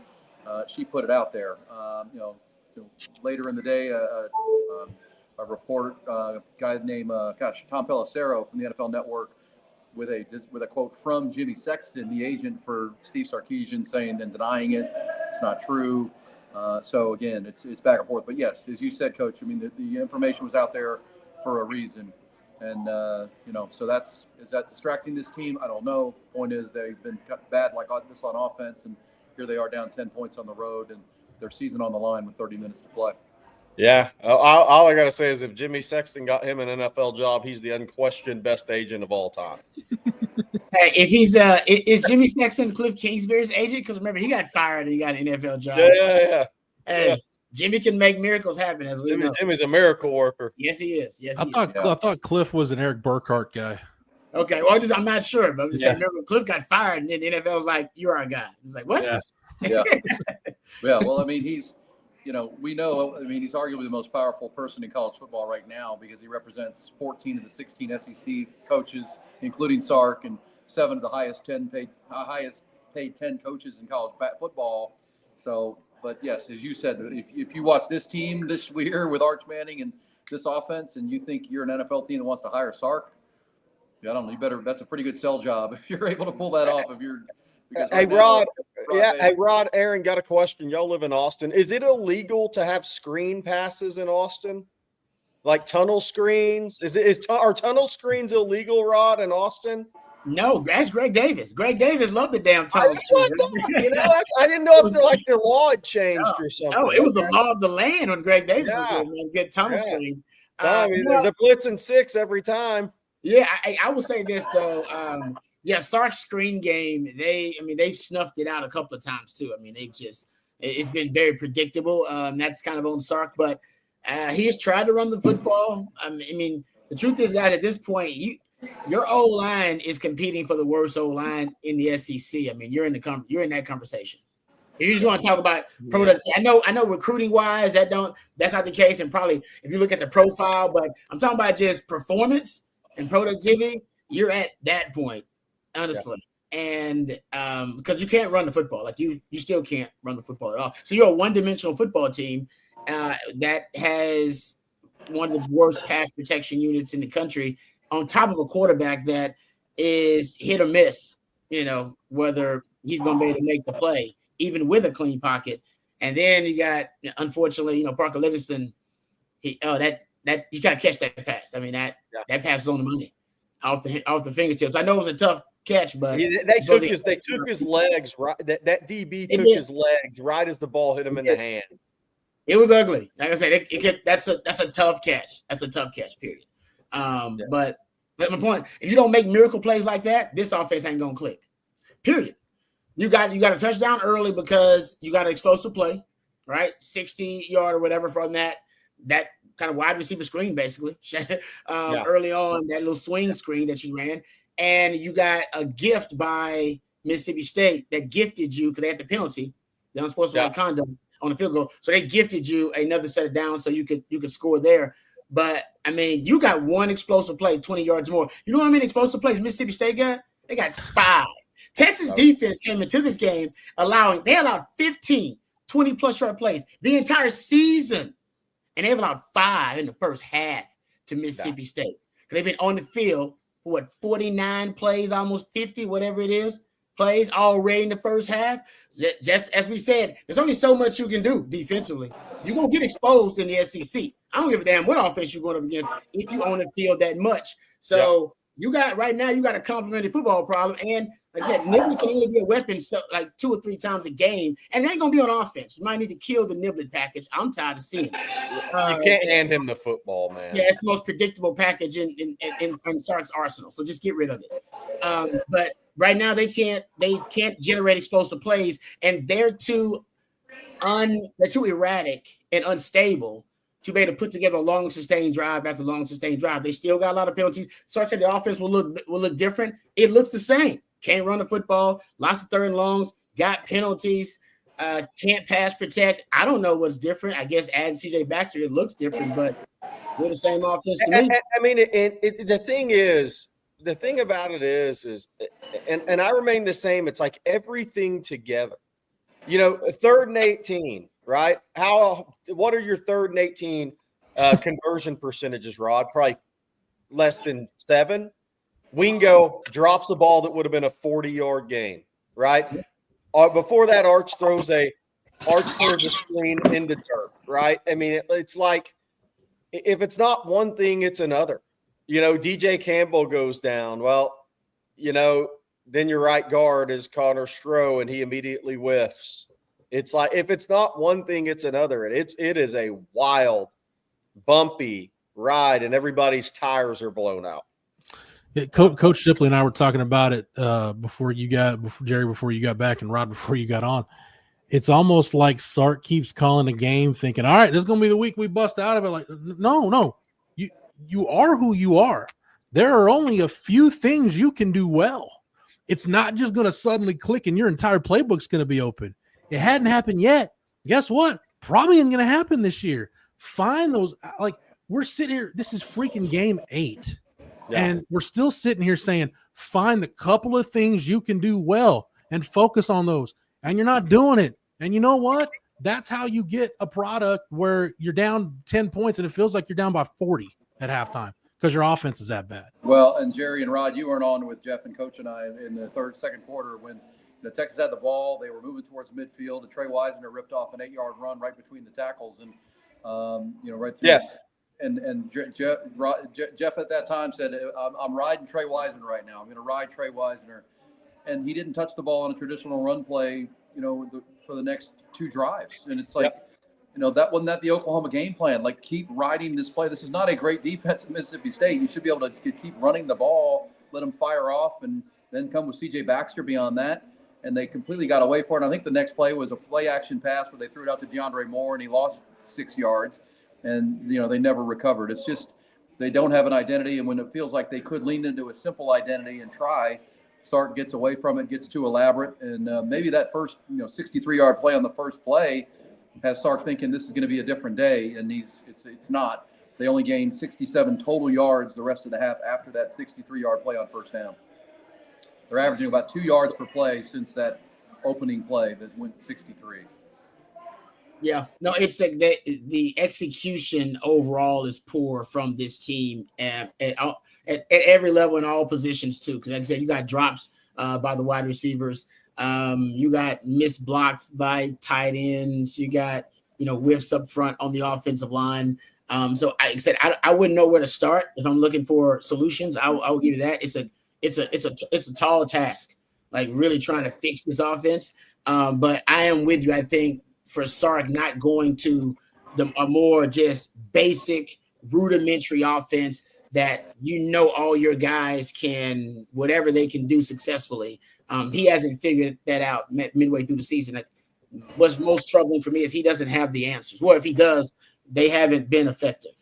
She put it out there. Later in the day, a report, guy named, Tom Pelissero from the NFL Network with a quote from Jimmy Sexton, the agent for Steve Sarkisian, saying and denying it. It's not true. So again, it's back and forth. But yes, as you said, Coach, I mean, the information was out there for a reason. And, so is that distracting this team? I don't know. Point is they've been bad like this on offense, and here they are down 10 points on the road and their season on the line with 30 minutes to play. Yeah. All I got to say is if Jimmy Sexton got him an NFL job, he's the unquestioned best agent of all time. Hey, if he's is Jimmy Sexton Cliff Kingsbury's agent? Because remember, he got fired and he got an NFL job. Yeah. Hey, Jimmy can make miracles happen, as we know. Jimmy's a miracle worker. Yes, he is. Yes, I thought Cliff was an Eric Burkhart guy. Okay, well, I'm not sure, but I'm just saying, remember, Cliff got fired, and then the NFL was like, "You're our guy." He's like, "What?" Yeah. Yeah. Well, I mean, he's, we know. I mean, he's arguably the most powerful person in college football right now because he represents 14 of the 16 SEC coaches, including Sark, and 7 of the highest paid 10 coaches in college football. So. But yes, as you said, if you watch this team this year with Arch Manning and this offense, and you think you're an NFL team that wants to hire Sark, I don't know. You better. That's a pretty good sell job if you're able to pull that off. Hey, Rod. Hey, Rod. Aaron got a question. Y'all live in Austin. Is it illegal to have screen passes in Austin, like tunnel screens? Are tunnel screens illegal, Rod, in Austin? No, that's Greg Davis. Greg Davis loved the damn tunnel. I didn't know if their law had changed or something. No, it was the law of the land when Greg Davis was here, man. Get tunnel screen. I mean, they're blitzing 6 every time. Yeah, I will say this though. Sark's screen game. They've snuffed it out a couple of times too. I mean, it's been very predictable. That's kind of on Sark, but he has tried to run the football. I mean, the truth is, guys, at this point, your O-line is competing for the worst O-line in the SEC. I mean, you're in that conversation. If you just want to talk about productivity, I know recruiting wise that's not the case, and probably if you look at the profile, but I'm talking about just performance and productivity. You're at that point, honestly, and because you can't run the football, like you still can't run the football at all. So you're a one-dimensional football team that has one of the worst pass protection units in the country, on top of a quarterback that is hit or miss, whether he's going to be able to make the play, even with a clean pocket. And then you got, unfortunately, Parker Livingston, that you got to catch that pass. I mean, that pass is on the money off the fingertips. I know it was a tough catch, but they took his legs right. That DB took his legs right as the ball hit him in the hand. It was ugly. Like I said, that's a tough catch. That's a tough catch, period. But my point, if you don't make miracle plays like that, this offense ain't gonna click. Period. You got a touchdown early because you got an explosive play, right? 60-yard or whatever from that kind of wide receiver screen, basically. Early on, that little swing screen that you ran, and you got a gift by Mississippi State that gifted you because they had the penalty, the unsportsmanlike conduct on the field goal. So they gifted you another set of downs so you could score there. But, I mean, you got one explosive play, 20 yards more. You know how many explosive plays Mississippi State got? They got 5. Texas defense came into this game they allowed 15 20-plus yard plays the entire season. And they've allowed 5 in the first half to Mississippi State. They've been on the field for, 49 plays, almost 50, whatever it is, plays already in the first half. Just as we said, there's only so much you can do defensively. You're going to get exposed in the SEC. I don't give a damn what offense you're going up against if you own the field that much. So you got a complimentary football problem. And like I said, Niblet can only be a weapon like 2 or 3 times a game. And it ain't going to be on offense. You might need to kill the Niblet package. I'm tired of seeing it. You can't hand him the football, man. Yeah, it's the most predictable package in Sark's arsenal. So just get rid of it. But right now they can't generate explosive plays, and they're too erratic and unstable to be able to put together a long sustained drive after long sustained drive. They still got a lot of penalties. So I said the offense will look different. It looks the same. Can't run the football, lots of third and longs, got penalties, can't pass protect. I don't know what's different. I guess adding CJ Baxter, it looks different, but still the same offense to me. I mean, the thing about it is, and I remain the same. It's like everything together. You know, 3rd and 18, right? What are your 3rd and 18 conversion percentages, Rod? Probably less than 7. Wingo drops a ball that would have been a 40-yard gain, right? Before that, Arch throws a screen into dirt, right? I mean, it's like if it's not one thing, it's another. You know, DJ Campbell goes down. Well, you know, then your right guard is Connor Stroh, and he immediately whiffs. It's like if it's not one thing, it's another. It is a wild, bumpy ride, and everybody's tires are blown out. Yeah, Coach Shipley and I were talking about it before you got back, and Rod before you got on. It's almost like Sark keeps calling a game, thinking, "All right, this is gonna be the week we bust out of it." Like, no, you are who you are. There are only a few things you can do well. It's not just gonna suddenly click and your entire playbook's gonna be open. It hadn't happened yet. Guess what? Probably ain't gonna happen this year. Find those. Like, we're sitting here. This is freaking game 8. Yeah. And we're still sitting here saying, find the couple of things you can do well and focus on those. And you're not doing it. And you know what? That's how you get a product where you're down 10 points and it feels like you're down by 40 at halftime because your offense is that bad. Well, and Jerry and Rod, you weren't on with Jeff and Coach and I in the second quarter when the Texas had the ball. They were moving towards midfield, and Trey Wisener ripped off an 8-yard run right between the tackles, and right through. Yes. And Jeff at that time said, I'm riding Trey Wisener right now. I'm going to ride Trey Wisener. And he didn't touch the ball on a traditional run play, for the next 2 drives. And it's like, that wasn't the Oklahoma game plan. Like, keep riding this play. This is not a great defense at Mississippi State. You should be able to keep running the ball, let them fire off, and then come with CJ Baxter beyond that. And they completely got away for it. I think the next play was a play action pass where they threw it out to DeAndre Moore, and he lost 6 yards. And, they never recovered. It's just they don't have an identity. And when it feels like they could lean into a simple identity and try, Sark gets away from it, gets too elaborate. And maybe that first, 63-yard play on the first play has Sark thinking this is going to be a different day. And it's not. They only gained 67 total yards the rest of the half after that 63-yard play on first down. They're averaging about 2 yards per play since that opening play that went 63. Yeah, no, it's like the execution overall is poor from this team at every level in all positions too. Because like I said, you got drops by the wide receivers, you got missed blocks by tight ends, you got whiffs up front on the offensive line. So like I said, I wouldn't know where to start if I'm looking for solutions. I'll give you that. It's a tall task, like really trying to fix this offense. But I am with you. I think for Sark not going to a more just basic rudimentary offense that all your guys can, whatever they can do successfully. He hasn't figured that out midway through the season. What's most troubling for me is he doesn't have the answers. Well, if he does, they haven't been effective.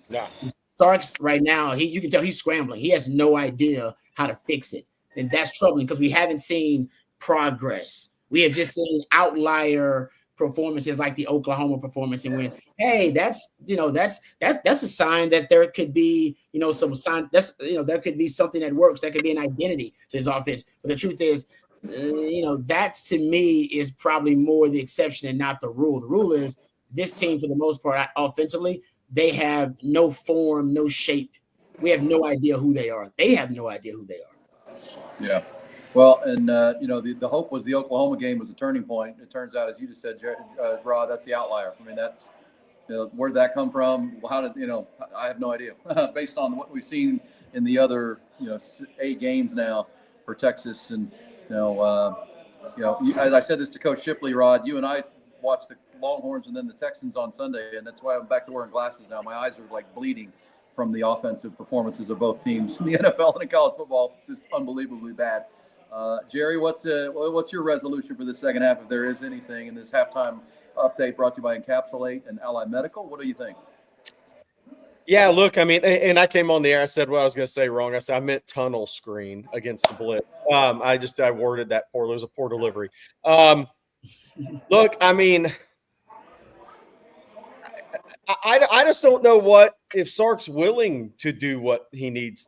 Yeah. Sark's right now, you can tell he's scrambling. He has no idea how to fix it. And that's troubling because we haven't seen progress. We have just seen outlier performances like the Oklahoma performance, and when that's a sign that there could be some sign there could be something that works, that could be an identity to his offense. But the truth is, that to me is probably more the exception and not the rule. The rule is this team, for the most part, offensively, they have no form, no shape. We have no idea who they are. They have no idea who they are. Yeah. Well, and, the hope was the Oklahoma game was a turning point. It turns out, as you just said, Rod, that's the outlier. I mean, that's where did that come from? How did, I have no idea. Based on what we've seen in the other, 8 games now for Texas. And, as I said this to Coach Shipley, Rod, you and I watched the Longhorns and then the Texans on Sunday, and that's why I'm back to wearing glasses now. My eyes are like bleeding from the offensive performances of both teams in the NFL and in college football. It's just unbelievably bad. Jerry, what's your resolution for the second half, if there is anything, in this halftime update brought to you by Encapsulate and Ally Medical? What do you think? Yeah, look, I mean, and I came on the air. I said what I was going to say wrong. I said I meant tunnel screen against the blitz. I worded that poorly. It was a poor delivery. Look, I mean, I just don't know if Sark's willing to do what needs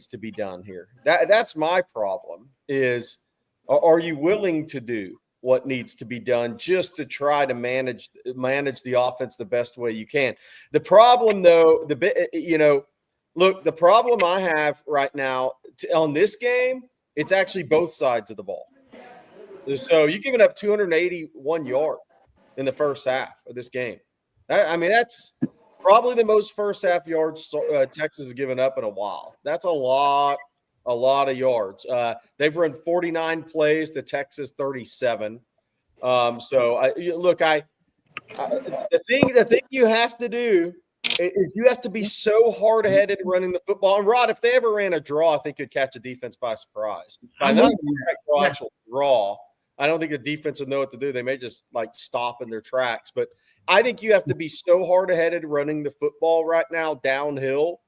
to be done here. That's my problem. Is are you willing to do what needs to be done just to try to manage the offense the best way you can? The problem, though, look, the problem I have right now on this game, it's actually both sides of the ball. So you're giving up 281 yards in the first half of this game. That's probably the most first half yards Texas has given up in a while. That's a lot of yards. They've run 49 plays to Texas 37. The thing you have to do is you have to be so hard-headed running the football. And Rod, if they ever ran a draw, I think you'd catch a defense by surprise. Draw. I don't think the defense would know what to do. They may just stop in their tracks. But I think you have to be so hard-headed running the football right now downhill.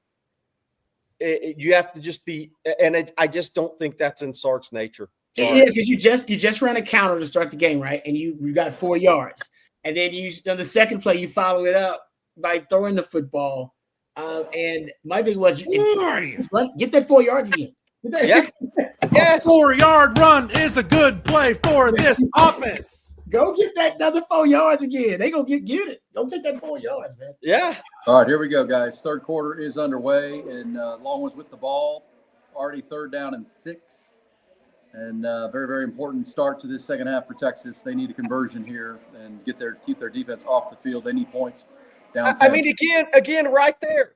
You have to just be, and I just don't think that's in Sark's nature. Sorry. Yeah, because you just ran a counter to start the game, right? And you got 4 yards, and then on the second play you follow it up by throwing the football. And my thing was, get that 4 yards again. Yes. 4-yard run is a good play for this offense. Go get that another 4 yards again. They gonna get it. Go take that 4 yards, man. Yeah. All right, here we go, guys. Third quarter is underway, and Longhorns with the ball. Already 3rd down and 6. And very, very important start to this second half for Texas. They need a conversion here and keep their defense off the field. They need points down 10. I mean, again, right there.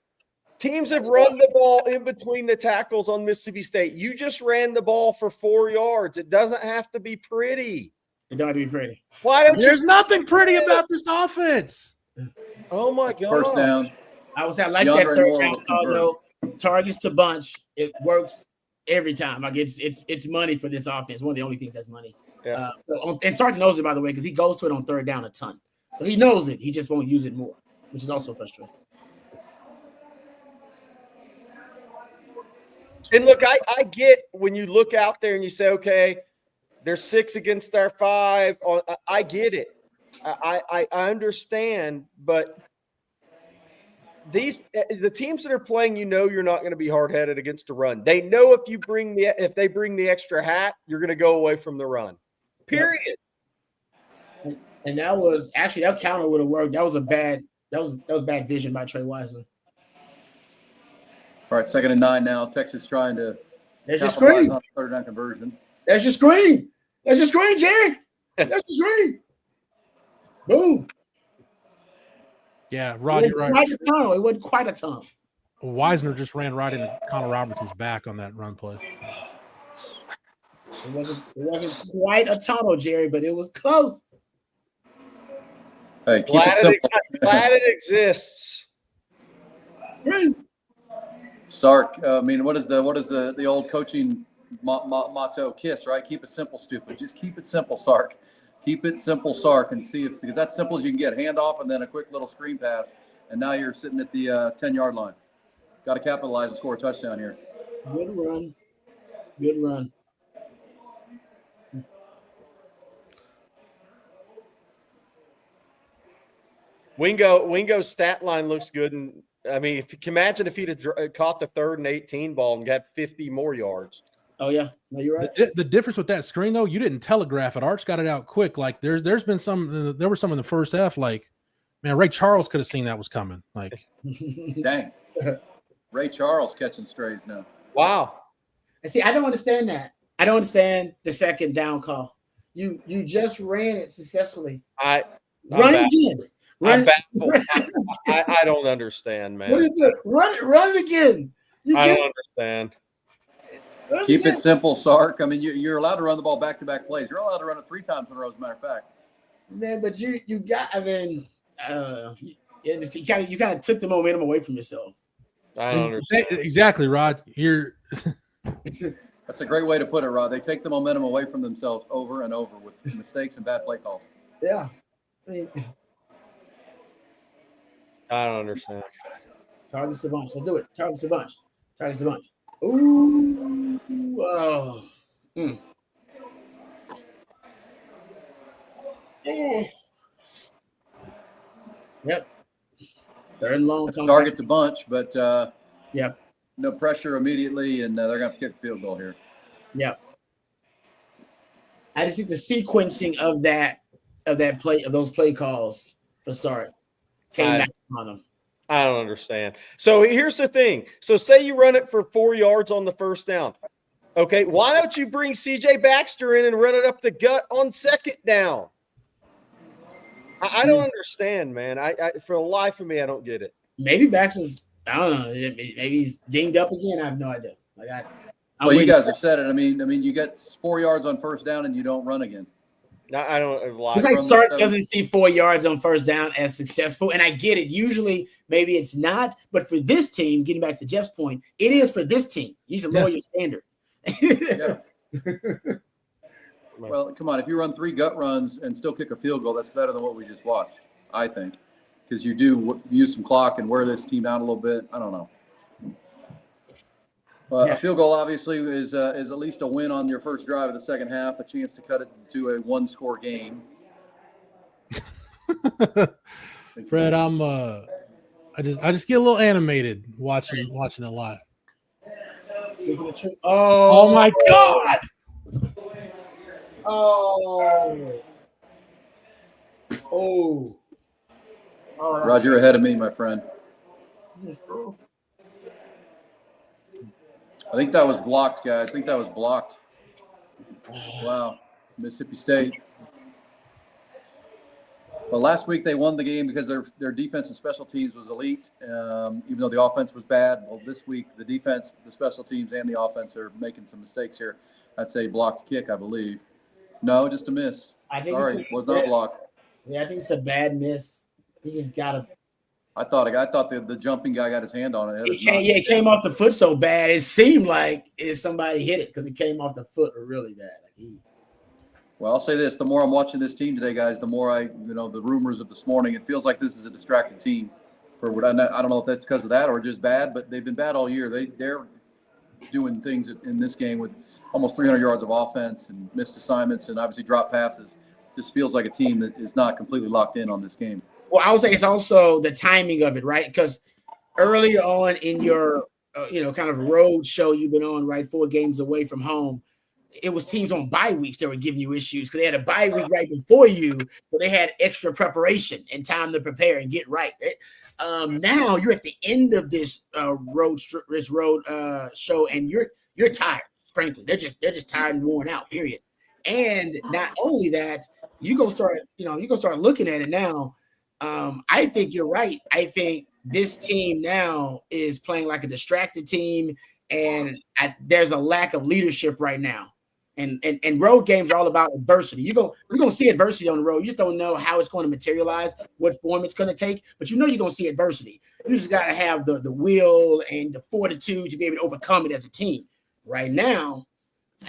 Teams have run the ball in between the tackles on Mississippi State. You just ran the ball for 4 yards. It doesn't have to be pretty. It don't have to be pretty. Why don't There's nothing pretty about this offense. Oh my God. First down. I like that third down call though. Targets to bunch. It works every time. It's money for this offense. One of the only things that's money. Yeah. And Sark knows it, by the way, because he goes to it on 3rd down a ton. So he knows it. He just won't use it more, which is also frustrating. And look, I get when you look out there and you say, okay, they're 6 against our 5. I get it. I understand, but the teams that are playing, you're not going to be hard-headed against the run. They know if they bring the extra hat, you're going to go away from the run. Period. And that counter would have worked. That was bad vision by Trey Wiseman. All right, 2nd and 9 now. Texas trying to There's your screen. On 3rd down conversion. There's your screen. There's your screen, Jerry. There's your screen. Boom. Yeah, Rod, you're right. It wasn't quite a tunnel. Wisner just ran right into Connor Robertson's back on that run play. It wasn't quite a tunnel, Jerry, but it was close. Hey, glad it exists. Screen. Sark, what is the old coaching motto? KISS, right? Keep it simple, stupid. Just keep it simple, Sark. Keep it simple, Sark, and see because that's simple as you can get. Handoff and then a quick little screen pass, and now you're sitting at the 10-yard line. Got to capitalize and score a touchdown here. Good run. Good run. Wingo's stat line looks good, and I mean, imagine if he'd have caught the 3rd and 18 ball and got 50 more yards. Oh yeah, no, you're right. The difference with that screen though, you didn't telegraph it. Arch got it out quick. Like there were some in the first half. Like, man, Ray Charles could have seen that was coming. Like, dang, Ray Charles catching strays now. Wow. And see, I don't understand that. I don't understand the 2nd down call. You just ran it successfully. Run it again. I'm baffled. I don't understand, man. What is it? Run it again. I don't understand. Keep it simple, Sark. I mean, you're allowed to run the ball back-to-back plays. You're allowed to run it 3 times in a row, as a matter of fact. Man, but you got. I mean, you kind of took the momentum away from yourself. I don't understand. Exactly, Rod. That's a great way to put it, Rod. They take the momentum away from themselves over and over with mistakes and bad play calls. Yeah. I mean, I don't understand. Targets a bunch. Let's do it. Targets a bunch. Targets a bunch. Ooh. Oh. Yep. They're in long. Target a bunch, but yep. No pressure immediately, and they're going to kick a field goal here. Yep. I just think the sequencing of those play calls for Sark came back on them. I don't understand. So here's the thing. So say you run it for 4 yards on the first down. Okay, why don't you bring C.J. Baxter in and run it up the gut on second down? I don't understand, man. I for the life of me, I don't get it. Maybe Baxter's, I don't know. Maybe he's dinged up again. I have no idea. Well, you guys have said it. I mean, you get 4 yards on first down and you don't run again. I don't. It's like Sark doesn't see 4 yards on first down as successful, and I get it. Usually, maybe it's not, but for this team, getting back to Jeff's point, it is for this team. You need to lower your standard. Yeah. Well, come on. If you run 3 gut runs and still kick a field goal, that's better than what we just watched, I think, because you do use some clock and wear this team down a little bit. I don't know. A field goal obviously is at least a win on your first drive of the second half, a chance to cut it to a 1-score game. Fred, I just get a little animated watching it live. Oh my God! Oh! Rod, you're ahead of me, my friend. I think that was blocked, guys. I think that was blocked. Wow. Mississippi State. But last week they won the game because their defense and special teams was elite, even though the offense was bad. Well, this week the defense, the special teams, and the offense are making some mistakes here. I'd say blocked kick, I believe. No, just a miss. Sorry, was not blocked. Yeah, I think it's a bad miss. He just got to. I thought the jumping guy got his hand on it. It came off the foot so bad. It seemed like somebody hit it because it came off the foot really bad. Well, I'll say this: the more I'm watching this team today, guys, the more the rumors of this morning, it feels like this is a distracted team. For what I don't know if that's because of that or just bad, but they've been bad all year. They're doing things in this game with almost 300 yards of offense and missed assignments and obviously drop passes. This feels like a team that is not completely locked in on this game. Well, I would say it's also the timing of it, right? Because earlier on in your, kind of road show you've been on, right, 4 games away from home, it was teams on bye weeks that were giving you issues because they had a bye week right before you, so they had extra preparation and time to prepare and get right. Now you're at the end of this road show, and you're tired. Frankly, they're just tired and worn out. Period. And not only that, you gonna start looking at it now. I think you're right. I think this team now is playing like a distracted team, and there's a lack of leadership right now. And road games are all about adversity. We're gonna see adversity on the road. You just don't know how it's going to materialize, what form it's going to take, but you're going to see adversity. You just got to have the will and the fortitude to be able to overcome it as a team. Right now,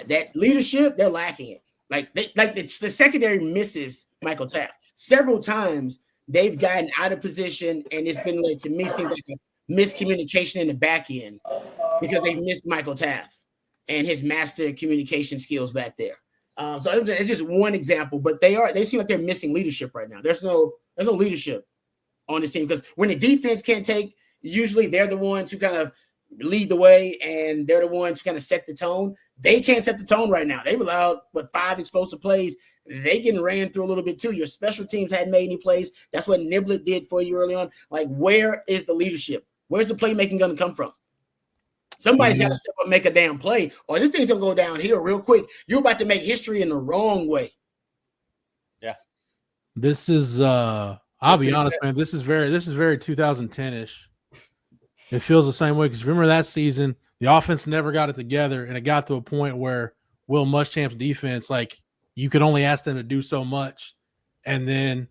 that leadership, they're lacking it. The secondary misses Michael Taft several times. They've gotten out of position, and it's been led to me seems like a miscommunication in the back end because they missed Michael Taft and his master communication skills back there. So it's just one example, but they seem like they're missing leadership right now. There's no leadership on this team because when the defense can't take, usually they're the ones who kind of lead the way and they're the ones who kind of set the tone. They can't set the tone right now. They've allowed 5 explosive plays. They getting ran through a little bit too. Your special teams hadn't made any plays. That's what Niblett did for you early on. Like, where is the leadership? Where's the playmaking going to come from? Somebody's got to step up and make a damn play, or this thing's going to go downhill real quick. You're about to make history in the wrong way. Yeah. This is I'll be honest, man. This is very 2010-ish. It feels the same way because remember that season, the offense never got it together, and it got to a point where Will Muschamp's defense, like, you could only ask them to do so much, and then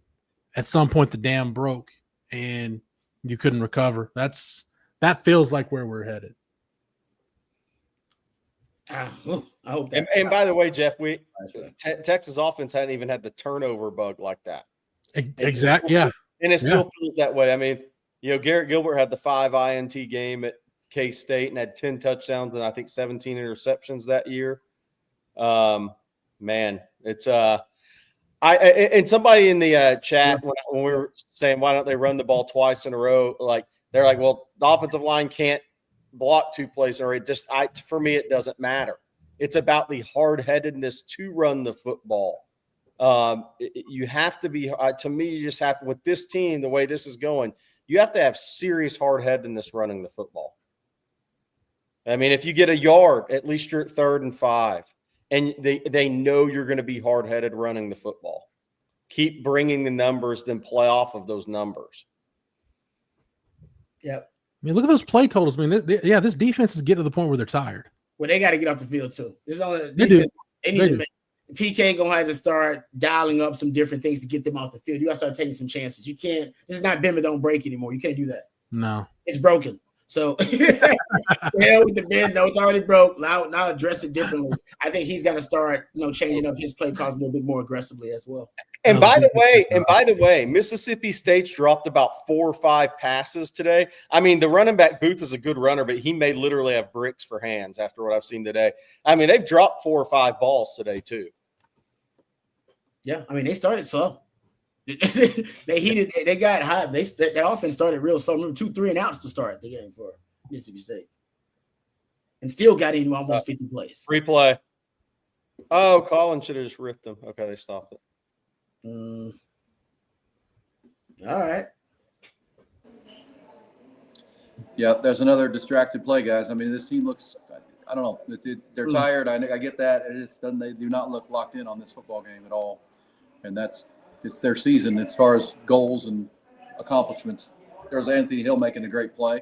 at some point the dam broke and you couldn't recover. That feels like where we're headed. I hope that. And by the way, Jeff, Texas offense hadn't even had the turnover bug like that. Exactly. Yeah. And it still feels that way. I mean, Garrett Gilbert had the 5 INT game at K-State and had 10 touchdowns and I think 17 interceptions that year. Man, it's and somebody in the chat when we were saying why don't they run the ball twice in a row, like they're like, well, the offensive line can't block 2 plays in a row. For me, it doesn't matter. It's about the hard-headedness to run the football. You have to be to me, you just have, with this team, the way this is going, you have to have serious hard-headedness running the football. I mean, if you get a yard, at least you're at 3rd and 5, and they know you're going to be hard-headed running the football. Keep bringing the numbers, then play off of those numbers. Yep. I mean, look at those play totals. I mean, this defense is getting to the point where they're tired. Well, they got to get off the field too. There's only They do. They need to make PK gonna have to start dialing up some different things to get them off the field. You got to start taking some chances. You can't. This is not bend but don't break anymore. You can't do that. No, it's broken. So hell with the bend. No, it's already broke. Now address it differently. I think he's got to start, changing up his play calls a little bit more aggressively as well. And by the way, Mississippi State's dropped about 4 or 5 passes today. I mean, the running back Booth is a good runner, but he may literally have bricks for hands after what I've seen today. I mean, they've dropped 4 or 5 balls today too. Yeah, I mean, they started slow. They got hot. That offense started real slow. Remember 2 3-and-outs to start the game for Mississippi State, and still got in almost 50 plays. Free play. Oh, Collins should have just ripped them. Okay, they stopped it. All right. Yeah, there's another distracted play, guys. I mean, this team looks, I don't know, they're tired. I get that. It just doesn't. They do not look locked in on this football game at all, and it's their season as far as goals and accomplishments. There's Anthony Hill making a great play.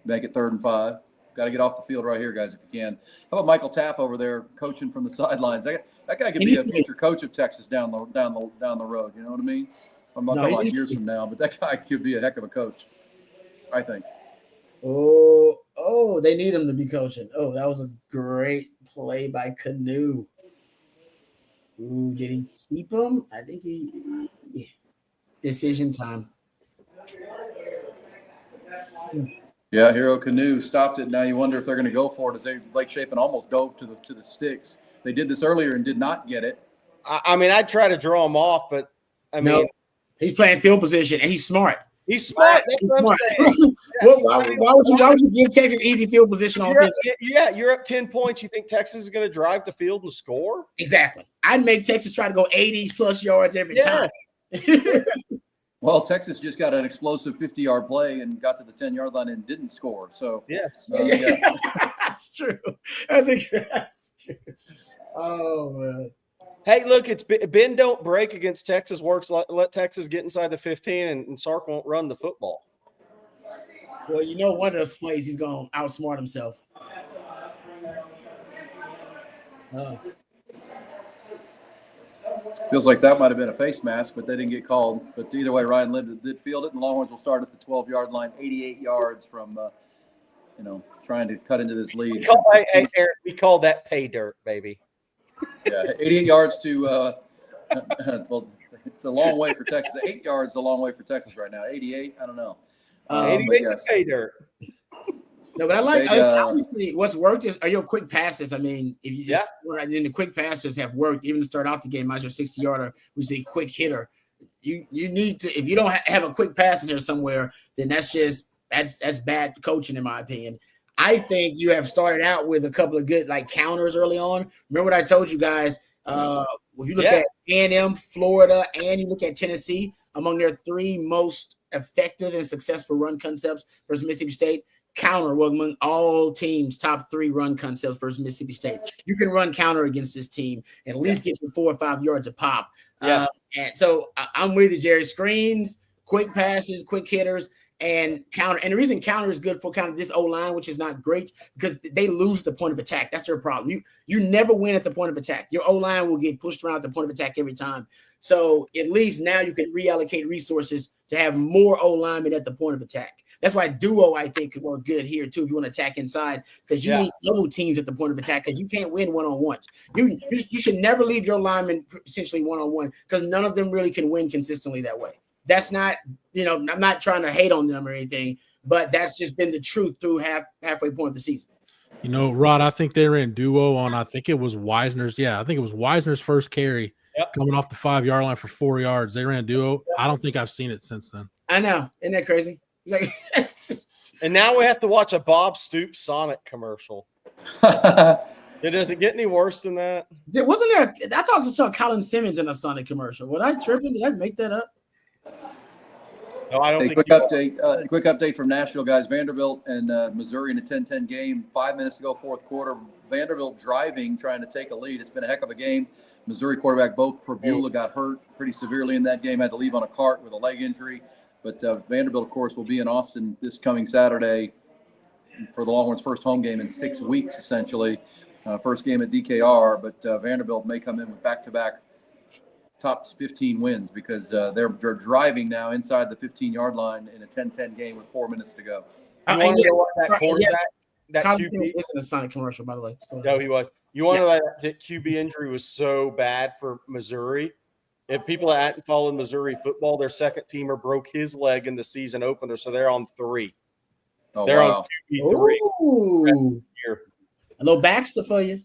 Make it 3rd and 5. Got to get off the field right here, guys, if you can. How about Michael Taff over there coaching from the sidelines? That guy could be a future coach of Texas down the road. You know what I mean? I'm not talking about years from now, but that guy could be a heck of a coach, I think. Oh, they need him to be coaching. Oh, that was a great play by Canoe. Ooh, did he keep him? I think decision time. Yeah, Hero Canoe stopped it. Now you wonder if they're going to go for it as they Blake Shapen almost dove to the sticks. They did this earlier and did not get it. I mean, I'd try to draw him off, but I mean, he's playing field position and he's smart. He's smart. That's what I'm saying. Why would you give Texas easy field position on offense? Yeah, you're up 10 points. You think Texas is going to drive the field and score? Exactly. I'd make Texas try to go 80+ yards every time. Well, Texas just got an explosive 50-yard play and got to the 10-yard line and didn't score. So yes, that's true. That's true. Oh man. Hey, look, it's bend don't break against Texas works. Let Texas get inside the 15, and Sark won't run the football. Well, one of those plays he's going to outsmart himself. Feels like that might have been a face mask, but they didn't get called. But either way, Ryan Linden did field it, and Longhorns will start at the 12-yard line, 88 yards from, trying to cut into this lead. Eric, we call that pay dirt, baby. Yeah, 88 yards to well, it's a long way for Texas. 8 yards is a long way for Texas right now. 88, I don't know. 88 to pay dirt. No, but I like obviously what's worked are your quick passes. I mean, if you then the quick passes have worked even to start out the game as your 60-yarder, which is a quick hitter. You need to, if you don't have a quick pass in there somewhere, then that's bad coaching in my opinion. I think you have started out with a couple of good counters early on. Remember what I told you guys? If you look at A&M, Florida, and you look at Tennessee, among their 3 most effective and successful run concepts versus Mississippi State, counter among all teams' top 3 run concepts versus Mississippi State. You can run counter against this team and at least get you 4 or 5 yards a pop. Yes. And so I'm with you, Jerry. Screens, quick passes, quick hitters, and counter. And the reason counter is good for kind of this O-line, which is not great, because they lose the point of attack. That's their problem. You never win at the point of attack. Your O-line will get pushed around at the point of attack every time. So at least now you can reallocate resources to have more O-linemen at the point of attack. That's why duo, I think, could work good here, too, if you want to attack inside, because you need double teams at the point of attack because you can't win one-on-ones. You should never leave your linemen essentially one-on-one because none of them really can win consistently that way. That's not, I'm not trying to hate on them or anything, but that's just been the truth through halfway point of the season. Rod, I think they ran duo on, I think it was Wisner's. Yeah, I think it was Wisner's first carry coming off the 5-yard line for 4 yards. They ran duo. I don't think I've seen it since then. I know. Isn't that crazy? And now we have to watch a Bob Stoops Sonic commercial. Does it get any worse than that? Wasn't there? I thought I saw Colin Simmons in a Sonic commercial. Was I tripping? Did I make that up? No, I don't think. Quick update from Nashville, guys. Vanderbilt and Missouri in a 10-10 game. 5 minutes to go, fourth quarter. Vanderbilt driving, trying to take a lead. It's been a heck of a game. Missouri quarterback Bo Perbula got hurt pretty severely in that game. Had to leave on a cart with a leg injury. But Vanderbilt, of course, will be in Austin this coming Saturday for the Longhorns' first home game in 6 weeks, essentially. First game at DKR. But Vanderbilt may come in with back-to-back top 15 wins because they're driving now inside the 15-yard line in a 10-10 game with 4 minutes to go. You want to know what that quarterback, that Colin QB, isn't a Sonic commercial, by the way. no, he was. You want to know that QB injury was so bad for Missouri? If people that hadn't followed Missouri football, their second teamer broke his leg in the season opener, so they're on 3. Oh, They're wow. on QB3. Ooh. Here. A little Baxter for you.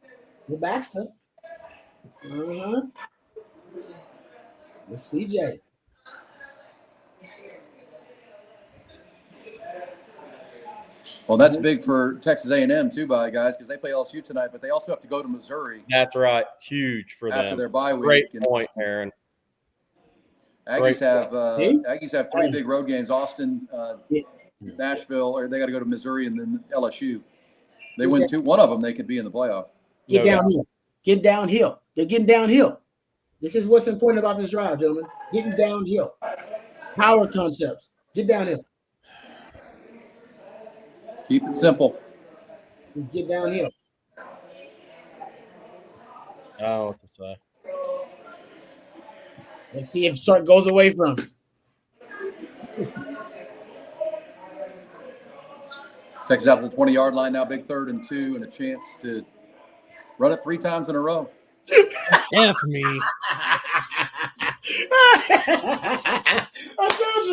A little Baxter. Uh-huh. With CJ. Well, that's big for Texas A&M too, guys, because they play LSU tonight, but they also have to go to Missouri That's right. Huge for after them. their bye week. Great And point, Aaron. Aggies have 3 big road games: Austin, Nashville, or they got to go to Missouri and then LSU. They win 2. One of them, they could be in the playoff. Get downhill. Get downhill. They're getting downhill. This is what's important about this drive, gentlemen. Getting downhill. Power concepts. Get downhill. Keep it simple. Just get downhill. I don't know what to say. Let's see if Sark goes away from him. Texas out to the 20-yard line now, big 3rd and 2, and a chance to run it 3 times in a row. F me. I told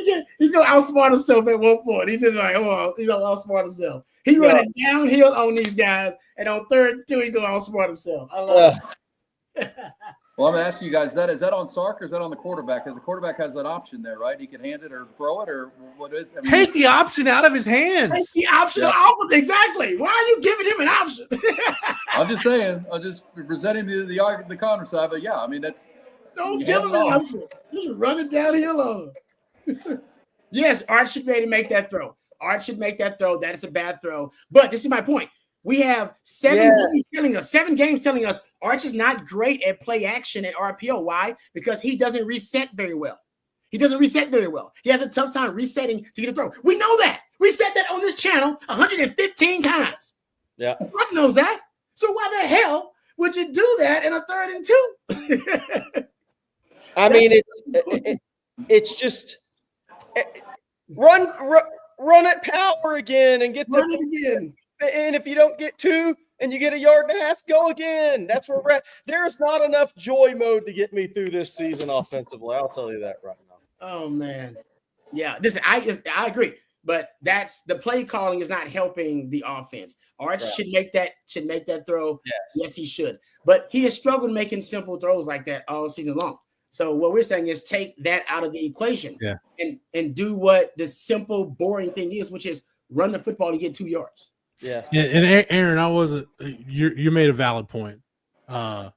you he's gonna outsmart himself at one point. He's just like, oh, he's gonna outsmart himself. He running downhill on these guys, and on 3rd and 2, he's gonna outsmart himself. I love it. Well, I'm going to ask you guys, is that on Sark or is that on the quarterback? Because the quarterback has that option there, right? He can hand it or throw it, or what is it? Take the option out of his hands. Take the option off. Exactly. Why are you giving him an option? I'm just saying. I'm just presenting the counter side. But, yeah, I mean, that's – Don't give him an option. Just run it downhill on him. Yes, Art should be able to make that throw. Art should make that throw. That is a bad throw. But this is my point. We have 7 games telling us Arch is not great at play action at RPO. Why? Because he doesn't reset very well. He has a tough time resetting to get a throw. We know that. We said that on this channel 115 times. Yeah. Mark knows that. So why the hell would you do that in a 3rd and 2? I mean, it's just run it power again and Run it again. And if you don't get 2 and you get 1.5 yards, go again. That's where we're at. There is not enough joy mode to get me through this season offensively. I'll tell you that right now. Oh man, yeah. Listen, I agree, but that's the play calling is not helping the offense. Arch should make that throw. Yes, he should. But he has struggled making simple throws like that all season long. So what we're saying is take that out of the equation, and do what the simple, boring thing is, which is run the football to get 2 yards. Yeah, and Aaron, you made a valid point. No,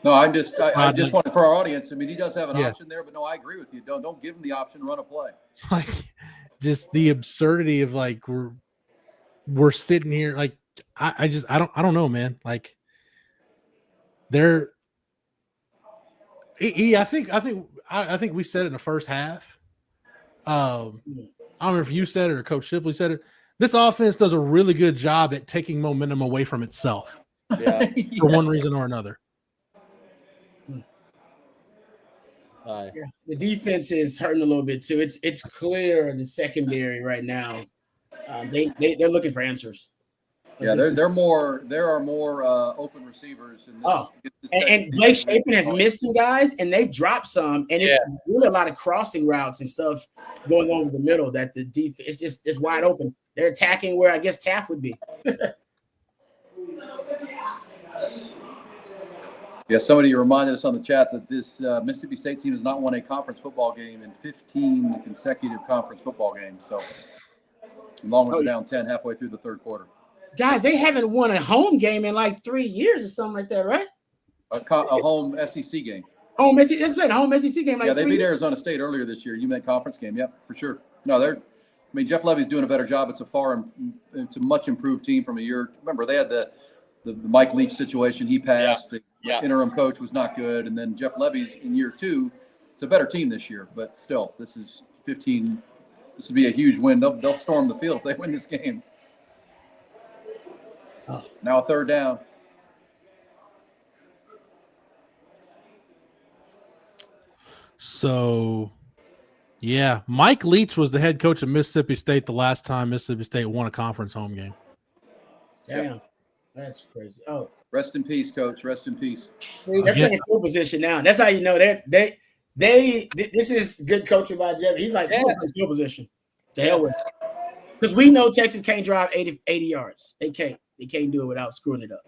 I just wanted for our audience. I mean, he does have an option there, but no, I agree with you. Don't give him the option. Run a play. Like, just the absurdity of like we're sitting here like I don't know, man. Like I think we said it in the first half. I don't know if you said it or Coach Shipley said it. This offense does a really good job at taking momentum away from itself for one reason or another. Yeah, the defense is hurting a little bit too. It's clear the secondary right now. They're looking for answers. Yeah, there are more open receivers in this. Oh, and Blake Shapen has missed some guys, and they've dropped some, and it's really a lot of crossing routes and stuff going over the middle that the deep it's wide open. They're attacking where I guess Taft would be. Yeah, somebody reminded us on the chat that this Mississippi State team has not won a conference football game in 15 consecutive conference football games. So Longhorns are down 10 halfway through the third quarter. Guys, they haven't won a home game in like 3 years or something like that, right? A home SEC game. Home SEC, that's right, home SEC game. Like yeah, they beat Arizona State earlier this year. You meant conference game, yep, for sure. No, Jeff Levy's doing a better job. It's a much improved team from a year. Remember, they had the Mike Leach situation. He passed. The interim coach was not good, and then Jeff Levy's in year 2. It's a better team this year, but still, this is 15. This would be a huge win. They'll storm the field if they win this game. Oh. Now a third down. So, yeah, Mike Leach was the head coach of Mississippi State the last time Mississippi State won a conference home game. Damn, that's crazy. Oh, rest in peace, coach. Rest in peace. See, they're playing full position now. That's how you know they. This is good coaching by Jeff. He's like full position. To hell with it. Because we know Texas can't drive 80 yards. They can't. They can't do it without screwing it up.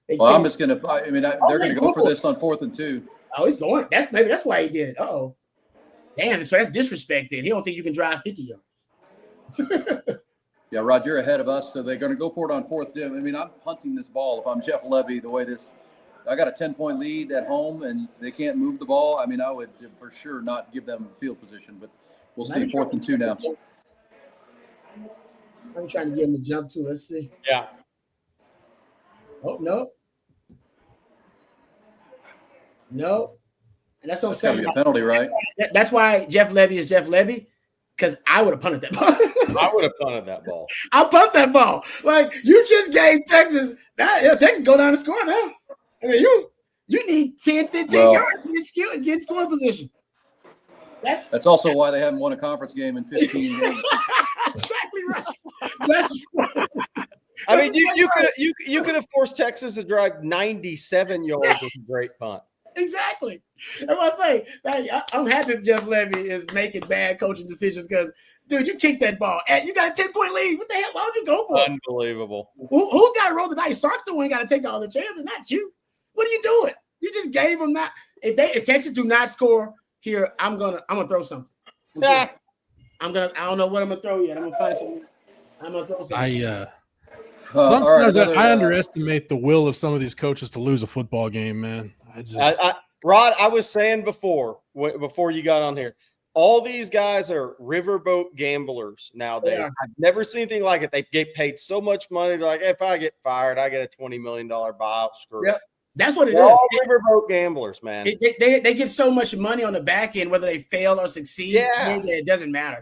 Well, I'm just gonna. I mean, they're gonna go for this on 4th and 2. Oh, he's going. That's why he did it. Oh, damn! So that's disrespect. Then he don't think you can drive 50 yards. Yeah, Rod, you're ahead of us. So they're going to go for it on 4th down. I mean, I'm punting this ball. If I'm Jeff Levy, the way I got a 10-point lead at home, and they can't move the ball. I mean, I would for sure not give them field position. But we'll see. 4th and 2 now. I'm trying to get him to jump too. Let's see. Yeah. Oh no. No. And that's what I'm saying. That's got to be a penalty, right? That's why Jeff Levy is Jeff Levy, because I would have punted that ball. I would have punted that ball. I pumped that ball. Like, you just gave Texas. Texas go down and score now. I mean, you need 10, 15 yards to get scoring position. That's also why they haven't won a conference game in 15 games. Exactly right. That's right. I mean, you could have forced Texas to drive 97 yards with a great punt. Exactly. That's what I say. I'm happy if Jeff Levy is making bad coaching decisions because, dude, you kicked that ball. You got a 10-point lead. What the hell? Why would you go for it? Unbelievable. Who's got to roll the dice? Sark's the one got to take all the chances, not you. What are you doing? You just gave them that. If Texas do not score here, I'm gonna throw something. I don't know what I'm gonna throw yet. I'm gonna find something. I'm gonna throw something. Sometimes I underestimate the will of some of these coaches to lose a football game, man. Rod, I was saying before you got on here, all these guys are riverboat gamblers nowadays. I've never seen anything like it. They get paid so much money. They're like, if I get fired, I get a $20 million buyout. Screw it. That's what it They're is. all riverboat gamblers, man. They get so much money on the back end, whether they fail or succeed. Yeah. It doesn't matter.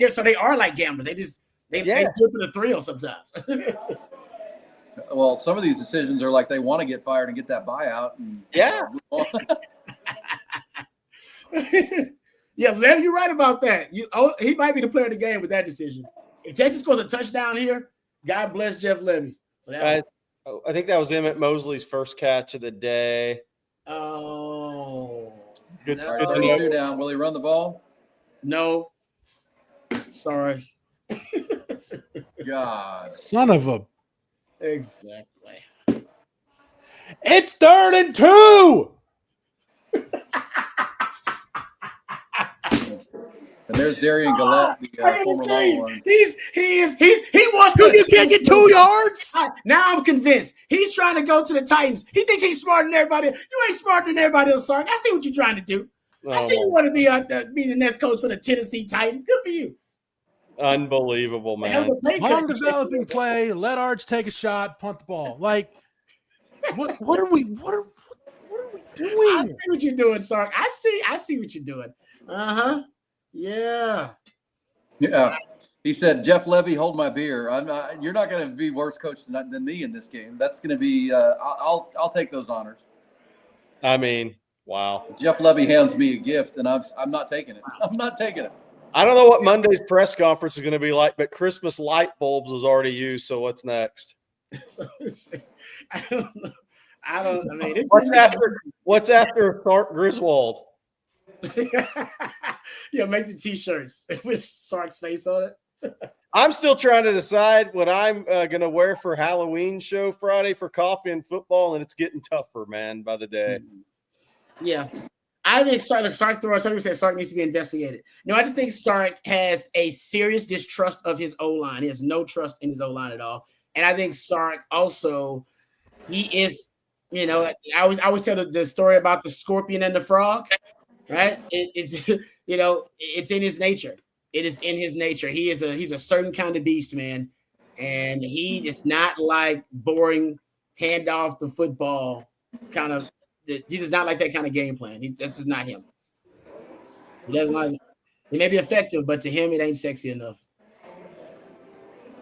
So they are like gamblers. They do it for the thrill sometimes. Well, some of these decisions are like they want to get fired and get that buyout. And, yeah, Lev, you're right about that. He might be the player of the game with that decision. If Texas scores a touchdown here, God bless Jeff Levy. I think that was Emmett Mosley's first catch of the day. Oh. Good. Two down. Will he run the ball? No. Sorry. God. Son of a. Exactly. It's 3rd and 2. And there's Darian Gillette, the former Longhorn. He wants to. You can't get 2 yards. Now I'm convinced. He's trying to go to the Titans. He thinks he's smarter than everybody. You ain't smarter than everybody else, Sark. I see what you're trying to do. I see you want to be the next coach for the Tennessee Titans. Good for you. Unbelievable, man. Long developing play. Let Arch take a shot. Punt the ball. Like, what are we doing? I see what you're doing, Sark. I see what you're doing. Yeah. He said, Jeff Levy, hold my beer. You're not going to be worse coach than me in this game. That's going to be. I'll take those honors. I mean, wow. Jeff Levy hands me a gift, and I'm not taking it. I'm not taking it. I don't know what Monday's press conference is going to be like, but Christmas light bulbs was already used. So what's next? I don't know. I mean, what's after Sark Griswold? Yeah, make the T-shirts with Sark's face on it. I'm still trying to decide what I'm going to wear for Halloween show Friday for coffee and football, and it's getting tougher, man, by the day. Yeah. I think Sark throws. Some people say Sark needs to be investigated. No, I just think Sark has a serious distrust of his O-line. He has no trust in his O-line at all. And I think Sark also, he is, I always tell the story about the scorpion and the frog, right? It's it's in his nature. It is in his nature. He's a certain kind of beast, man. And he does not like boring handoff the football kind of. He does not like that kind of game plan. This is not him. He doesn't like it. It may be effective, but to him, it ain't sexy enough.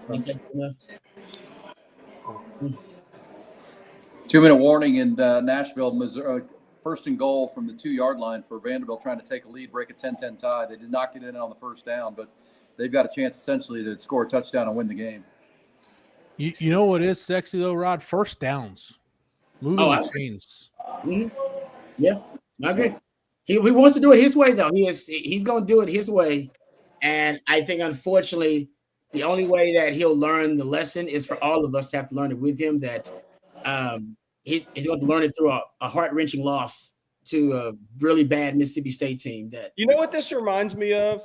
Ain't sexy enough. 2-minute warning in Nashville, Missouri. First and goal from the 2-yard line for Vanderbilt, trying to take a lead, break a 10-10 tie. They did not get in on the first down, but they've got a chance essentially to score a touchdown and win the game. You know what is sexy though, Rod? First downs. Moving the chains. Mm-hmm. Yeah, I agree. He wants to do it his way, though. He's going to do it his way, and I think unfortunately, the only way that he'll learn the lesson is for all of us to have to learn it with him. That he's going to learn it through a heart-wrenching loss to a really bad Mississippi State team. That you know what this reminds me of?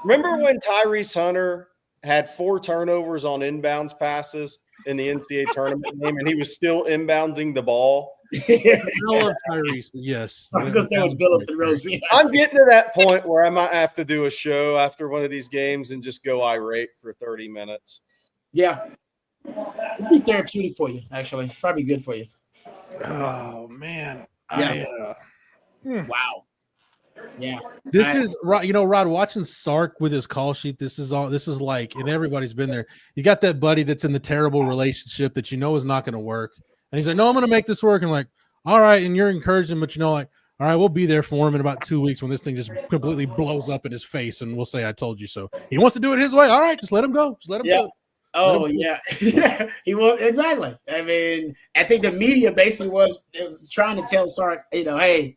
Remember when Tyrese Hunter had 4 turnovers on inbounds passes in the NCAA tournament game, and he was still inbounding the ball? I love Tyrese, but yes. Because they were Billups and Rosie. I'm getting to that point where I might have to do a show after one of these games and just go irate for 30 minutes. Yeah. It'd be therapeutic for you, actually. Probably good for you. Oh, man. Yeah. Wow. Yeah. This is Rod, watching Sark with his call sheet. This is like, and everybody's been there. You got that buddy that's in the terrible relationship that is not going to work. And he's like, no, I'm going to make this work. And like, all right. And you're encouraging, but all right, we'll be there for him in about 2 weeks when this thing just completely blows up in his face. And we'll say, I told you so. He wants to do it his way. All right. Just let him go. Just let him go. Oh, yeah. He will. Exactly. I mean, I think the media basically was trying to tell Sark, hey,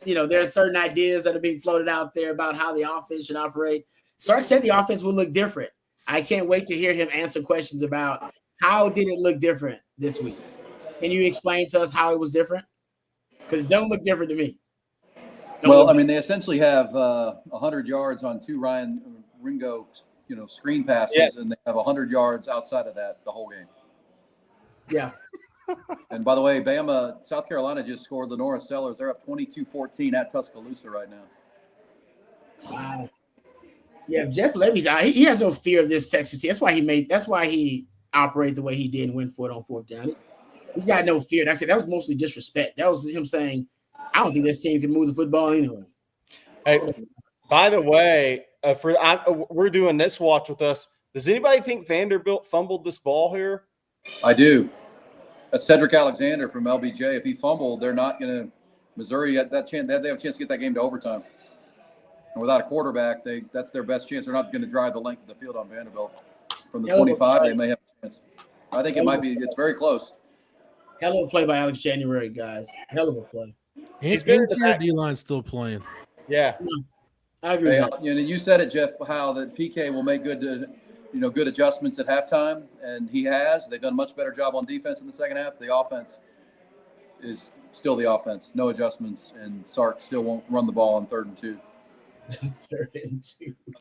there are certain ideas that are being floated out there about how the offense should operate. Sark said the offense will look different. I can't wait to hear him answer questions about how did it look different this week. Can you explain to us how it was different? Because it don't look different to me. They essentially have 100 yards on 2 Ryan Ringo, screen passes, and they have 100 yards outside of that the whole game. Yeah. And by the way, South Carolina just scored Lenora Sellers. They're up 22-14 at Tuscaloosa right now. Wow. Yeah, Jeff Levy's out. He has no fear of this Texas team. That's why he operated the way he did and went for it on 4th down. He's got no fear. That was mostly disrespect. That was him saying, I don't think this team can move the football anyway. Hey, by the way, we're doing this watch with us. Does anybody think Vanderbilt fumbled this ball here? I do. That's Cedric Alexander from LBJ. If he fumbled, they're not going to – Missouri had that chance. They have a chance to get that game to overtime. And without a quarterback, that's their best chance. They're not going to drive the length of the field on Vanderbilt. From the 25, they may have a chance. I think it might be – it's very close. Hell of a play by Alex January, guys. Hell of a play. His interior D-line still playing. Yeah. I agree with that. You said it, Jeff, how that PK will make good adjustments at halftime, and he has. They've done a much better job on defense in the second half. The offense is still the offense. No adjustments, and Sark still won't run the ball on 3rd and 2.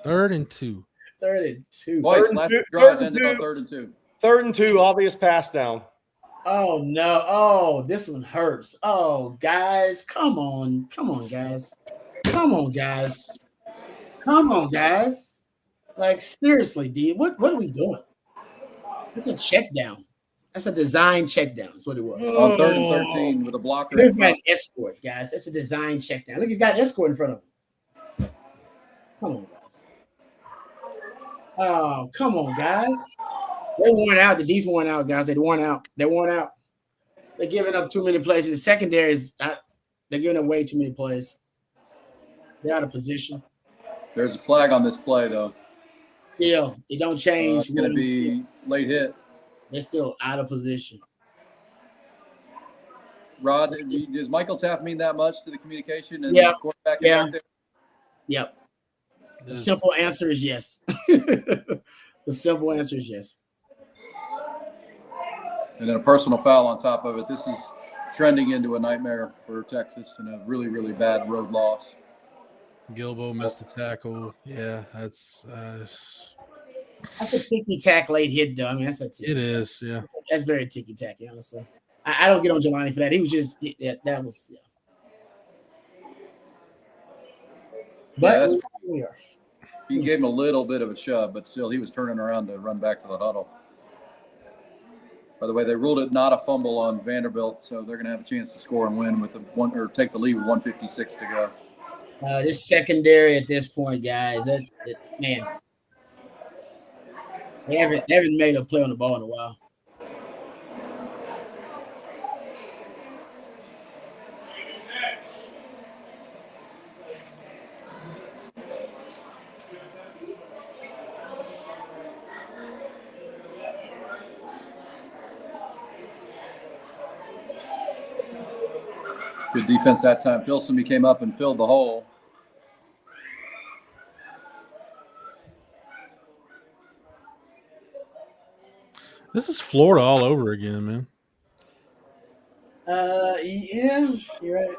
3rd and 2. Twice. Last drive ended on 3rd and 2. 3rd and 2, obvious pass down. Oh, no. Oh, this one hurts. Oh, guys. Come on, guys. Like, seriously, D, what are we doing? It's a check down. That's a design check down. That's what it was. On 3rd and 13 with a blocker. This got an escort, guys. It's a design check down. Look, he's got an escort in front of him. Come on, guys. Oh, come on, guys. They're worn out. The D's worn out, guys. They're worn out. They're giving up too many plays. The secondary they're giving up way too many plays. They're out of position. There's a flag on this play, though. Still, it don't change. It's going to be late hit. They're still out of position. Rod, does Michael Taft mean that much to the communication and Yeah. the quarterback? Yeah. Back there? Yep. The simple answer is yes. The simple answer is yes. And then a personal foul on top of it. This is trending into a nightmare for Texas and a really, really bad road loss. Gilbo missed the tackle. Yeah, that's a ticky-tack late hit, though. I mean, it is. Yeah, that's very ticky-tacky, honestly. I don't get on Jelani for that. He was just that was. Yeah. But we are. He gave him a little bit of a shove, but still, he was turning around to run back to the huddle. By the way, they ruled it not a fumble on Vanderbilt, so they're going to have a chance to score and win with take the lead with 1:56 to go. This secondary at this point, guys, man, they haven't made a play on the ball in a while. Good defense that time. Filson came up and filled the hole. This is Florida all over again, man. Yeah, you're right.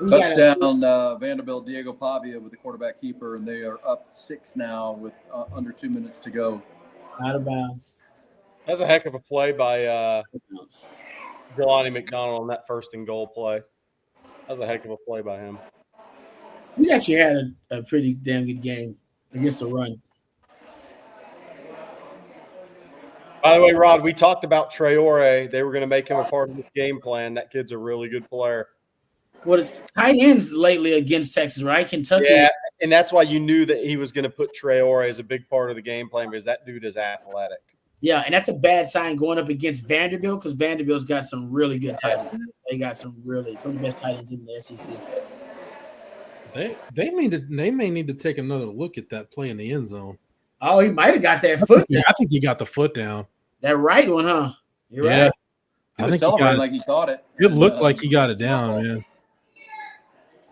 Touchdown, Vanderbilt, Diego Pavia with the quarterback keeper, and they are up 6 now with under 2 minutes to go. Out of bounds. That's a heck of a play by Jelani McDonald on that 1st and goal play. That was a heck of a play by him. We actually had a pretty damn good game against the run. By the way, Rod, we talked about Traore. They were going to make him a part of the game plan. That kid's a really good player. Well, tight ends lately against Texas, right? Kentucky. Yeah, and that's why you knew that he was going to put Traore as a big part of the game plan because that dude is athletic. Yeah, and that's a bad sign going up against Vanderbilt because Vanderbilt's got some really good tight ends. They got some of the best tight ends in the SEC. They may need to take another look at that play in the end zone. Oh, he might have got that foot down. I think he got the foot down. That right one, huh? You're right. He was celebrating like he caught it. It looked like he got it down, man.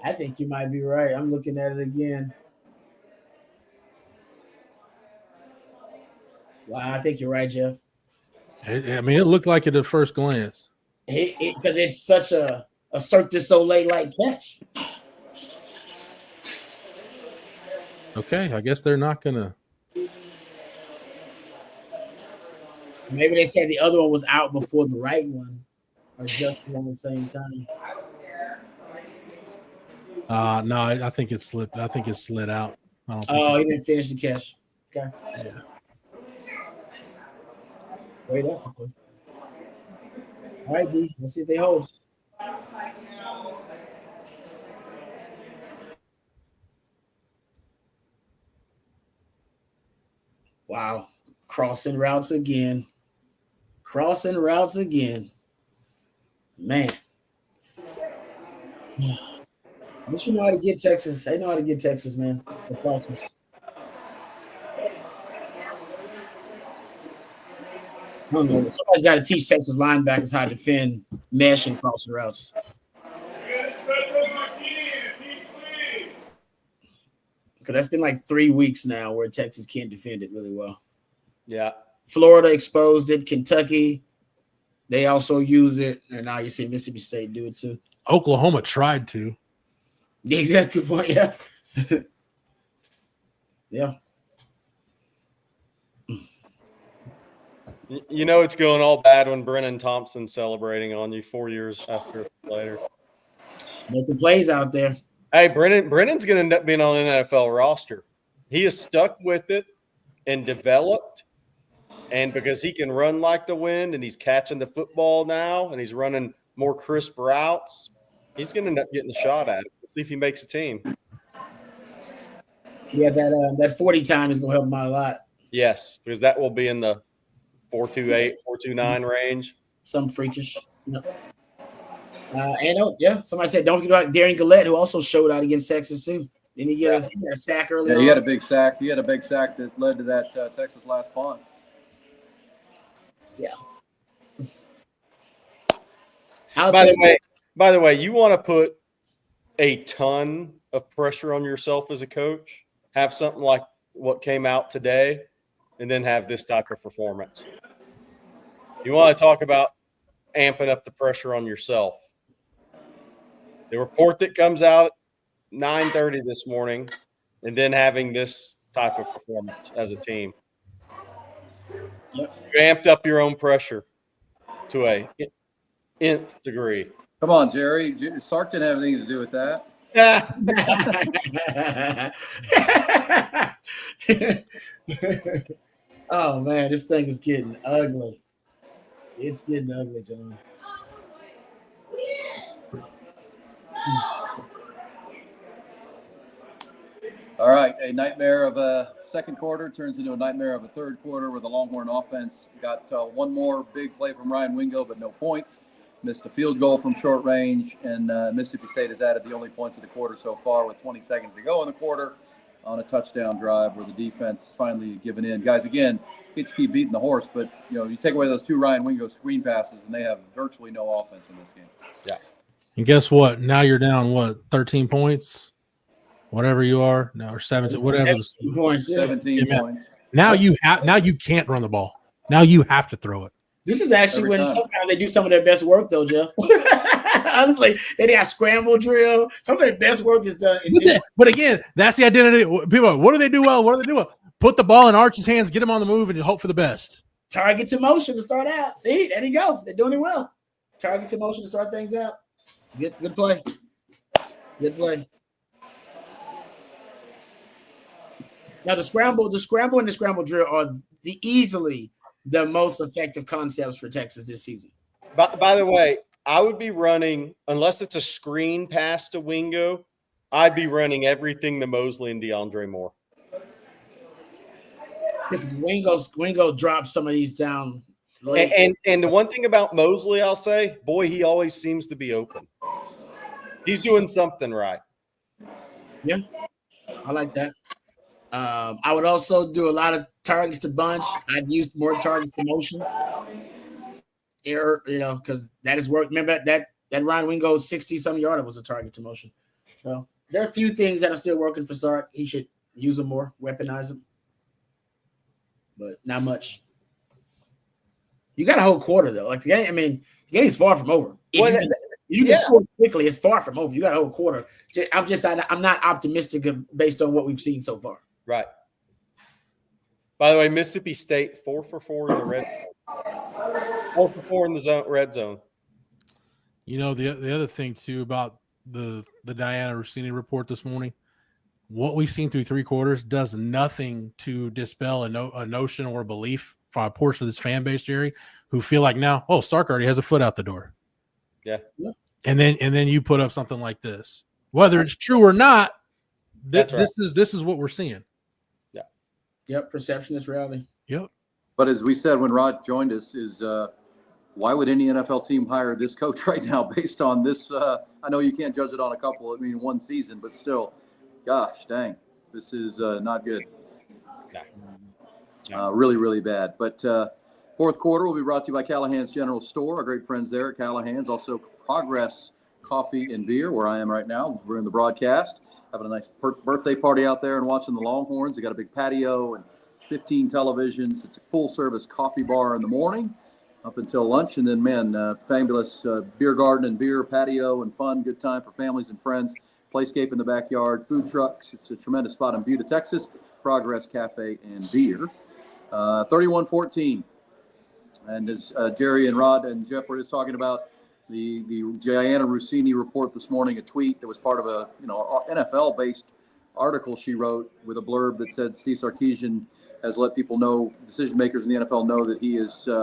I think you might be right. I'm looking at it again. Wow, I think you're right, Jeff. It looked like it at first glance. Because it's such a Cirque du Soleil-like catch. Okay, I guess they're not going to. Maybe they said the other one was out before the right one, or just at the same time. No, I think it slipped. I think it slid out. He didn't finish the catch. Okay. Yeah. Wait up. All right, D. Let's see if they hold. Wow. Crossing routes again. Man. At least you know how to get Texas. They know how to get Texas, man. The crossers. I don't know. Somebody's got to teach Texas linebackers how to defend mesh and crossing routes. Because that's been like 3 weeks now where Texas can't defend it really well. Yeah. Florida exposed it. Kentucky, they also use it. And now you see Mississippi State do it too. Oklahoma tried to. The exact good point, yeah. Yeah. You know it's going all bad when Brennan Thompson's celebrating on you 4 years later. Making plays out there. Hey, Brennan's going to end up being on an NFL roster. He is stuck with it and developed, and because he can run like the wind and he's catching the football now and he's running more crisp routes, he's going to end up getting the shot at it. See if he makes a team. Yeah, that 40 time is going to help him out a lot. Yes, because that will be in the 4.28, 4.29 range. Some freakish. No. Somebody said don't forget about Darren Gillette, who also showed out against Texas too. Then he got a sack early. Yeah, he had a big sack. He had a big sack that led to that Texas last punt. Yeah. By the way, you want to put a ton of pressure on yourself as a coach, have something like what came out today, and then have this type of performance. You want to talk about amping up the pressure on yourself. The report that comes out at 9:30 this morning, and then having this type of performance as a team. Yep. You amped up your own pressure to a nth degree. Come on, Jerry. Sark didn't have anything to do with that. Oh man, this thing is getting ugly. It's getting ugly, John. All right, a nightmare of a second quarter turns into a nightmare of a third quarter where the Longhorn offense got one more big play from Ryan Wingo, but no points. Missed a field goal from short range, and Mississippi State has added the only points of the quarter so far with 20 seconds to go in the quarter on a touchdown drive where the defense finally given in. Guys, again, hate to keep beating the horse, but you take away those two Ryan Wingo screen passes, and they have virtually no offense in this game. Yeah. And guess what? Now you're down 13 points, whatever you are now, or 17, whatever. 17 points. 17 points. Now you can't run the ball. Now you have to throw it. This is actually when sometimes they do some of their best work, though, Jeff. Honestly, they have scramble drill. Some of their best work is done. But again, that's the identity. People, what do they do well? What do they do well? Put the ball in Arch's hands, get him on the move, and hope for the best. Target to motion to start out. See, there you go. They're doing it well. Target to motion to start things out. Good play. Good play. Now the scramble and the scramble drill are easily the most effective concepts for Texas this season. By the way, I would be running, unless it's a screen pass to Wingo, I'd be running everything to Mosley and DeAndre Moore. Because Wingo drops some of these down late. And the one thing about Mosley, I'll say, boy, he always seems to be open. He's doing something right. Yeah, I like that. I would also do a lot of targets to bunch. I'd use more targets to motion. Because that has worked. Remember that Ryan Wingo 60-some yarder was a target to motion. So there are a few things that are still working for Sark. He should use them more, weaponize them, but not much. You got a whole quarter though. Like the game, the game's far from over. You can score quickly. It's far from over. You got a whole quarter. I'm not optimistic based on what we've seen so far. Right. By the way, Mississippi State 4 for 4 in the red zone. 4 for 4 in the red zone. The other thing too about the Diana Rossini report this morning, what we've seen through three quarters does nothing to dispel a notion or a belief from a portion of this fan base, Jerry, who feel like now, Sark already has a foot out the door. Yeah. And then you put up something like this, whether it's true or not. This is what we're seeing. Yeah. Yep. Perception is reality. Yep. But as we said when Rod joined us, is why would any NFL team hire this coach right now based on this? I know you can't judge it on one season, but still, gosh dang, this is not good. Really, really bad. But fourth quarter will be brought to you by Callahan's General Store, our great friends there at Callahan's. Also, Progress Coffee and Beer, where I am right now. We're in the broadcast, having a nice birthday party out there and watching the Longhorns. They got a big patio and 15 televisions. It's a full-service coffee bar in the morning up until lunch. And then, fabulous beer garden and beer patio and fun, good time for families and friends. Playscape in the backyard, food trucks. It's a tremendous spot in Buda, Texas. Progress Cafe and Beer. 31-14. And as Jerry and Rod and Jeff were just talking about, the Diana Rossini report this morning, a tweet that was part of a NFL-based article she wrote with a blurb that said Steve Sarkisian has let people know, decision makers in the NFL know that he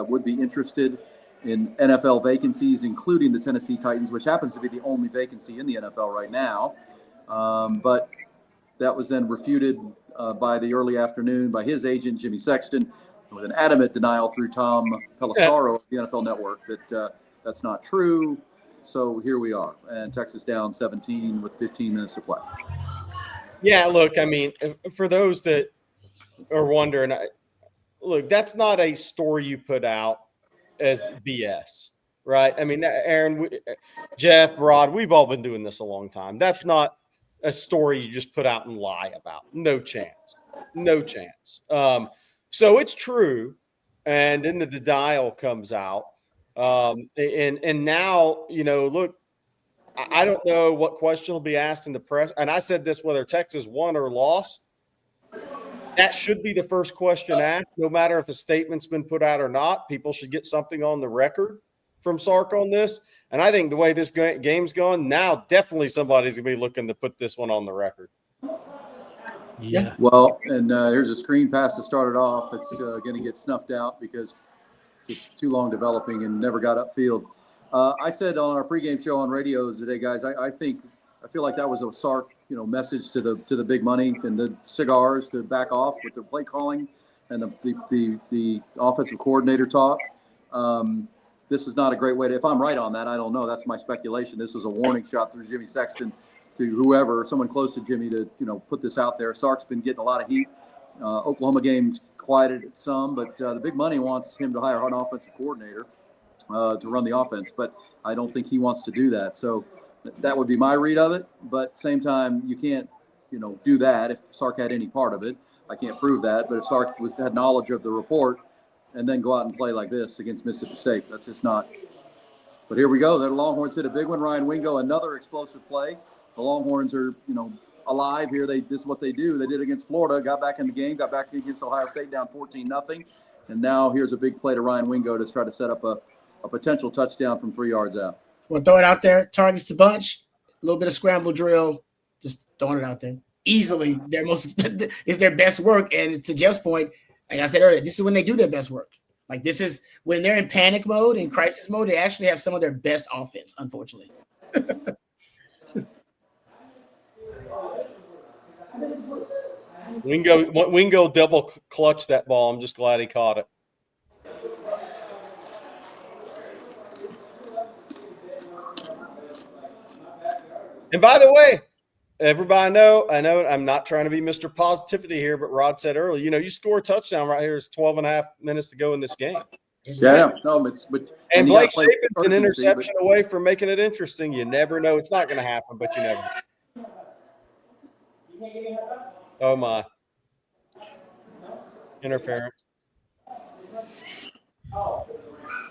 would be interested in NFL vacancies, including the Tennessee Titans, which happens to be the only vacancy in the NFL right now. But that was then refuted by the early afternoon by his agent, Jimmy Sexton, with an adamant denial through Tom Pelissaro of the NFL Network that that's not true. So here we are, and Texas down 17 with 15 minutes to play. Yeah, look, I mean, for those that are wondering, look, that's not a story you put out as BS, right? I mean, Aaron, Jeff, Rod, we've all been doing this a long time. That's not a story you just put out and lie about. No chance. No chance. So it's true. And then the denial comes out. And now, look, I don't know what question will be asked in the press. And I said this, whether Texas won or lost, that should be the first question asked, no matter if a statement's been put out or not. People should get something on the record from Sark on this. And I think the way this game's going now, definitely somebody's going to be looking to put this one on the record. Yeah. Well, and here's a screen pass to start it off. It's going to get snuffed out because it's too long developing and never got upfield. I said on our pregame show on radio today, guys, I feel like that was a Sark, message to the big money and the cigars to back off with the play calling and the offensive coordinator talk. This is not a great way to, if I'm right on that, I don't know. That's my speculation. This was a warning shot through Jimmy Sexton to whoever, someone close to Jimmy to, put this out there. Sark's been getting a lot of heat. Oklahoma game's quieted it some, but the big money wants him to hire an offensive coordinator to run the offense, but I don't think he wants to do that. So that would be my read of it. But same time, you can't, do that if Sark had any part of it. I can't prove that. But if Sark had knowledge of the report and then go out and play like this against Mississippi State, that's just not. But here we go. The Longhorns hit a big one. Ryan Wingo, another explosive play. The Longhorns are, alive here. This is what they do. They did it against Florida, got back in the game, got back against Ohio State down 14-0. And now here's a big play to Ryan Wingo to try to set up a potential touchdown from 3 yards out. Well, throw it out there. Targets to bunch. A little bit of scramble drill. Just throwing it out there. Easily is their best work. And to Jeff's point, like I said earlier, this is when they do their best work. Like this is when they're in panic mode, in crisis mode, they actually have some of their best offense, unfortunately. Wingo double clutched that ball. I'm just glad he caught it. And by the way, everybody I know I'm not trying to be Mr. Positivity here, but Rod said earlier, you score a touchdown right here. It's 12 and a half minutes to go in this game. Yeah, no, and Blake Shapen's an interception away from making it interesting. You never know. It's not going to happen, but you never know. Oh, my. Interference.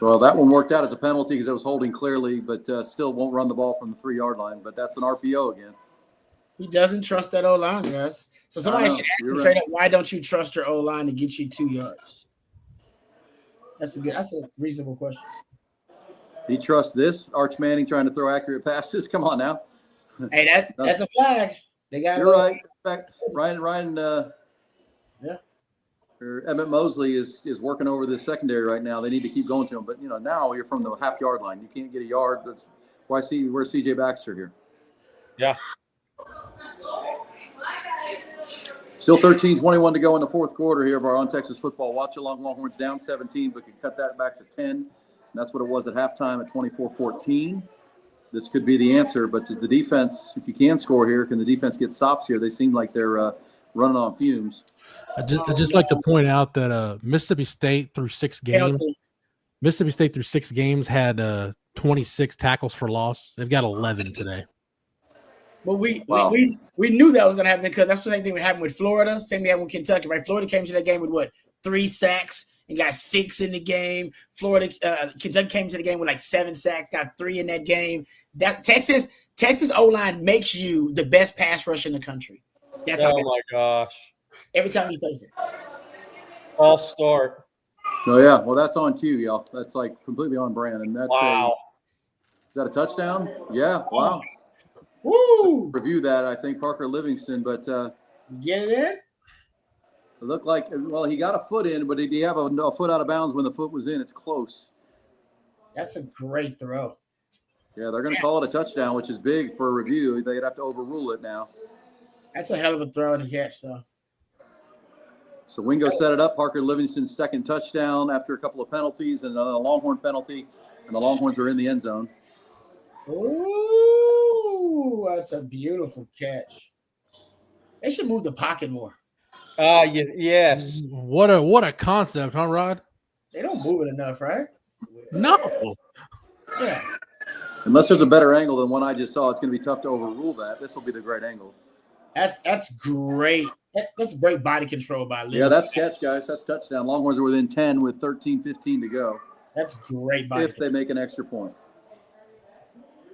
Well, that one worked out as a penalty because it was holding clearly, but still won't run the ball from the 3-yard line. But that's an RPO again. He doesn't trust that O-line, yes. So somebody should ask him straight up, why don't you trust your O-line to get you 2 yards? That's a reasonable question. He trusts this Arch Manning trying to throw accurate passes. Come on now. Hey, that's a flag. They got. You're right. In fact, Ryan. Yeah. Or Emmett Mosley is working over the secondary right now. They need to keep going to him, but now you're from the half-yard line. You can't get a yard. That's why where's CJ Baxter here? Yeah. Still 13-21 to go in the fourth quarter here of our On Texas Football Watch Along. Longhorns down 17, but could cut that back to 10. And that's what it was at halftime at 24-14. This could be the answer, but does the defense, if you can score here, can the defense get stops here? They seem like they're running on fumes. I just like to point out that Mississippi State through 6 games. Mississippi State through 6 games had 26 tackles for loss. They've got 11 today. Well, we knew that was going to happen because that's the same thing that happened with Florida. Same thing happened with Kentucky, right? Florida came to that game with 3 sacks and got 6 in the game. Kentucky came to the game with 7 sacks, got 3 in that game. That Texas O-line makes you the best pass rush in the country. That's how. Oh my gosh! Every time you face it, false start. Oh yeah, well that's on cue, y'all. That's completely on brand, and that's wow. Is that a touchdown? Yeah. Wow. Woo! Review that. I think Parker Livingston, but get it in. It looked like he got a foot in, but did he have a foot out of bounds when the foot was in? It's close. That's a great throw. Yeah, they're going to call it a touchdown, which is big for a review. They'd have to overrule it now. That's a hell of a throw and a catch, though. So Wingo set it up. Parker Livingston's second touchdown after a couple of penalties and a Longhorn penalty, and the Longhorns are in the end zone. Ooh, that's a beautiful catch. They should move the pocket more. Yes. What a concept, huh, Rod? They don't move it enough, right? No. Yeah. Unless there's a better angle than one I just saw, it's going to be tough to overrule that. This will be the great angle. That's great. That's great body control by Livingston. Yeah, that's catch, guys. That's touchdown. Longhorns are within 10 with 13-15 to go. That's great body if they make an extra point.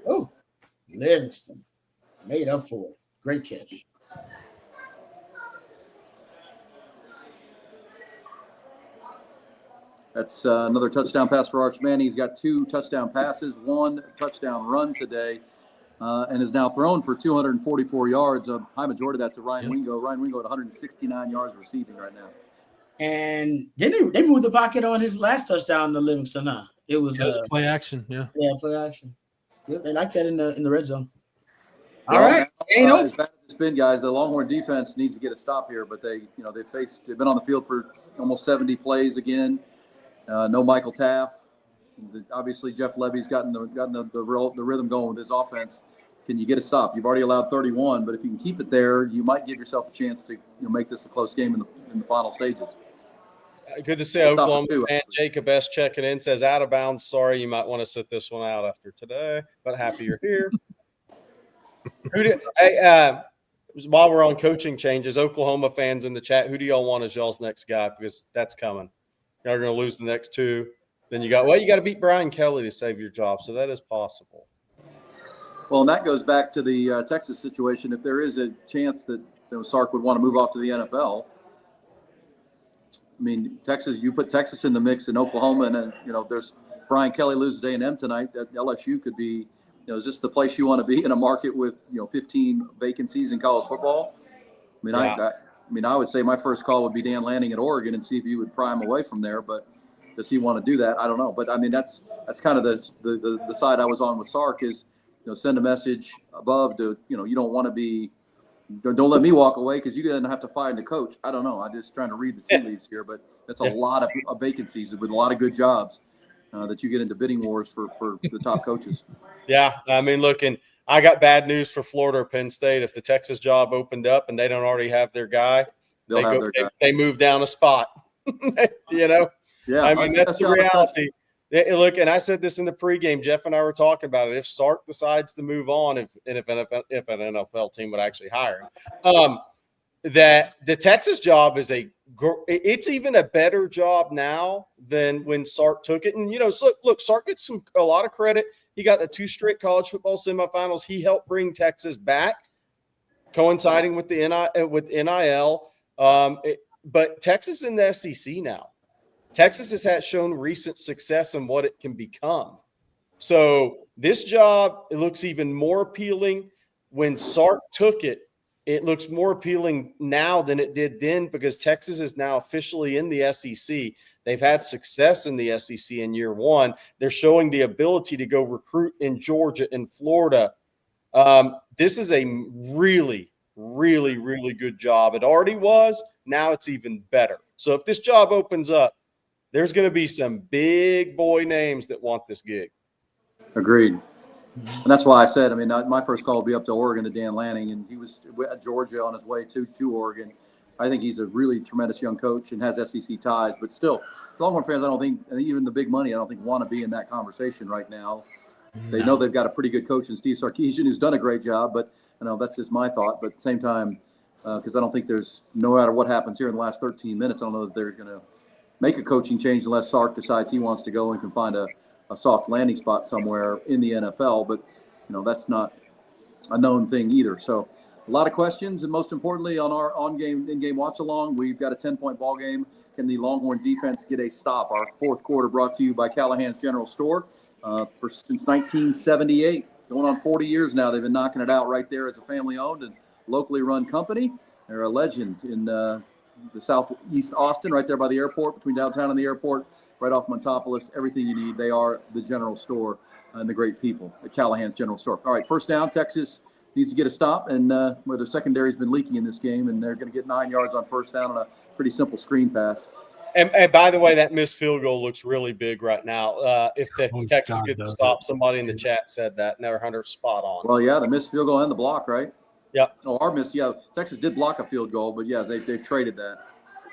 Oh, Livingston made up for it. Great catch. That's another touchdown pass for Arch Manning. He's got 2 touchdown passes, 1 touchdown run today, and is now thrown for 244 yards. A high majority of that to Ryan Wingo. Ryan Wingo at 169 yards receiving right now. And then they moved the pocket on his last touchdown to Livingston. It was play action. Yeah, play action. Yep, they like that in the red zone. All right, ain't as bad as it's been, guys. The Longhorn defense needs to get a stop here, but they've been on the field for almost 70 plays again. No Michael Taft. Obviously, Jeff Levy's gotten the rhythm going with his offense. Can you get a stop? You've already allowed 31, but if you can keep it there, you might give yourself a chance to make this a close game in the final stages. Good to see Oklahoma fan Jacob S. checking in. Says out of bounds. Sorry, you might want to sit this one out after today, but happy you're here. While we're on coaching changes, Oklahoma fans in the chat, who do y'all want as y'all's next guy? Because that's coming. Y'all are going to lose the next 2. Then you got to beat Brian Kelly to save your job. So that is possible. Well, and that goes back to the Texas situation. If there is a chance that Sark would want to move off to the NFL, I mean, Texas, you put Texas in the mix in Oklahoma, and then, there's Brian Kelly loses A&M tonight. That LSU could be, is this the place you want to be in a market with, 15 vacancies in college football? I would say my first call would be Dan Lanning at Oregon and see if you would pry him away from there. But does he want to do that? I don't know. But that's kind of the side I was on with Sark is, send a message above to, you don't want to be. Don't let me walk away because you're going to have to find the coach. I don't know. I'm just trying to read the tea leaves here, but that's a lot of vacancies with a lot of good jobs that you get into bidding wars for the top coaches. Yeah, look, and I got bad news for Florida or Penn State. If the Texas job opened up and they don't already have their guy, they move down a spot. Yeah, that's the reality. Look, and I said this in the pregame. Jeff and I were talking about it. If Sark decides to move on, if an NFL team would actually hire him, that the Texas job is it's even a better job now than when Sark took it. And look, Sark gets a lot of credit. He got the 2 straight college football semifinals. He helped bring Texas back, coinciding with the NIL. But Texas in the SEC now. Texas has shown recent success in what it can become. So this job, it looks even more appealing. When Sark took it, it looks more appealing now than it did then because Texas is now officially in the SEC. They've had success in the SEC in year 1. They're showing the ability to go recruit in Georgia and Florida. This is a really, really, really good job. It already was. Now it's even better. So if this job opens up, there's going to be some big boy names that want this gig. Agreed. And that's why I said, my first call will be up to Oregon to Dan Lanning, and he was at Georgia on his way to Oregon. I think he's a really tremendous young coach and has SEC ties. But still, Longhorn fans, I don't think, even the big money, want to be in that conversation right now. They know they've got a pretty good coach in Steve Sarkisian who's done a great job, but that's just my thought. But at the same time, because I don't think no matter what happens here in the last 13 minutes, I don't know that they're going to make a coaching change unless Sark decides he wants to go and can find a soft landing spot somewhere in the NFL. But, that's not a known thing either. So a lot of questions. And most importantly, on our in-game watch along, we've got a 10-point ball game. Can the Longhorn defense get a stop? Our 4th quarter brought to you by Callahan's General Store since 1978. Going on 40 years now. They've been knocking it out right there as a family-owned and locally run company. They're a legend in the southeast Austin, right there by the airport, between downtown and the airport, right off Montopolis. Everything you need. They are the general store and the great people at Callahan's General Store. All right, first down, Texas needs to get a stop, and where their secondary's been leaking in this game, and they're going to get 9 yards on first down on a pretty simple screen pass. And by the way, that missed field goal looks really big right now. If Texas gets to stop, somebody in the chat said that. Never Hunter's spot on. Well, yeah, the missed field goal and the block, right? Yeah. Oh, our miss. Yeah, Texas did block a field goal, but yeah, they've traded that.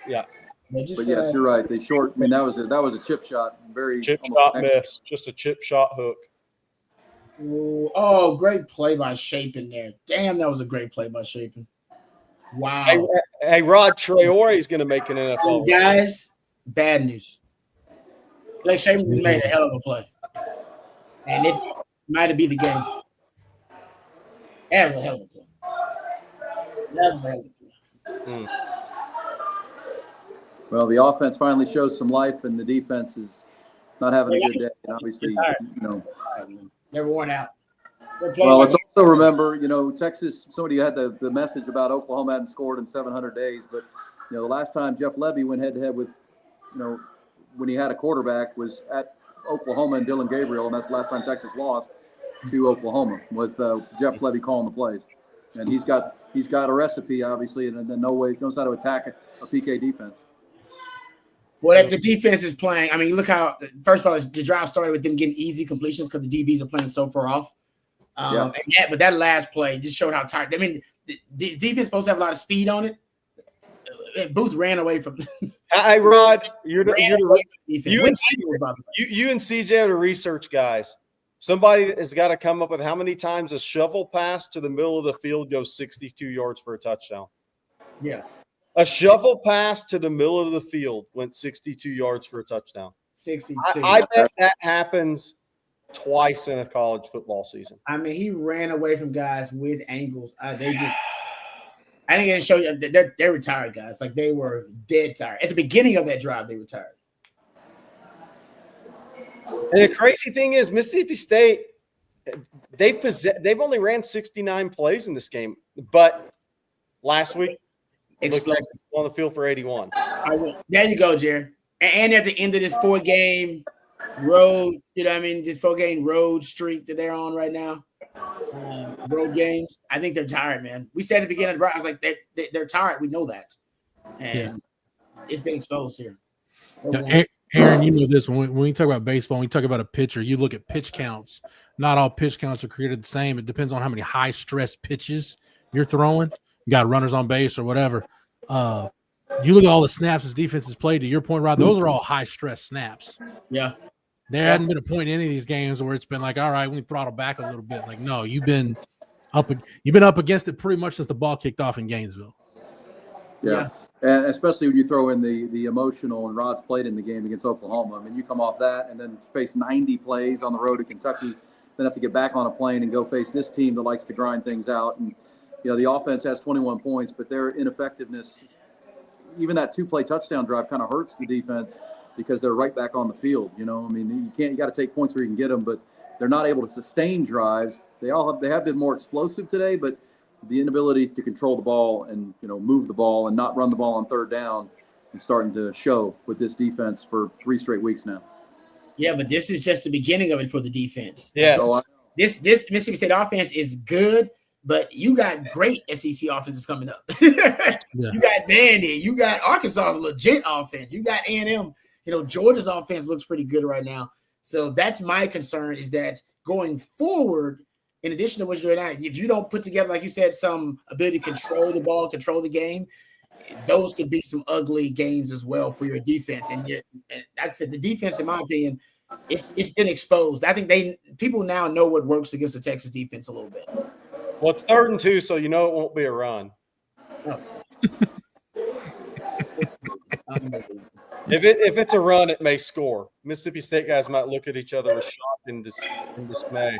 Yeah. But yes, you're right. They short. I mean, that was a chip shot. Very chip shot miss. Just a chip shot hook. Oh, great play by Shapen there. Damn, that was a great play by Shapen. Wow. Hey, Rod Traore is going to make an NFL. Guys, bad news. Blake Shapen just made a hell of a play. And it might have been the game. That was a hell of a play. That was a hell of a play. Well, the offense finally shows some life, and the defense is not having a good day. And obviously, they're worn out. Well, let's also remember, Texas. Somebody had the message about Oklahoma hadn't scored in 700 days, but the last time Jeff Levy went head-to-head with, when he had a quarterback was at Oklahoma and Dylan Gabriel, and that's the last time Texas lost to Oklahoma with Jeff Levy calling the plays. And he's got a recipe, obviously, and then knows how to attack a PK defense. Well, the defense is playing. I mean, look how, first of all, the drive started with them getting easy completions because the DBs are playing so far off. But that last play just showed how tired. I mean, the defense is supposed to have a lot of speed on it. Booth ran away from. Hey, Rod, you and CJ are the research guys. Somebody has got to come up with how many times a shovel pass to the middle of the field goes 62 yards for a touchdown. Yeah. A shovel pass to the middle of the field went 62 yards for a touchdown. 62. I bet that happens twice in a college football season. I mean, he ran away from guys with angles. I think it show you they're retired guys. Like, they were dead tired. At the beginning of that drive, they were tired. And the crazy thing is, Mississippi State, they've only ran 69 plays in this game, but last week, explosive on the field for 81. There you go, Jerry. And at the end of this 4-game road, this 4-game road streak that they're on right now, road games, I think they're tired, man. We said at the beginning of the I was like, they're tired. We know that. And it's been exposed here. Aaron, you know this. When we talk about baseball, when we talk about a pitcher, you look at pitch counts. Not all pitch counts are created the same. It depends on how many high-stress pitches you're throwing. You got runners on base or whatever. You look at all the snaps this defense has played. To your point, Rod, those are all high-stress snaps. Yeah. There hadn't been a point in any of these games where it's been like, all right, we can throttle back a little bit. Like, no, you've been up against it pretty much since the ball kicked off in Gainesville. Yeah. And especially when you throw in the emotional, and Rod's played in the game against Oklahoma. I mean, you come off that and then face 90 plays on the road to Kentucky, then have to get back on a plane and go face this team that likes to grind things out. And, the offense has 21 points, but their ineffectiveness, even that 2-play touchdown drive, kind of hurts the defense because they're right back on the field. I mean, you got to take points where you can get them, but they're not able to sustain drives. They have been more explosive today, but the inability to control the ball and, move the ball and not run the ball on third down is starting to show with this defense for 3 straight weeks now. Yeah, but this is just the beginning of it for the defense. Yes. So This Mississippi State offense is good, but you got great SEC offenses coming up. You got Vandy. You got Arkansas's legit offense. You got A&M. Georgia's offense looks pretty good right now. So that's my concern, is that going forward, in addition to what you're doing now, if you don't put together, like you said, some ability to control the ball, control the game, those could be some ugly games as well for your defense. And like I said, the defense, in my opinion, it's been exposed. I think people now know what works against the Texas defense a little bit. Well, it's 3rd and 2, so it won't be a run. Oh. If it's a run, it may score. Mississippi State guys might look at each other with shock and dismay.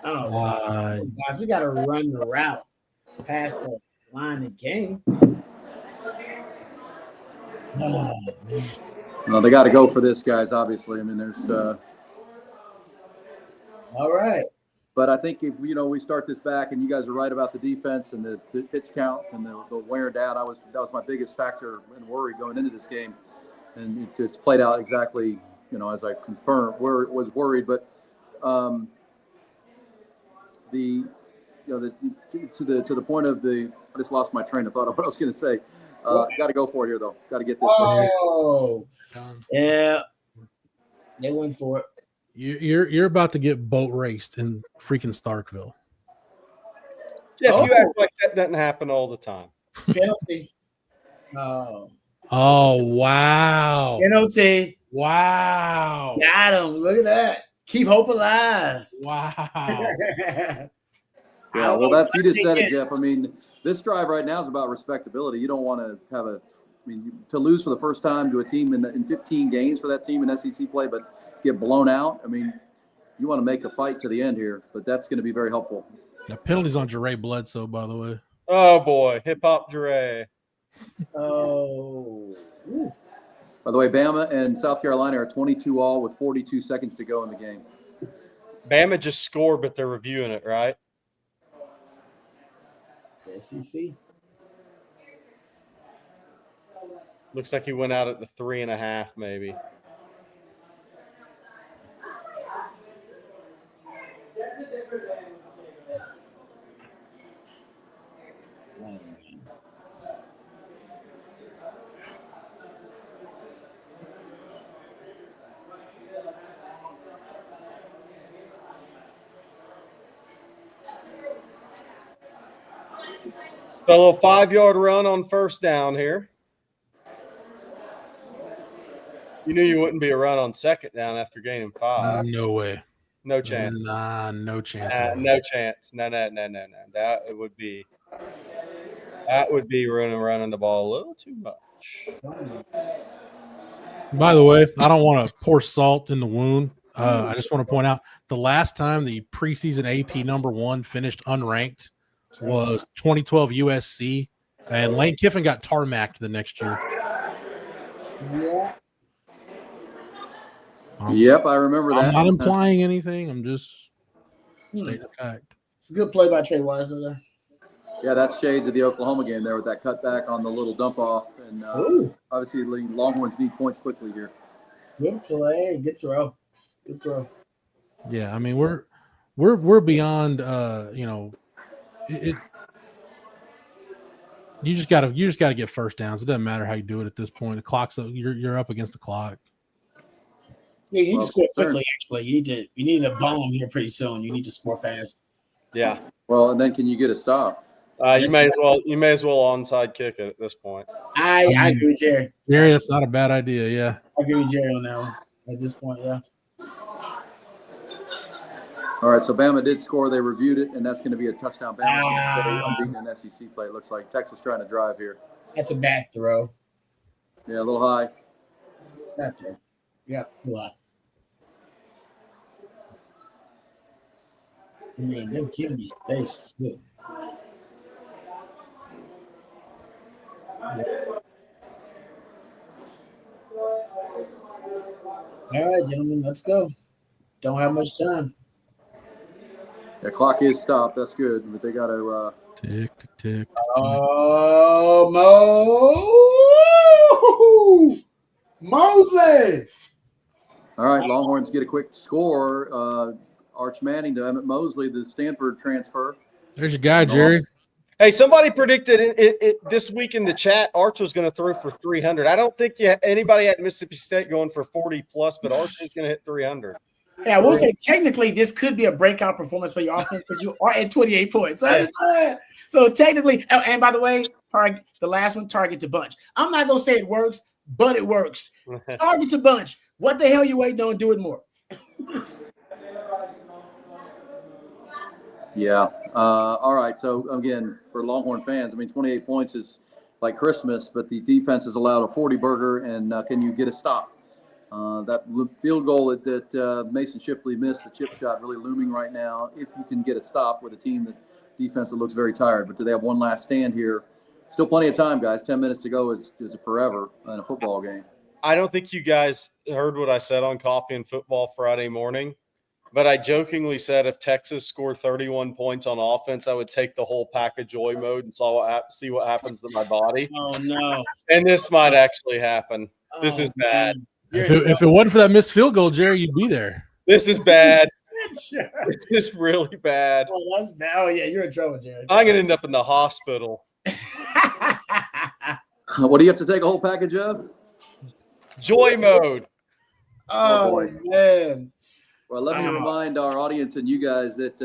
Oh, gosh, we got to run the route past the line of game. Oh, man. Well, they got to go for this, guys, obviously. I mean, there's all right. But I think if, we start this back, and you guys are right about the defense and the pitch count and the wear down, that was my biggest factor and worry going into this game. And it just played out exactly, as I confirmed, where it was worried. But to the point of I just lost my train of thought of what I was going to say. Got to go for it here, though. Got to get this. Oh, yeah. They went for it. You're about to get boat raced in freaking Starkville. Jeff, you act like that doesn't happen all the time. Penalty. Oh, wow. Penalty. Wow. Got him. Look at that. Keep hope alive. Wow. Yeah, well, you just said it, Jeff. I mean, this drive right now is about respectability. You don't want to have to lose for the first time to a team in 15 games for that team in SEC play, but get blown out. I mean, you want to make a fight to the end here, but that's going to be very helpful. The penalties on Jere Bledsoe, by the way. Oh, boy. Hip-hop Jere. Oh. Ooh. By the way, Bama and South Carolina are 22-all with 42 seconds to go in the game. Bama just scored, but they're reviewing it, right? SEC. Looks like he went out at the 3.5, maybe. So a little 5-yard run on first down here. You knew you wouldn't be a run on second down after gaining 5. No way. No chance. Nah, no chance. No chance. No. That would be running the ball a little too much. By the way, I don't want to pour salt in the wound. I just want to point out the last time the preseason AP #1 finished unranked was 2012 USC, and Lane Kiffin got tarmacked the next year. Yeah. Yep, I remember that. I'm not implying anything. I'm just stating a fact. It's a good play by Trey Weiser there. Yeah, that's shades of the Oklahoma game there with that cutback on the little dump off. And obviously, the Longhorns need points quickly here. Good play. Good throw. Good throw. Yeah, I mean we're beyond it. You just gotta get first downs. It doesn't matter how you do it at this point. The clock's you're up against the clock. Yeah, you need to score quickly. Actually, you need a bomb here pretty soon. You need to score fast. Yeah. Well, and then can you get a stop? You may as well onside kick it at this point. I agree with Jerry. Jerry, that's not a bad idea. Yeah, I agree with Jerry on that one. At this point, yeah. All right, so Bama did score. They reviewed it, and that's going to be a touchdown. Bama unbeaten in SEC play. It looks like Texas trying to drive here. That's a bad throw. Yeah, a little high. Not there. Yeah, a lot. Man, they're giving me space too. All right, gentlemen, let's go. Don't have much time. The clock is stopped. That's good, but they got to tick, tick, tick. Oh, Mosley. All right, Longhorns get a quick score. Arch Manning to Emmett Mosley, the Stanford transfer. There's your guy, Jerry. Hey, somebody predicted it this week in the chat. Arch was going to throw for 300. I don't think anybody at Mississippi State going for 40 plus, but Arch is going to hit 300. Yeah, I will say technically this could be a breakout performance for your offense because you are at 28 points. So technically, and by the way, the last one, target to bunch. I'm not gonna say it works, but it works. Target to bunch. What the hell you waiting on? Do it more. Yeah. All right. So again, for Longhorn fans, I mean, 28 points is like Christmas, but the defense has allowed a 40 burger, and can you get a stop? That field goal that Mason Shipley missed, the chip shot, really looming right now. If you can get a stop with a team defense that looks very tired, but do they have one last stand here? Still plenty of time, guys. 10 minutes to go is forever in a football game. I don't think you guys heard what I said on Coffee and Football Friday morning, but I jokingly said if Texas scored 31 points on offense, I would take the whole pack of joy mode and see what happens to my body. Oh, no. And this might actually happen. This is bad. If it wasn't for that missed field goal, Jerry, you'd be there. This is bad. This is really bad. Oh, that's bad. Oh, yeah, you're in trouble, Jerry. I'm going to end up in the hospital. What do you have to take a whole package of? Joy mode. Oh, boy. Man. Well, let me remind our audience and you guys that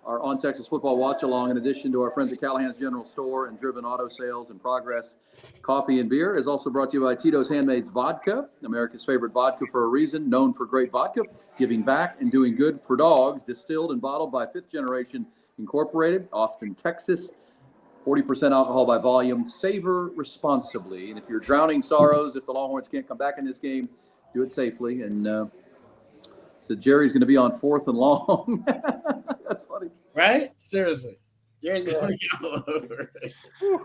our On Texas Football Watch Along, in addition to our friends at Callahan's General Store and Driven Auto Sales and Progress Coffee and Beer, is also brought to you by Tito's Handmaid's Vodka, America's favorite vodka for a reason, known for great vodka, giving back and doing good for dogs, distilled and bottled by Fifth Generation Incorporated, Austin, Texas. 40% alcohol by volume. Savor responsibly. And if you're drowning sorrows, if the Longhorns can't come back in this game, do it safely. And so Jerry's going to be on 4th and long. That's funny. Right? Seriously. Jerry's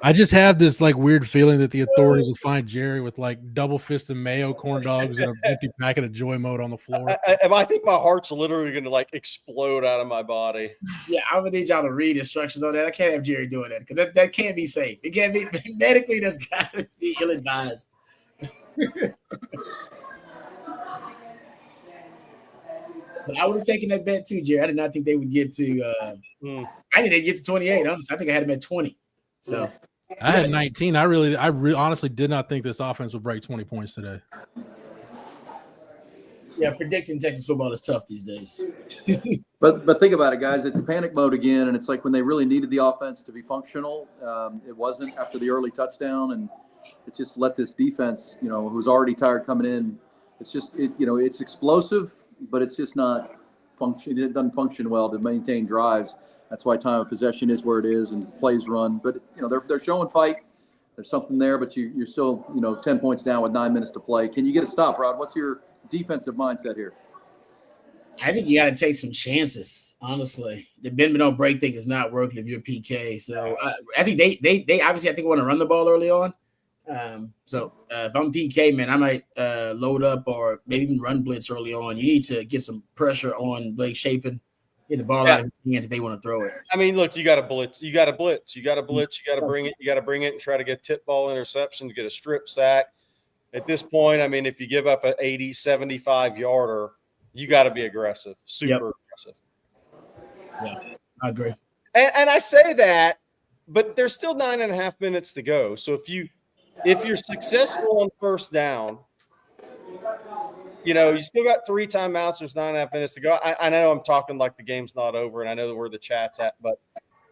I just have this like weird feeling that the authorities will find Jerry with like double fisted mayo corn dogs and an empty packet of Joy Mode on the floor. I think my heart's literally going to like explode out of my body. Yeah, I'm gonna need y'all to read instructions on that. I can't have Jerry doing that because that can't be safe. It can't be medically. That's got to be ill-advised. But I would have taken that bet too, Jerry. I did not think they would get to. I think they'd get to 28. Honestly, I think I had them at 20. So I had 19. I honestly did not think this offense would break 20 points today. Yeah, predicting Texas football is tough these days. But think about it, guys. It's panic mode again, and it's like when they really needed the offense to be functional, it wasn't after the early touchdown, and it just let this defense, who's already tired coming in. It's just it's explosive, but it's just not function. It doesn't function well to maintain drives. That's why time of possession is where it is and plays run. But they're showing fight. There's something there, but you're still 10 points down with 9 minutes to play. Can you get a stop, Rod? What's your defensive mindset here? I think you got to take some chances. Honestly, the bend but don't break thing is not working if you're PK. So I think they obviously I think want to run the ball early on. So if I'm PK, man, I might load up or maybe even run blitz early on. You need to get some pressure on Blake Shapen, get the ball out of his hands if they want to throw it. I mean, look, you got to blitz. You got to blitz. You got to bring it. You got to bring it and try to get tip ball interception to get a strip sack. At this point, I mean, if you give up an 80, 75-yarder, you got to be aggressive, super aggressive. Yeah, I agree. And I say that, but there's still 9.5 minutes to go. So if you're successful on first down, you still got 3 timeouts. There's 9.5 minutes to go. I know I'm talking like the game's not over, and I know where the chat's at, but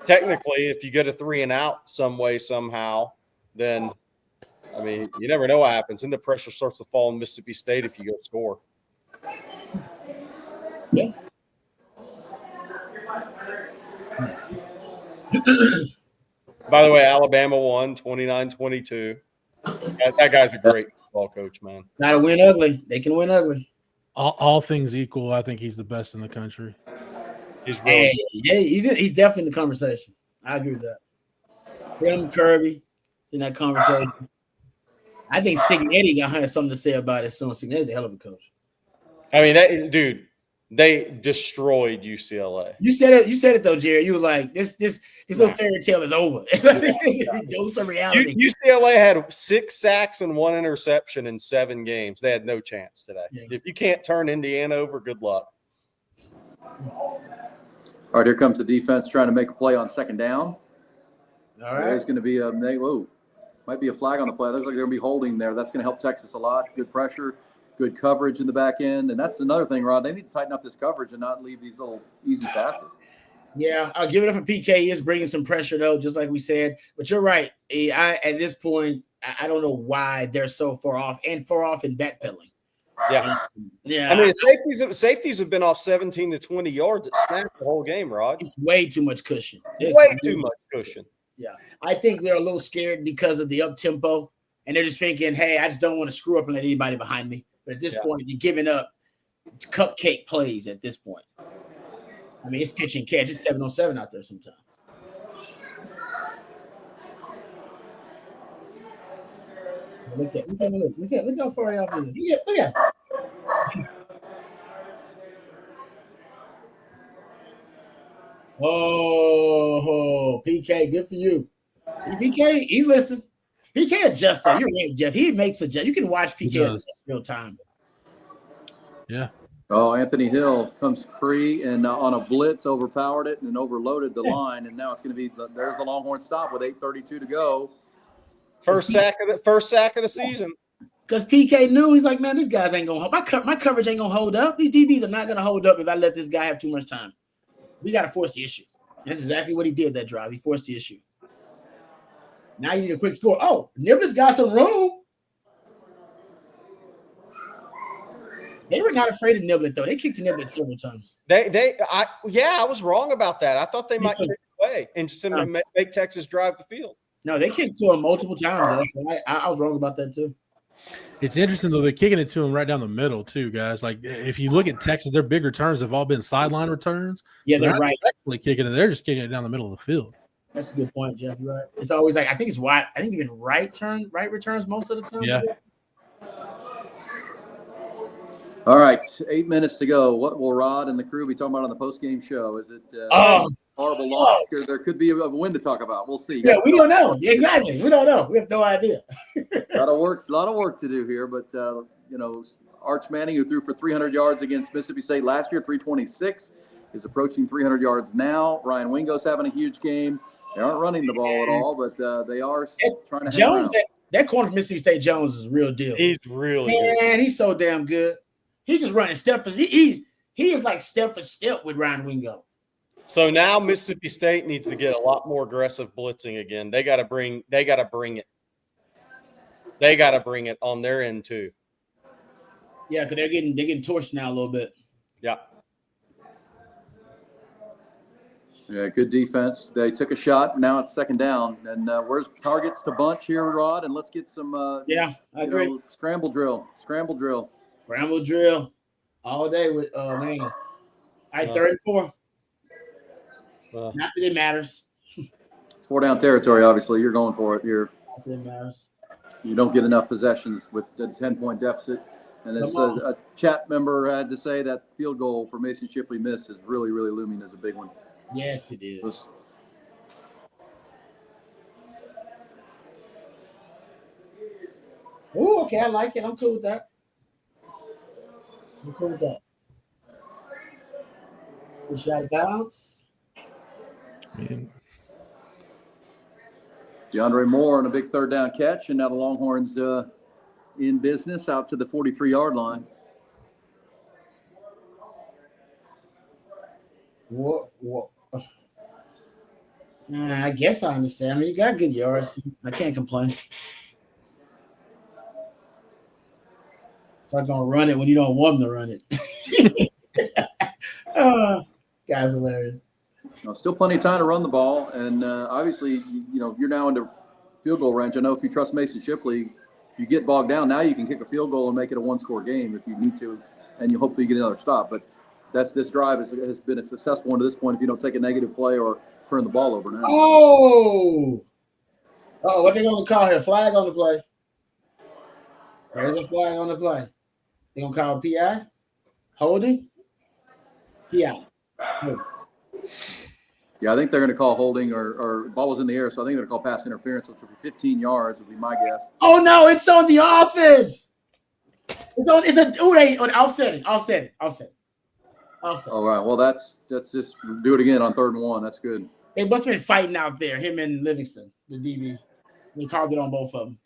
technically, if you get a 3 and out some way, somehow, then I mean, you never know what happens. And the pressure starts to fall in Mississippi State if you go score. Yeah. By the way, Alabama won 29-22. That guy's a great football coach, man. Got to win ugly. They can win ugly. All things equal, I think he's the best in the country. He's really he's definitely in the conversation. I agree with that. Him, Kirby, in that conversation. I think Signetti got something to say about it soon. Signetti's a hell of a coach. I mean, they destroyed UCLA. You said it though, Jerry. You were like, this little fairy tale is over. Dose of reality. UCLA had 6 sacks and 1 interception in 7 games. They had no chance today. Yeah. If you can't turn Indiana over, good luck. All right, here comes the defense trying to make a play on second down. All right. There's going to be might be a flag on the play. Looks like they're going to be holding there. That's going to help Texas a lot. Good pressure, good coverage in the back end. And that's another thing, Rod. They need to tighten up this coverage and not leave these little easy passes. Yeah, I'll give it up for PK. He is bringing some pressure, though, just like we said. But you're right. At this point, I don't know why they're so far off and in backpedaling. Yeah. Yeah. I mean, safeties have been off 17 to 20 yards at snap the whole game, Rod. It's way too much cushion. Way too much cushion. Yeah. I think they're a little scared because of the up-tempo, and they're just thinking, hey, I just don't want to screw up and let anybody behind me. But at this point, you're giving up cupcake plays at this point. I mean, it's pitch and catch. It's 7-on-7 out there sometimes. Look how far off it is. Yeah, look at it. Oh, PK, good for you. See, PK, he's listening. PK adjuster. You're right, Jeff. He makes adjust. You can watch PK adjust real time. Yeah. Oh, Anthony Hill comes free and on a blitz overpowered it and overloaded the line, and now it's going to be there's the Longhorn stop with 8:32 to go. First sack of the season. Because PK knew, he's like, man, these guys ain't gonna hold. My coverage ain't gonna hold up. These DBs are not gonna hold up if I let this guy have too much time. We got to force the issue. That's exactly what he did that drive. He forced the issue. Now you need a quick score. Oh, Niblett's got some room. They were not afraid of Niblett, though. They kicked to Niblett several times. I was wrong about that. I thought they might kick away and just make Texas drive the field. No, they kicked to him multiple times. I was wrong about that, too. It's interesting, though. They're kicking it to him right down the middle, too, guys. Like, if you look at Texas, their big returns have all been sideline returns. Yeah, they're right. Actually kicking it. They're just kicking it down the middle of the field. That's a good point, Jeff. You're right. It's always like, I think it's wide. I think even right returns most of the time. Yeah. All right, 8 minutes to go. What will Rod and the crew be talking about on the postgame show? Is it horrible loss? There could be a win to talk about. We'll see. Yeah, we don't know. Exactly. We don't know. We have no idea. A lot of work to do here, but Arch Manning, who threw for 300 yards against Mississippi State last year, 326, is approaching 300 yards now. Ryan Wingo's having a huge game. They aren't running the ball at all, but they are trying to hang around. That corner from Mississippi State, Jones, is a real deal. He's really good. Man, he's so damn good. He's just running step for he is like step for step with Ryan Wingo. So now Mississippi State needs to get a lot more aggressive blitzing again. They got to bring it. They got to bring it on their end too. Yeah, because they're getting torched now a little bit. Yeah. Yeah, good defense. They took a shot. Now it's second down. And where's targets to bunch here, Rod? And let's get some I agree. Scramble drill all day with man. All right, 34. Not that it matters. It's 4-down territory, obviously. You're going for it here. Not that it matters. You don't get enough possessions with the 10-point deficit. And as a chat member had to say, that field goal for Mason Shipley missed is really, really looming as a big one. Yes, it is. Oh, okay, I like it. I'm cool with that. The shot bounce. Man. DeAndre Moore on a big third down catch, and now the Longhorns in business out to the 43-yard line. What? I guess I understand. I mean, you got good yards. I can't complain. Start going to run it when you don't want them to run it. Guys, hilarious. Still plenty of time to run the ball, and obviously, you're now into field goal range. I know if you trust Mason Shipley, you get bogged down. Now you can kick a field goal and make it a one-score game if you need to, and you hopefully get another stop. But this drive has been a successful one to this point if you don't take a negative play or turn the ball over now. Oh, what they going to call here? Flag on the play. There's a flag on the play. They going to call PI? Holding? PI. Yeah, I think they're going to call holding or ball was in the air, so I think they're going to call pass interference, which will be 15 yards would be my guess. Oh, no, it's on the offense. Offsetting. All right, well, that's just do it again on 3rd and 1. That's good. They must have been fighting out there, him and Livingston, the DB. They called it on both of them.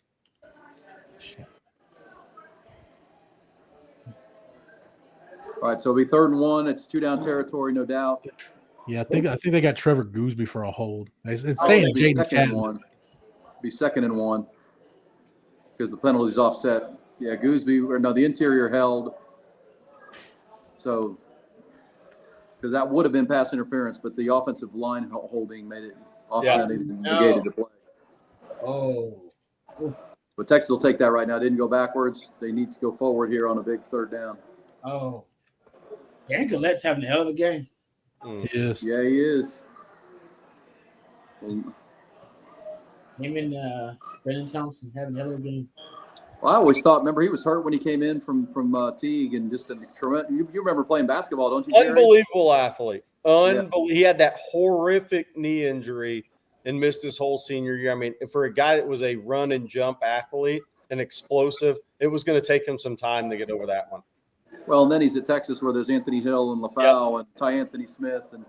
All right, so it'll be 3rd and 1. It's 2-down territory, no doubt. Yeah, I think they got Trevor Gooseby for a hold. It's saying Jaden Chadden. Be 2nd and 1 because the penalty's offset. Yeah, the interior held. So, because that would have been pass interference, but the offensive line holding made it offset and negated the play. Oh. But Texas will take that right now. Didn't go backwards. They need to go forward here on a big 3rd down. Oh. Aaron Gallette's having a hell of a game. Yes. Yeah, he is. Him and Brendan Thompson having a hell of a game. Well, I always thought, remember, he was hurt when he came in from Teague and just you remember playing basketball, don't you, Jerry? Unbelievable athlete. He had that horrific knee injury and missed his whole senior year. I mean, for a guy that was a run and jump athlete and explosive, it was going to take him some time to get over that one. Well, and then he's at Texas where there's Anthony Hill and LaFau and Ty Anthony Smith and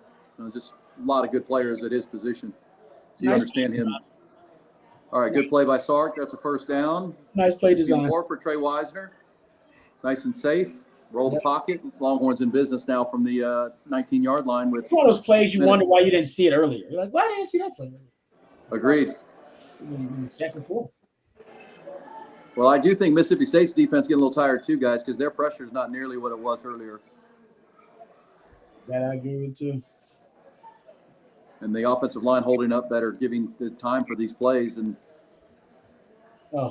just a lot of good players at his position. So you understand him. All right, good play by Sark. That's a first down. Nice play design. More for Trey Wisner. Nice and safe. Roll the pocket. Longhorns in business now from the 19-yard line. With it's one of those plays you wonder why you didn't see it earlier. You're like, why didn't I see that play? Agreed. In the second quarter. Well, I do think Mississippi State's defense getting a little tired too, guys, because their pressure is not nearly what it was earlier. That I agree with too. And the offensive line holding up better, giving the time for these plays. And I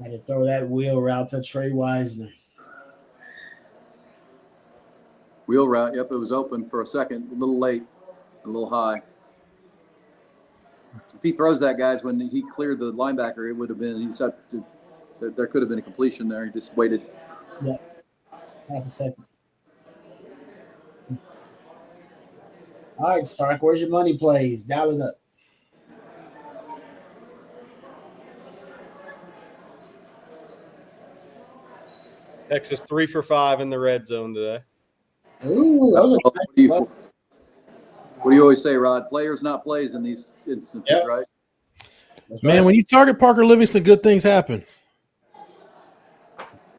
had to throw that wheel route to Trey Wisner. Wheel route, yep, it was open for a second, a little late, a little high. If he throws that, guys, when he cleared the linebacker, it would have been, he said there could have been a completion there. He just waited. Yeah, half a second. All right, Sark, where's your money plays? Dial it up. Texas 3 for 5 in the red zone today. Ooh, that was what do you always say, Rod? Players, not plays in these instances, right? Man, when you target Parker Livingston, good things happen.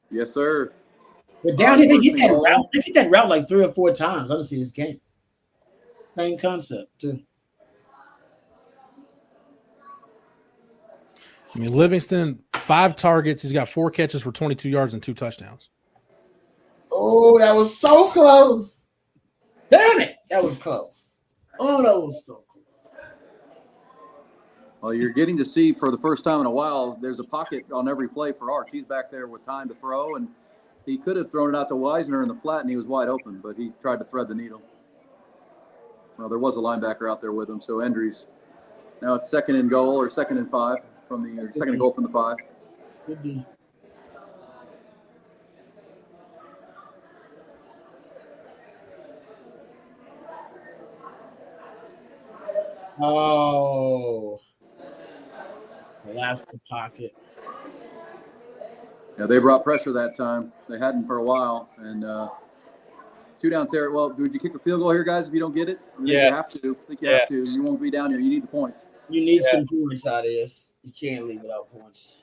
Yes, sir. But down here, they get that route. They get that route like 3 or 4 times. I don't see this game. Same concept, too. I mean, Livingston, 5 targets. He's got 4 catches for 22 yards and 2 touchdowns. Oh, that was so close. Damn it. That was close. Oh, that was so close. Well, you're getting to see for the first time in a while, there's a pocket on every play for Arch. He's back there with time to throw, and he could have thrown it out to Wisner in the flat, and he was wide open, but he tried to thread the needle. Well, there was a linebacker out there with him, so Endries. Now it's 2nd and goal or 2nd and 5 from the second and goal from the 5. Good D. Oh, that's the pocket. Yeah, they brought pressure that time. They hadn't for a while, and 2 down Terry. Well, would you kick a field goal here, guys? If you don't get it, I think you have to. I think you have to. You won't be down here. You need the points. You need some points out of this. You can't leave without points.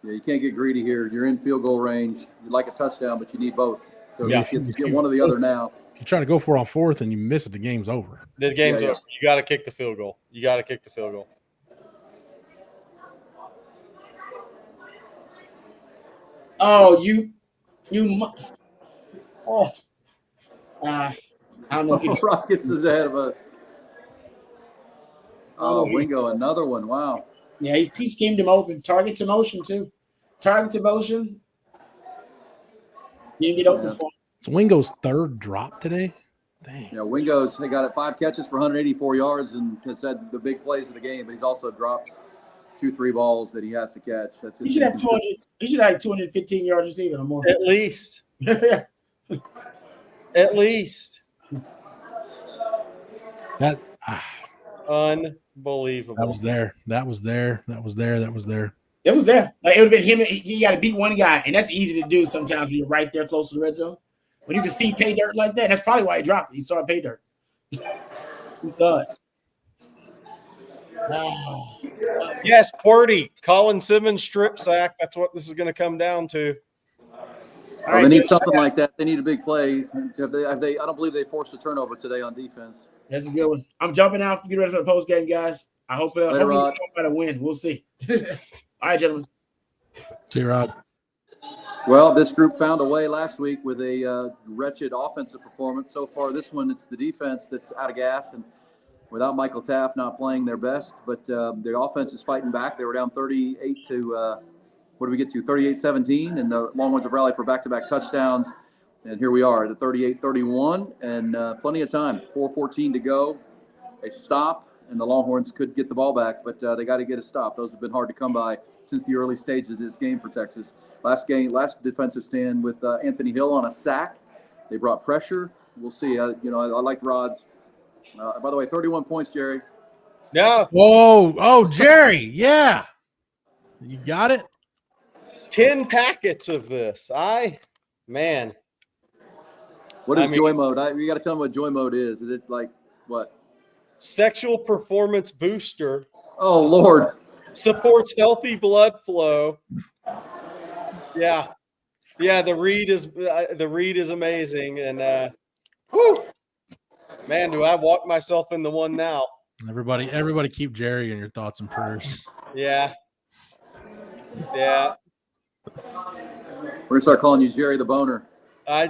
Yeah, you can't get greedy here. You're in field goal range. You'd like a touchdown, but you need both. So you get one or the other now. If you try to go for it on 4th and you miss it, the game's over. The game's over. You got to kick the field goal. You got to kick the field goal. Oh, I don't know. If Rockets is ahead of us. Oh, Wingo, another one. Wow. Yeah, he schemed him open. Target to motion, too. Target to motion. You can get open for him. It's Wingo's 3rd drop today. Dang. Yeah, Wingo's they got 5 catches for 184 yards and has had the big plays of the game, but he's also dropped 2-3 balls that he has to catch. That's he should have 200. He should have 215 yards receiving or more. At least. At least. That unbelievable. That was there. That was there. That was there. That was there. It was there. Like, it would have been him. You got to beat one guy, and that's easy to do sometimes when you're right there close to the red zone. When you can see pay dirt like that, that's probably why he dropped it. He saw pay dirt. He saw it. Yes, QWERTY. Colin Simmons strip sack. That's what this is going to come down to. Well, they need something like that. They need a big play. I don't believe they forced a turnover today on defense. That's a good one. I'm jumping out. Get ready for the post game, guys. I hope hopefully try to win. We'll see. All right, gentlemen. See you, Rod. Well, this group found a way last week with a wretched offensive performance. So far, this one, it's the defense that's out of gas, and without Michael Taft not playing their best. But the offense is fighting back. They were down 38 to what do we get to? 38-17, and the Longhorns have rallied for back-to-back touchdowns. And here we are at 38-31, and plenty of time. 4:14 to go. A stop, and the Longhorns could get the ball back, but they got to get a stop. Those have been hard to come by since the early stages of this game for Texas. Last defensive stand with Anthony Hill on a sack. They brought pressure. We'll see. I like Rod's. By the way, 31 points, Jerry. Yeah. Oh, Jerry. Yeah. You got it? 10 packets of this. Man. What is joy mode? You got to tell me what joy mode is. Is it like what? Sexual performance booster. Oh, Lord. Supports healthy blood flow. Yeah. Yeah, the read is amazing. And whoo, man, do I walk myself in the one now. Everybody keep Jerry in your thoughts and prayers. Yeah. Yeah. We're gonna start calling you Jerry the Boner. I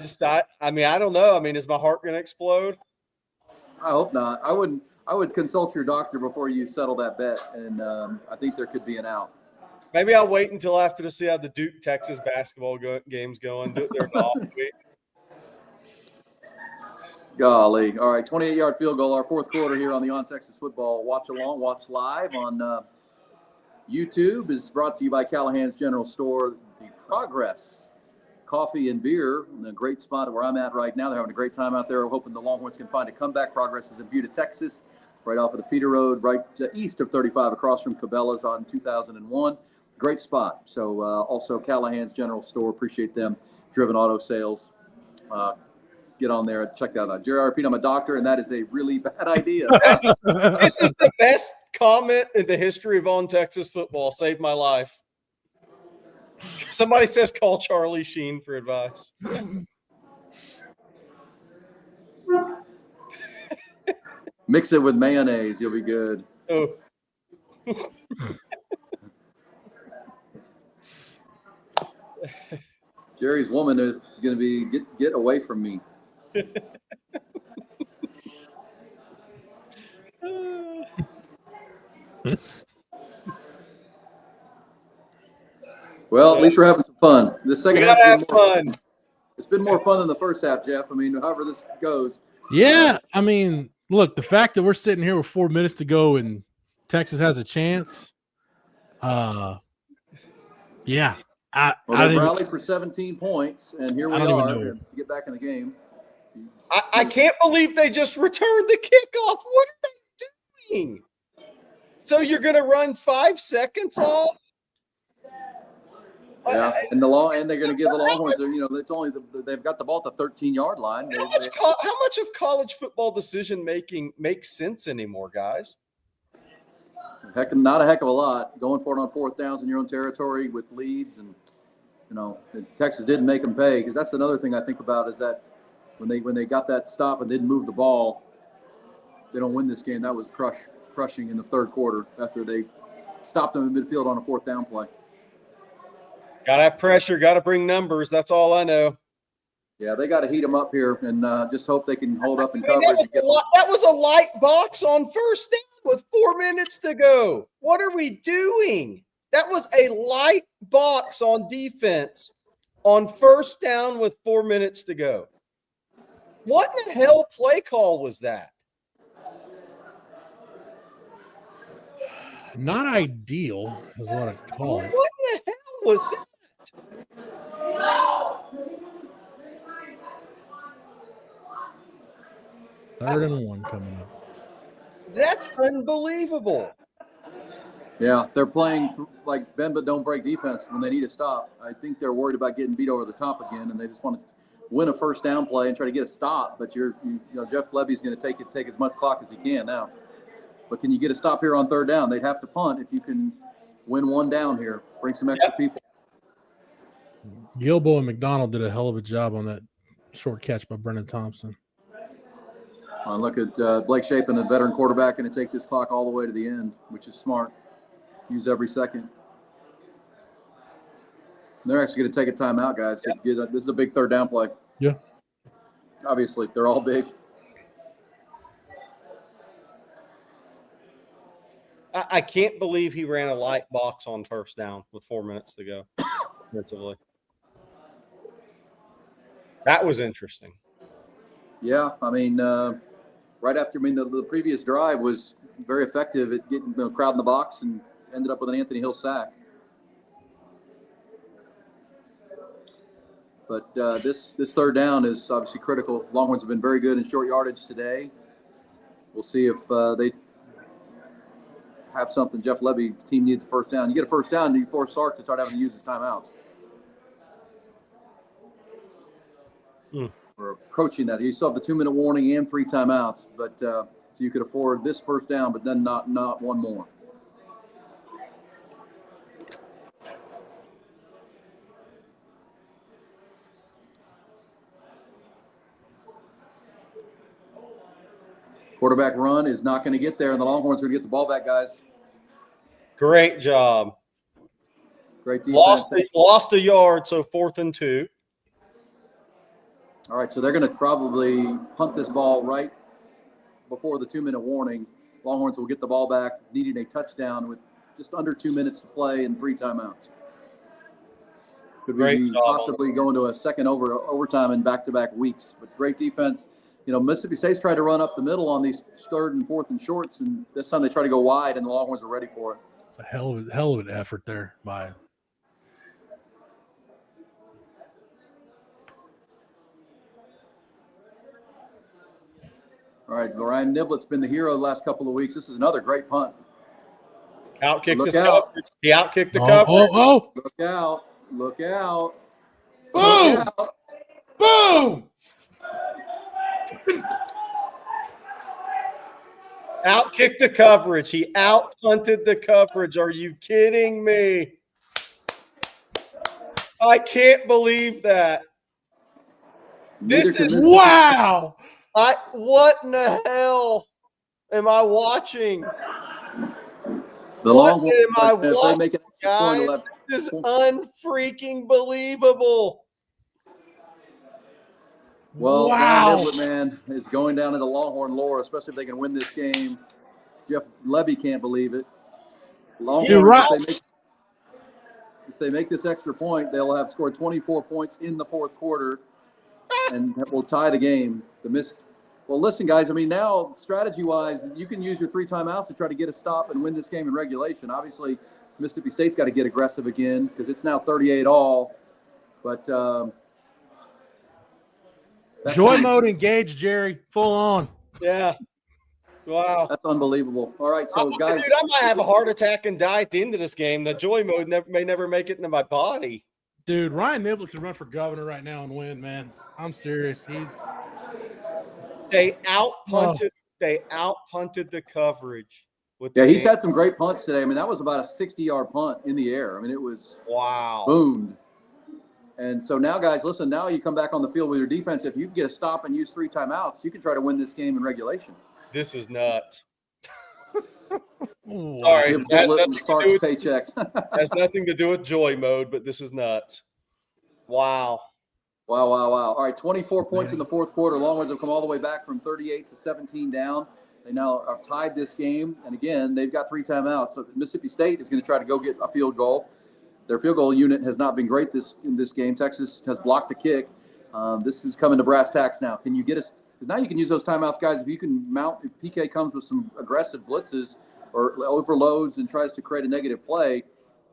mean, I don't know. I mean, is my heart gonna explode? I hope not. I would consult your doctor before you settle that bet, and I think there could be an out. Maybe I'll wait until after to see how the Duke Texas basketball game's going. They're off week. Golly. All right, 28-yard field goal, our fourth quarter here on the On Texas Football Watch Along, Watch Live on YouTube is brought to you by Callahan's General Store. The Progress Coffee and Beer in a great spot where I'm at right now. They're having a great time out there. We're hoping the Longhorns can find a comeback. Progress is in Buda, Texas, right off of the feeder road, right east of 35, across from Cabela's on 2001. Great spot. So also Callahan's General Store. Appreciate them. Driven Auto Sales. Get on there and check that out. Jerry, I repeat, I'm a doctor, and that is a really bad idea. This is the best comment in the history of On Texas Football. Saved my life. Somebody says call Charlie Sheen for advice. Mix it with mayonnaise. You'll be good. Oh. Jerry's woman is going to be get away from me. Well, at least we're having some fun. The second half have fun. It's been more fun than the first half, Jeff. I mean, however this goes. Yeah, I mean, look, the fact that we're sitting here with 4 minutes to go and Texas has a chance. Yeah. They rallied for 17 points, and here we are to get back in the game. I can't believe they just returned the kickoff. What are they doing? So you're going to run 5 seconds off? Yeah, and they're going to give the Longhorns. It's only they've got the ball at the 13-yard line. How much of college football decision making makes sense anymore, guys? Not a heck of a lot. Going for it on fourth downs in your own territory with leads, and Texas didn't make them pay, because that's another thing I think about is that when they got that stop and didn't move the ball, they don't win this game. That was crushing in the third quarter after they stopped them in midfield on a fourth down play. Got to have pressure. Got to bring numbers. That's all I know. Yeah, they got to heat them up here and just hope they can hold up in coverage. That was a light box on first down with 4 minutes to go. What are we doing? That was a light box on defense on first down with 4 minutes to go. What in the hell play call was that? Not ideal is what I'd call it. What in the hell was that? Third and 1 coming up. That's unbelievable. Yeah, they're playing like bend but don't break defense when they need a stop. I think they're worried about getting beat over the top again, and they just want to win a first down play and try to get a stop. But Jeff Lebby's going to take as much clock as he can now. But can you get a stop here on third down? They'd have to punt if you can win one down here. Bring some extra people. Gilbo and McDonald did a hell of a job on that short catch by Brennan Thompson. Look at Blake Shapen, a veteran quarterback, going to take this clock all the way to the end, which is smart. Use every second. They're actually going to take a timeout, guys. This is a big third down play. Yeah. Obviously, they're all big. I can't believe he ran a light box on first down with 4 minutes to go. Defensively. That was interesting. Yeah, I mean, right after, the previous drive was very effective at getting the crowd in the box and ended up with an Anthony Hill sack. But this third down is obviously critical. Longhorns have been very good in short yardage today. We'll see if they have something. Jeff Lebby team needs a first down. You get a first down, you force Sark to start having to use his timeouts. We're approaching that. You still have the 2-minute warning and 3 timeouts, but so you could afford this first down, but then not one more. Quarterback run is not going to get there, and the Longhorns are going to get the ball back, guys. Great job. Great defense. Lost a yard, so 4th and 2. All right, so they're going to probably punt this ball right before the 2-minute warning. Longhorns will get the ball back, needing a touchdown with just under 2 minutes to play and 3 timeouts. Could be possibly going to a second overtime in back-to-back weeks, but great defense. You know, Mississippi State's tried to run up the middle on these 3rd and 4th and shorts, and this time they try to go wide, and the Longhorns are ready for it. It's a hell of an effort there by All right, Ryan Niblett's been the hero the last couple of weeks. This is another great punt. Outkicked Look the out. coverage. He outkicked the coverage. Look out. Look out. Boom! Look out. Boom! Outkicked the coverage. He out-punted the coverage. Are you kidding me? I can't believe that. This is Wow! what in the hell am I watching? The What Longhorns, am I if they watching, make an extra point, they'll guys? have- This is unfreaking believable. Well, Wow. Ryan Niblett, man, is going down into Longhorn lore, especially if they can win this game. Jeff Levy can't believe it. Longhorns, right. if they make this extra point, they'll have scored 24 points in the 4th quarter and will tie the game. Well, listen, guys, I mean, now strategy-wise, you can use your 3 timeouts to try to get a stop and win this game in regulation. Obviously, Mississippi State's got to get aggressive again because it's now 38-all. But joy mode engaged, Jerry. Full on. Yeah. Wow. That's unbelievable. All right, so guys, Dude, I might have a heart attack and die at the end of this game. The joy mode may never make it into my body. Dude, Ryan Niblett can run for governor right now and win, man. I'm serious. They out-punted the coverage. he's had some great punts today. I mean, that was about a 60-yard punt in the air. I mean, it was boomed. And so now, guys, listen, now you come back on the field with your defense. If you get a stop and use 3 timeouts, you can try to win this game in regulation. This is nuts. Wow. Sorry, Give Sark's paycheck. has nothing to do with joy mode, but this is nuts. Wow. Wow. All right, 24 points in the 4th quarter. Longhorns have come all the way back from 38 to 17 down. They now have tied this game. And, again, they've got 3 timeouts. So Mississippi State is going to try to go get a field goal. Their field goal unit has not been great in this game. Texas has blocked the kick. This is coming to brass tacks now. Can you get us – because now you can use those timeouts, guys. If you can mount – if PK comes with some aggressive blitzes or overloads and tries to create a negative play,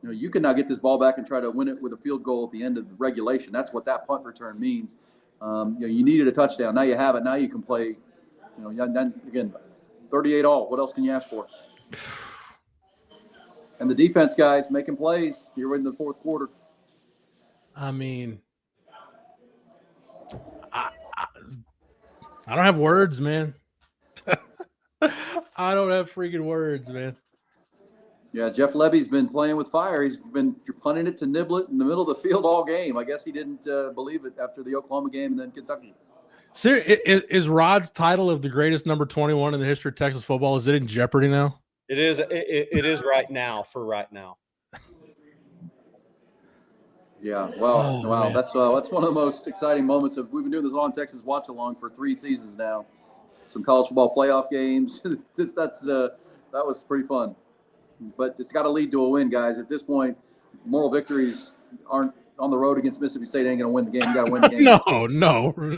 you can now get this ball back and try to win it with a field goal at the end of the regulation. That's what that punt return means. You needed a touchdown. Now you have it. Now you can play, again, 38-all. What else can you ask for? And the defense, guys, making plays. You're in the 4th quarter. I mean, I don't have words, man. I don't have freaking words, man. Yeah, Jeff Levy's been playing with fire. He's been punting it to Niblett in the middle of the field all game. I guess he didn't believe it after the Oklahoma game and then Kentucky. Sir, is Rod's title of the greatest number 21 in the history of Texas football, is it in jeopardy now? It is. It is right now. Yeah, wow. Man. That's one of the most exciting moments of. We've been doing this on Texas Watch Along for 3 seasons now. Some college football playoff games. That was pretty fun. But it's got to lead to a win, guys. At this point, moral victories aren't on the road against Mississippi State. Ain't going to win the game. You got to win the game. No, we're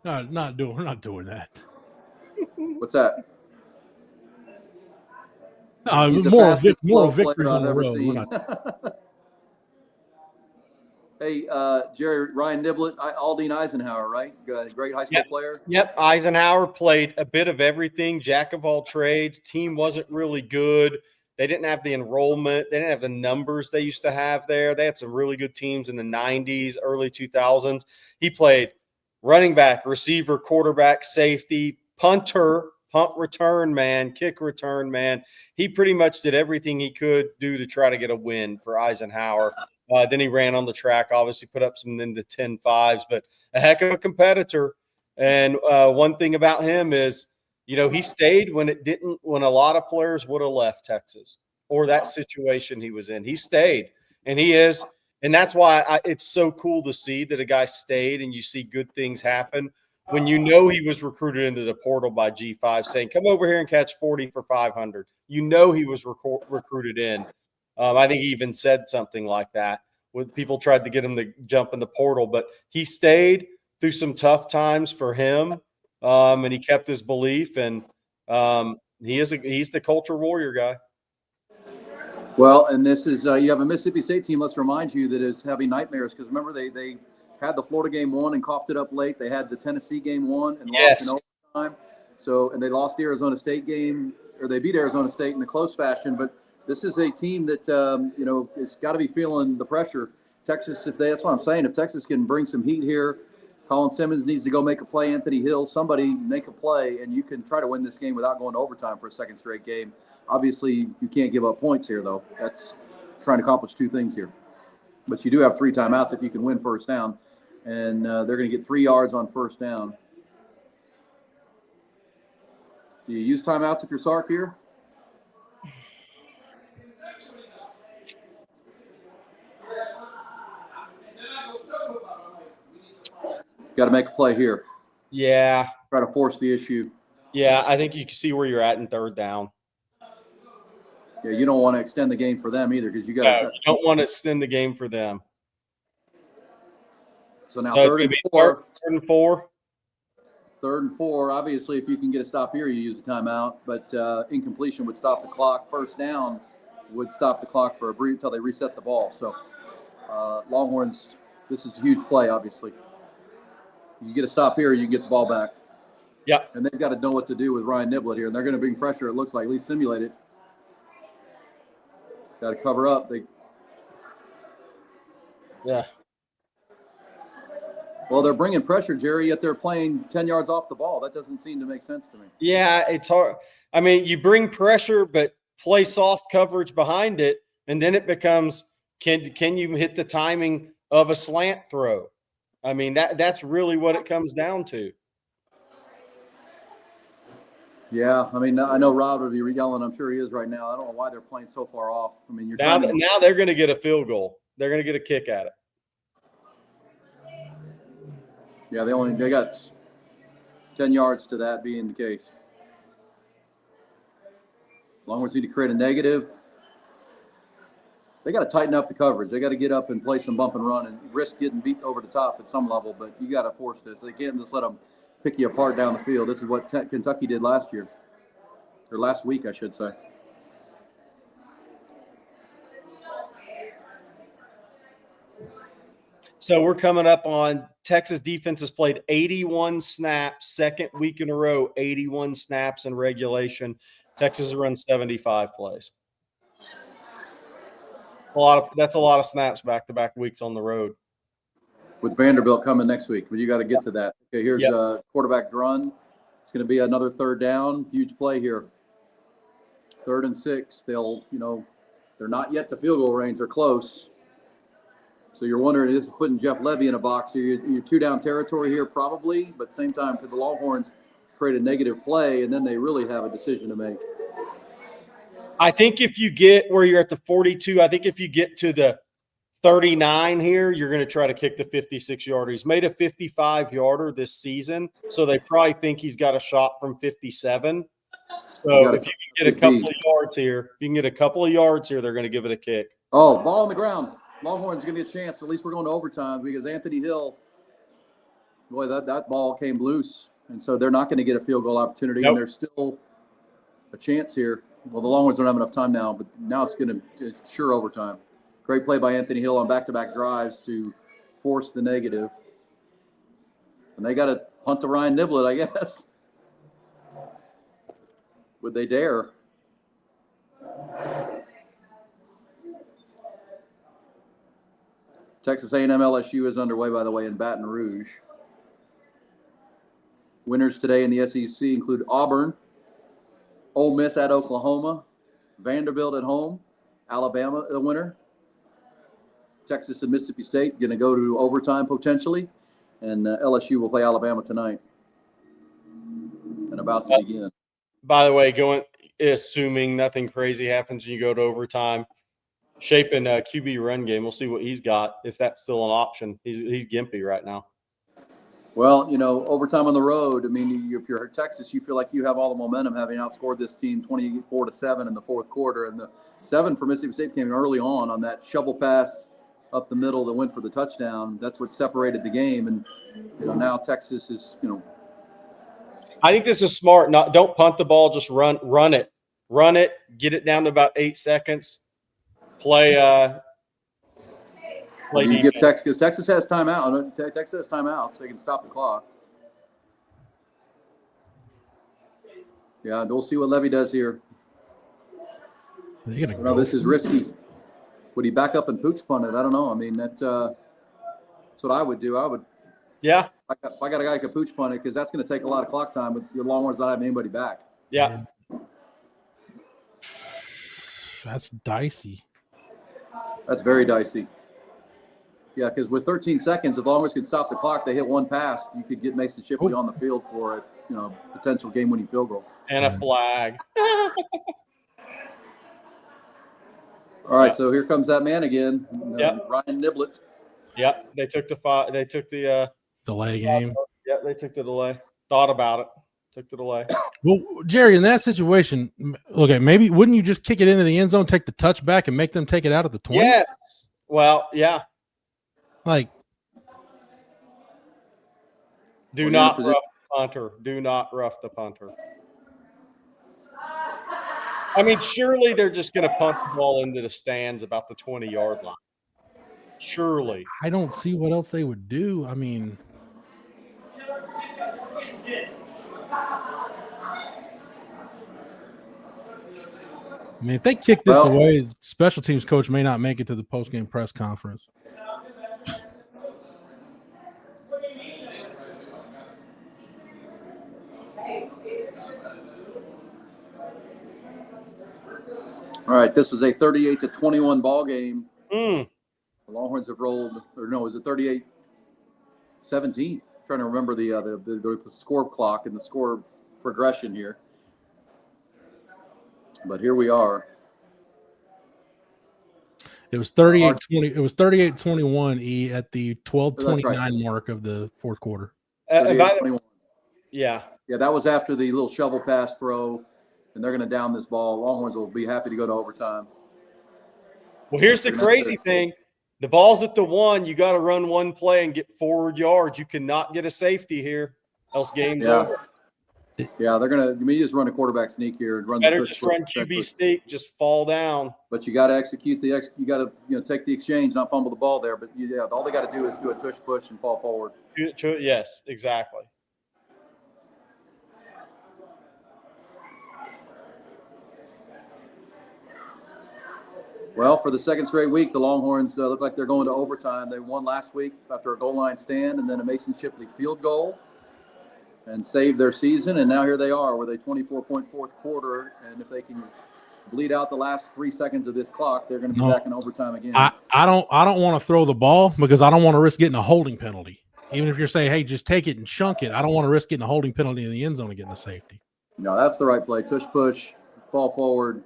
not doing that. What's that? Moral victories on the road. We're not. Hey, Jerry, Ryan Niblett, Aldine Eisenhower, right? Great high school player. Yep. Eisenhower played a bit of everything, jack of all trades. Team wasn't really good. They didn't have the enrollment. They didn't have the numbers they used to have there. They had some really good teams in the 90s, early 2000s. He played running back, receiver, quarterback, safety, punter, punt return man, kick return man. He pretty much did everything he could do to try to get a win for Eisenhower. Then he ran on the track, obviously put up some in the 10.5s, but a heck of a competitor. And one thing about him is, he stayed when a lot of players would have left Texas or that situation he was in. He stayed, and he is. And that's why it's so cool to see that a guy stayed and you see good things happen when he was recruited into the portal by G5 saying, come over here and catch 40 for 500. He was recruited in. I think he even said something like that when people tried to get him to jump in the portal. But he stayed through some tough times for him, and he kept his belief. And he's the culture warrior guy. Well, and this is you have a Mississippi State team, let's remind you, that is having nightmares because remember they had the Florida game won and coughed it up late. They had the Tennessee game won and lost in overtime. So, and they lost the Arizona State game, or they beat Arizona State in a close fashion. But this is a team that has got to be feeling the pressure. Texas, that's what I'm saying. If Texas can bring some heat here, Colin Simmons needs to go make a play. Anthony Hill, somebody make a play, and you can try to win this game without going to overtime for a second straight game. Obviously, you can't give up points here, though. That's trying to accomplish two things here. But you do have 3 timeouts if you can win first down, and they're going to get 3 yards on first down. Do you use timeouts if you're Sark here? Got to make a play here. Yeah. Try to force the issue. Yeah, I think you can see where you're at in third down. Yeah, you don't want to extend the game for them either because you got. No, you don't want to extend the game for them. So now third and 4. Third and 4. Third and 4. Obviously, if you can get a stop here, you use the timeout. But incompletion would stop the clock. First down would stop the clock for a brief until they reset the ball. So Longhorns, this is a huge play. Obviously, you get a stop here, you get the ball back. Yeah, and they've got to know what to do with Ryan Niblett here, and they're going to bring pressure. It looks like, at least simulate it. Got to cover up. Yeah. Well, they're bringing pressure, Jerry, yet they're playing 10 yards off the ball. That doesn't seem to make sense to me. Yeah, it's hard. I mean, you bring pressure, but play soft coverage behind it, and then it becomes, can you hit the timing of a slant throw? I mean, that's really what it comes down to. Yeah, I mean, I know Rod would be yelling. I'm sure he is right now. I don't know why they're playing so far off. I mean, now they're going to get a field goal. They're going to get a kick at it. Yeah, they got 10 yards to that being the case. Longhorns need to create a negative. They got to tighten up the coverage. They got to get up and play some bump and run and risk getting beat over the top at some level. But you got to force this. They can't just let them pick you apart down the field. This is what Kentucky did last year, or last week, I should say. So we're coming up on Texas defense has played 81 snaps, second week in a row, 81 snaps in regulation. Texas has run 75 plays. That's a lot of snaps back-to-back weeks on the road. With Vanderbilt coming next week, but you got to get to that. Okay, here's quarterback Drun. It's going to be another third down. Huge play here. 3rd and 6. They're not yet to field goal range. They're close. So you're wondering, this is putting Jeff Levy in a box here. You're 2-down territory here probably, but at the same time, could the Longhorns create a negative play, and then they really have a decision to make? I think if you get where you're at the 42, I think if you get to the 39 here, you're going to try to kick the 56-yarder. He's made a 55-yarder this season, so they probably think he's got a shot from 57. So if you can get a couple of yards here, they're going to give it a kick. Oh, ball on the ground. Longhorns going to get a chance. At least we're going to overtime because Anthony Hill, boy, that ball came loose. And so they're not going to get a field goal opportunity. Nope. And there's still a chance here. Well, the Longhorns don't have enough time now, but now it's going to sure overtime. Great play by Anthony Hill on back-to-back drives to force the negative. And they got to punt to Ryan Niblett, I guess. Would they dare? Texas A&M LSU is underway, by the way, in Baton Rouge. Winners today in the SEC include Auburn Ole Miss at Oklahoma, Vanderbilt at home, Alabama the winner. Texas and Mississippi State going to go to overtime potentially, and LSU will play Alabama tonight. And about to begin. By the way, assuming nothing crazy happens and you go to overtime, shaping a QB run game. We'll see what he's got, if that's still an option. He's gimpy right now. Well, overtime on the road. I mean, if you're Texas, you feel like you have all the momentum, having outscored this team 24-7 in the fourth quarter, and the 7 for Mississippi State came early on that shovel pass up the middle that went for the touchdown. That's what separated the game, and now Texas is I think this is smart. Don't punt the ball, just run it, get it down to about 8 seconds. Play you give Texas, because Texas has timeout. Texas has timeout, so they can stop the clock. Yeah, we'll see what Levy does here. This is risky. Would he back up and pooch punt it? I don't know. I mean, that's what I would do. Yeah. If I got a guy who can pooch punt it, because that's going to take a lot of clock time with your Longhorns not having anybody back. Yeah. That's dicey. That's very dicey. Yeah, because with 13 seconds, if Longhorns can stop the clock, they hit one pass, you could get Mason Shipley on the field for a potential game-winning field goal. And a flag. All right, so here comes that man again, Ryan Niblett. Yep, they took the delay game. Yeah, they took the delay. Thought about it. Took the delay. Well, Jerry, in that situation, okay, maybe wouldn't you just kick it into the end zone, take the touchback, and make them take it out at the 20? Yes. Well, yeah. Like, do not rough the punter. Do not rough the punter. I mean, surely they're just going to punt the ball into the stands about the 20-yard line. Surely. I don't see what else they would do. I mean, if they kick this away, special teams coach may not make it to the post-game press conference. All right, this was a 38-21 ball game. The Longhorns have rolled, or no, is it 38-17? Trying to remember the score clock and the score progression here. But here we are. It was 38-20. It was 38-21 at the 12:29 mark of the fourth quarter. Yeah, that was after the little shovel pass throw, and they're going to down this ball. Longhorns will be happy to go to overtime. Well, here's the crazy thing. The ball's at the 1. You got to run one play and get forward yards. You cannot get a safety here, else game's over. Yeah, they're going to just run a quarterback sneak here and run Better the just run QB sneak, just fall down. But you got to execute you got to take the exchange, not fumble the ball there. But all they got to do is do a tush push and fall forward. Yes, exactly. Well, for the second straight week, the Longhorns look like they're going to overtime. They won last week after a goal line stand and then a Mason Shipley field goal and saved their season. And now here they are with a 24-point fourth quarter. And if they can bleed out the last 3 seconds of this clock, they're going to be back in overtime again. I don't want to throw the ball because I don't want to risk getting a holding penalty. Even if you're saying, hey, just take it and chunk it, I don't want to risk getting a holding penalty in the end zone and getting a safety. No, that's the right play. Tush push, fall forward.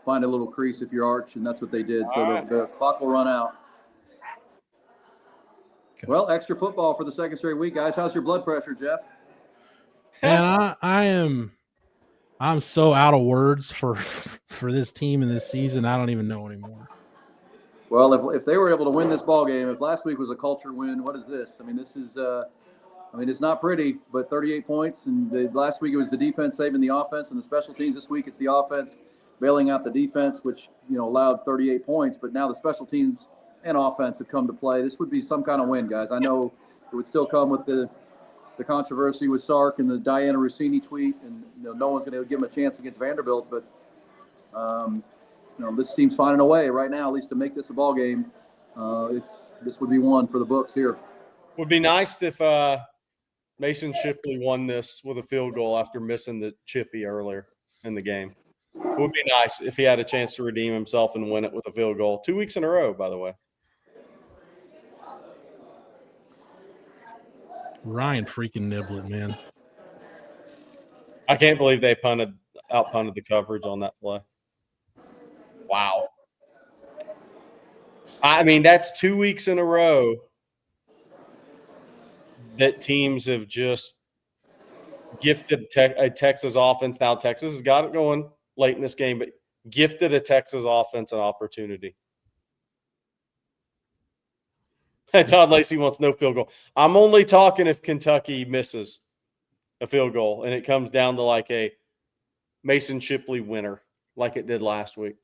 Find a little crease if you're arch, and that's what they did. So the clock will run out. Okay. Well, extra football for the second straight week, guys. How's your blood pressure, Jeff? And I'm so out of words for this team in this season. I don't even know anymore. Well, if they were able to win this ball game, if last week was a culture win, what is this? I mean, this is it's not pretty, but 38 points. And last week it was the defense saving the offense and the special teams. This week it's the offense bailing out the defense, which allowed 38 points. But now the special teams and offense have come to play. This would be some kind of win, guys. I know it would still come with the controversy with Sark and the Diana Rossini tweet, and no one's going to give him a chance against Vanderbilt. But this team's finding a way right now, at least to make this a ball game. This would be one for the books here. Would be nice if Mason Shipley won this with a field goal after missing the chippy earlier. in the game. It would be nice if he had a chance to redeem himself and win it with a field goal. 2 weeks in a row, by the way. Ryan freaking Niblett, man. I can't believe they out-punted the coverage on that play. Wow. I mean, that's 2 weeks in a row that teams have just gifted a Texas offense. Now, Texas has got it going late in this game, but gifted a Texas offense an opportunity. Todd Lacey wants no field goal. I'm only talking if Kentucky misses a field goal and it comes down to like a Mason Shipley winner like it did last week.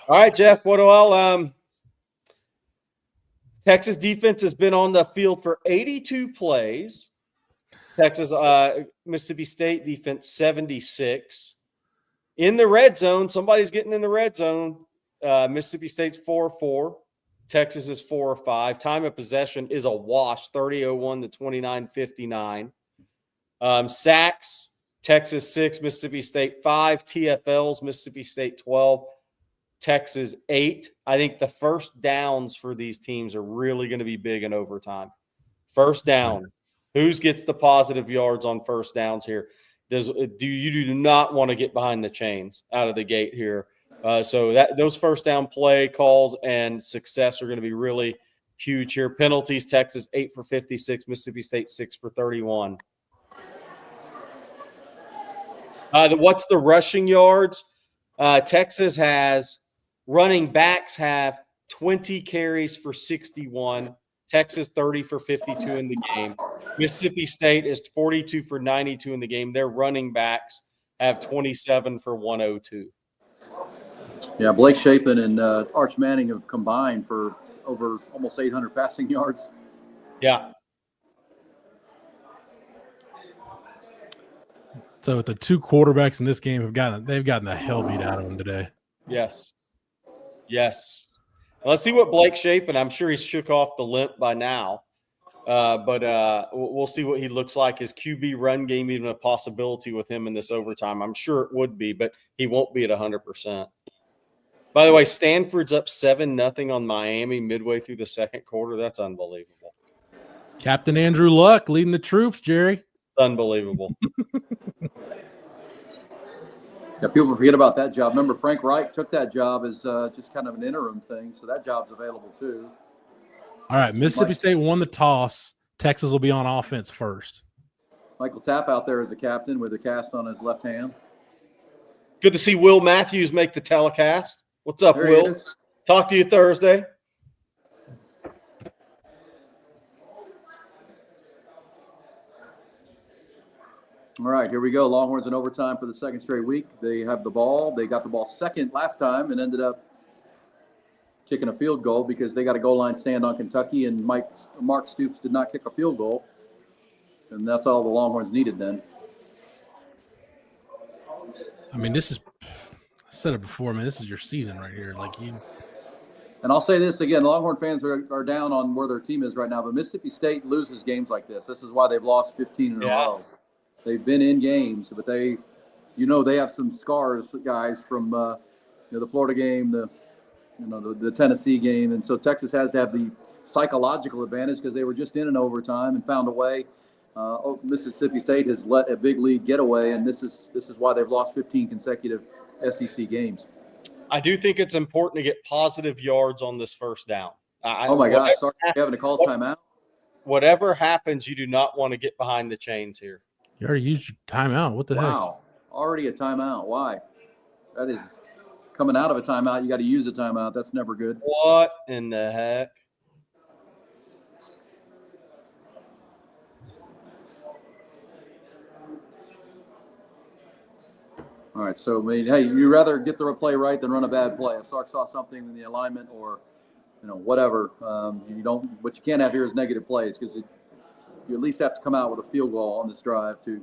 All right, Jeff, what do Texas defense has been on the field for 82 plays. Texas, Mississippi State defense, 76. In the red zone, somebody's getting in the red zone. Mississippi State's 4-4. Texas is 4-5. Time of possession is a wash, 30-01 to 29-59. Sacks, Texas 6, Mississippi State 5. TFLs, Mississippi State 12. Texas 8. I think the first downs for these teams are really going to be big in overtime. First down. Who gets the positive yards on first downs here? You do not want to get behind the chains out of the gate here. So those first down play calls and success are going to be really huge here. Penalties, Texas 8 for 56, Mississippi State 6 for 31. What's the rushing yards? Texas has running backs have 20 carries for 61. Texas 30 for 52 in the game. Mississippi State is 42 for 92 in the game. Their running backs have 27 for 102. Yeah, Blake Shapen and Arch Manning have combined for over almost 800 passing yards. Yeah. So the two quarterbacks in this game they've gotten the hell beat out of them today. Yes. Let's see what Blake Shapen. I'm sure he's shook off the limp by now. But we'll see what he looks like. His QB run game even a possibility with him in this overtime? I'm sure it would be, but he won't be at 100%. By the way, Stanford's up 7-0 on Miami midway through the second quarter. That's unbelievable. Captain Andrew Luck leading the troops, Jerry. It's unbelievable. Yeah, people forget about that job. Remember, Frank Reich took that job as just kind of an interim thing, so that job's available too. All right, Mississippi State won the toss. Texas will be on offense first. Michael Tapp out there as a captain with a cast on his left hand. Good to see Will Matthews make the telecast. What's up, There Will? Talk to you Thursday. All right, here we go. Longhorns in overtime for the second straight week. They have the ball. They got the ball second last time and ended up kicking a field goal because they got a goal line stand on Kentucky, and Mark Stoops did not kick a field goal. And that's all the Longhorns needed then. I mean, I said it before, man, this is your season right here. And I'll say this again, Longhorn fans are down on where their team is right now, but Mississippi State loses games like this. This is why they've lost 15 in a row. They've been in games, but they have some scars, guys, from the Florida game, the Tennessee game, and so Texas has to have the psychological advantage because they were just in an overtime and found a way. Mississippi State has let a big lead get away, and this is why they've lost 15 consecutive SEC games. I do think it's important to get positive yards on this first down. Oh my gosh, sorry, having to call timeout. Whatever happens, you do not want to get behind the chains here. You already used your timeout. What the heck? Wow, already a timeout. Why? That is coming out of a timeout. You got to use a timeout. That's never good. What in the heck? All right, so, I mean, hey, you rather get the play right than run a bad play. If Sark saw something in the alignment or, whatever, what you can't have here is negative plays because you at least have to come out with a field goal on this drive to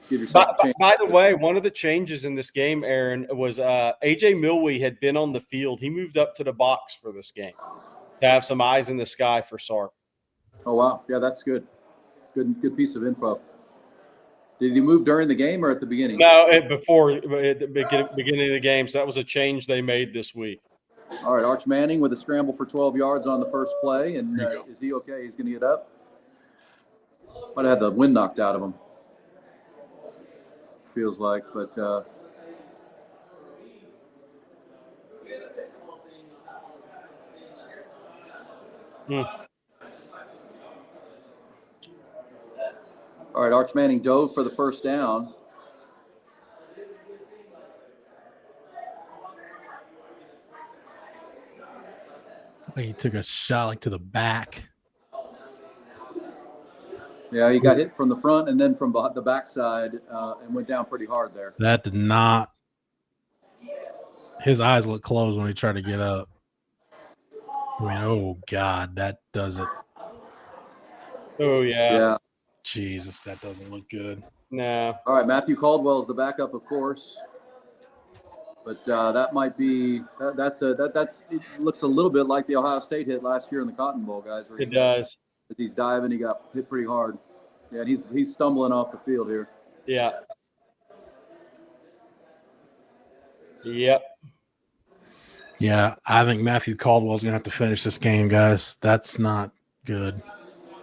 give yourself a chance. By the way, one of the changes in this game, Aaron, was A.J. Milwee had been on the field. He moved up to the box for this game to have some eyes in the sky for Sark. Oh, wow. Yeah, that's good. Good piece of info. Did he move during the game or at the beginning? No, before at the beginning of the game. So that was a change they made this week. All right, Arch Manning with a scramble for 12 yards on the first play. And is he okay? He's going to get up. Might have had the wind knocked out of him. Feels like, but All right, Arch Manning dove for the first down. I think he took a shot like to the back. Yeah, he got hit from the front and then from the backside and went down pretty hard there. That did not. His eyes look closed when he tried to get up. I mean, oh God, that does it. Oh yeah. Yeah. Jesus, that doesn't look good. No. All right, Matthew Caldwell is the backup, of course, but that might be it looks a little bit like the Ohio State hit last year in the Cotton Bowl, guys. It does. As he's diving, he got hit pretty hard. Yeah, he's stumbling off the field here. Yeah. Yep. Yeah, I think Matthew Caldwell's gonna have to finish this game, guys. That's not good.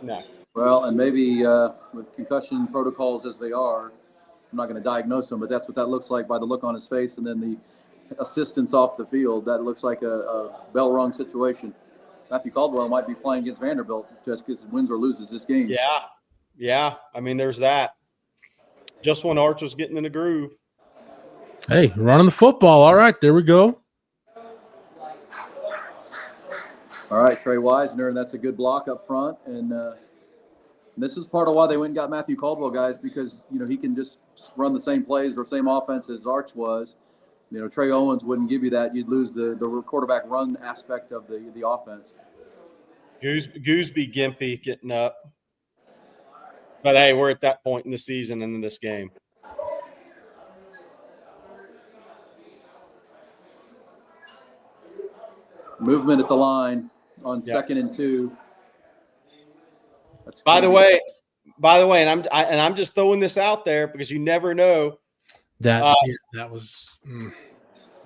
No. Well, and maybe with concussion protocols as they are, I'm not going to diagnose him, but that's what that looks like by the look on his face and then the assistance off the field. That looks like a bell-rung situation. Matthew Caldwell might be playing against Vanderbilt just because he wins or loses this game. Yeah. Yeah. I mean, there's that. Just when Arch was getting in the groove. Hey, running the football. All right, there we go. All right, Trey Wisner, and that's a good block up front. And this is part of why they went and got Matthew Caldwell, guys, because, he can just run the same plays or same offense as Arch was. Trey Owens wouldn't give you that. You'd lose the quarterback run aspect of the offense. Gooseby Gimpy getting up. But, hey, we're at that point in the season and in this game. Movement at the line on 2nd and 2. By the way, and I'm just throwing this out there because you never know. That was.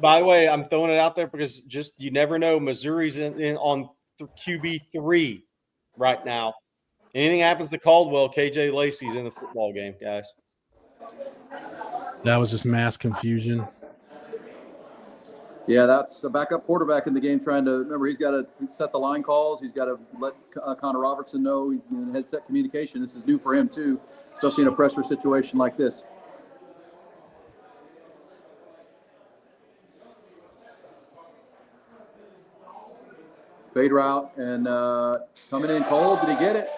By the way, I'm throwing it out there because just you never know. Missouri's on QB3 right now. Anything happens to Caldwell, KJ Lacey's in the football game, guys. That was just mass confusion. Yeah, that's a backup quarterback in the game trying to – remember, he's got to set the line calls. He's got to let Connor Robertson know headset communication. This is new for him too, especially in a pressure situation like this. Fade route and coming in cold. Did he get it?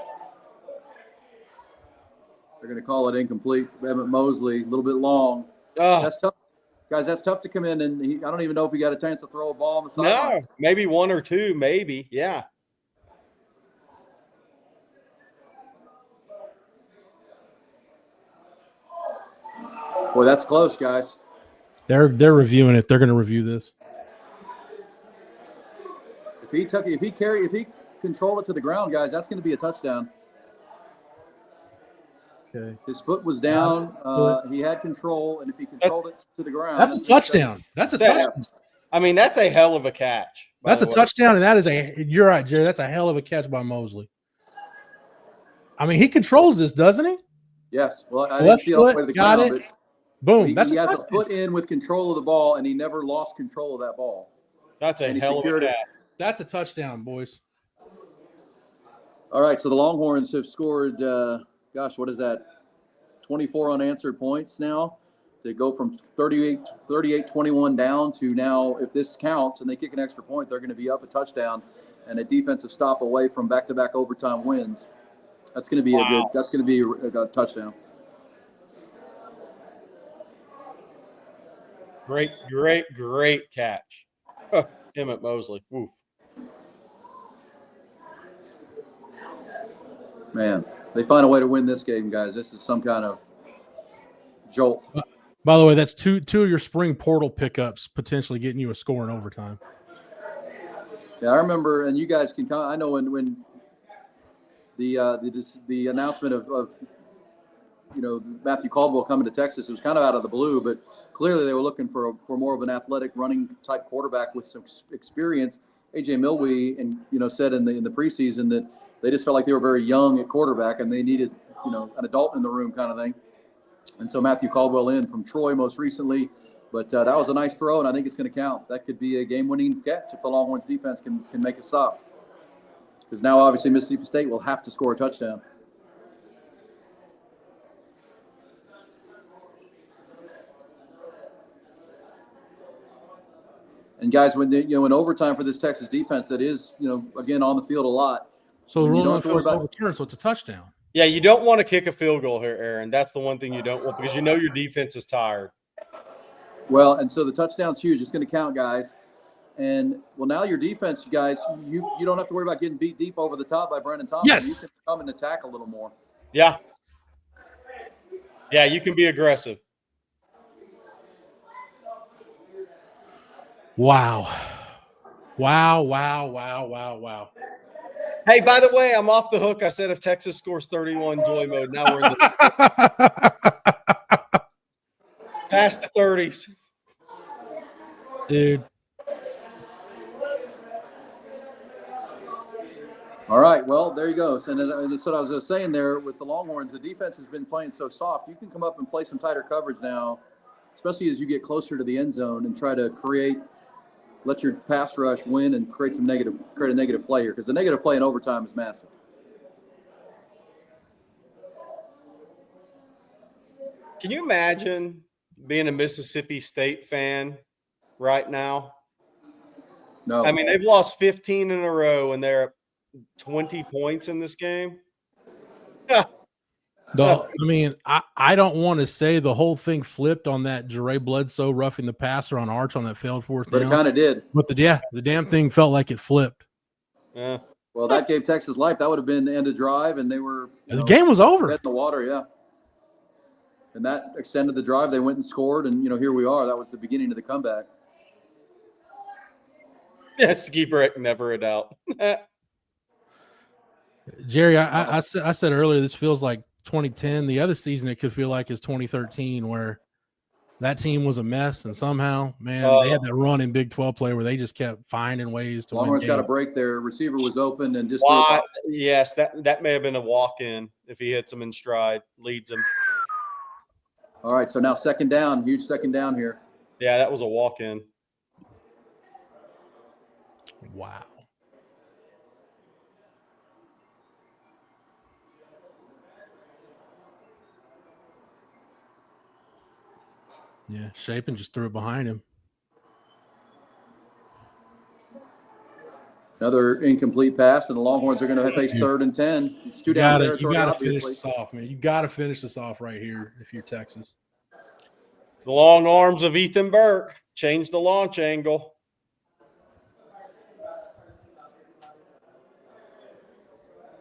They're going to call it incomplete. Emmett Mosley, a little bit long. Oh. That's tough. Guys, that's tough to come in, and I don't even know if he got a chance to throw a ball on the sideline. No, maybe one or two, maybe. Yeah. Boy, that's close, guys. They're reviewing it. They're going to review this. If he controlled it to the ground, guys, that's going to be a touchdown. Okay. His foot was down. He had control, and if he controlled it to the ground, that's a touchdown. That's a touchdown. I mean, that's a hell of a catch. That's a touchdown, and that is you're right, Jerry. That's a hell of a catch by Mosley. I mean, he controls this, doesn't he? Yes. Well, I didn't see it all the way to the ground, but boom. He has a foot in with control of the ball, and he never lost control of that ball. That's a hell of a catch. That's a touchdown, boys. All right, so the Longhorns have scored, what is that, 24 unanswered points now. They go from 38-21 down to now, if this counts and they kick an extra point, they're going to be up a touchdown and a defensive stop away from back-to-back overtime wins. That's going to be a touchdown. Great catch. Emmett Mosley. Woof. Man, they find a way to win this game, guys. This is some kind of jolt. By the way, that's two of your spring portal pickups potentially getting you a score in overtime. Yeah, I remember, and you guys can I know when the announcement of Matthew Caldwell coming to Texas. It was kind of out of the blue, but clearly they were looking for more of an athletic running type quarterback with some experience. AJ Milwee said in the preseason that they just felt like they were very young at quarterback and they needed an adult in the room kind of thing. And so Matthew Caldwell in from Troy most recently, but that was a nice throw, and I think it's going to count. That could be a game-winning catch if the Longhorns defense can make a stop. Because now obviously Mississippi State will have to score a touchdown. And guys, when in overtime for this Texas defense, that is again on the field a lot. So the you rule don't on have to worry field about overturned, so it's a touchdown. Yeah, you don't want to kick a field goal here, Aaron. That's the one thing you don't want because your defense is tired. Well, and so the touchdown's huge. It's going to count, guys. And now your defense, you guys, you don't have to worry about getting beat deep over the top by Brendan Thompson. Yes. You can come and attack a little more. Yeah. Yeah, you can be aggressive. Wow. Wow. Hey, by the way, I'm off the hook. I said if Texas scores 31, joy mode. Now we're in the past the 30s. Dude. All right, well, there you go. And that's what I was saying there with the Longhorns. The defense has been playing so soft. You can come up and play some tighter coverage now, especially as you get closer to the end zone and try to let your pass rush win and create a negative play here because the negative play in overtime is massive. Can you imagine being a Mississippi State fan right now? No. I mean, they've lost 15 in a row and they're 20 points in this game. Yeah. I don't want to say the whole thing flipped on that Jere Bledsoe roughing the passer on Arch on that failed fourth down. But it kind of did. But the damn thing felt like it flipped. Yeah. Well, that gave Texas life. That would have been the end of drive, and they were the game was over. In the water, yeah. And that extended the drive. They went and scored, and here we are. That was the beginning of the comeback. Yeah, ski break, never a doubt. Jerry, I said earlier, this feels like 2010. The other season it could feel like is 2013, where that team was a mess, and somehow, man, they had that run in Big 12 play where they just kept finding ways to Longhorns win. Got a break there. Receiver was open and just yes, that may have been a walk-in if he hits him in stride, leads him. All right, so now second down, huge second down here. Yeah, that was a walk-in. Wow. Yeah, Shapen just threw it behind him. Another incomplete pass, and the Longhorns are going to face 3rd and 10. It's two down territory, you gotta obviously. finish this off, man. You got to finish this off right here if you're Texas. The long arms of Ethan Burke changed the launch angle.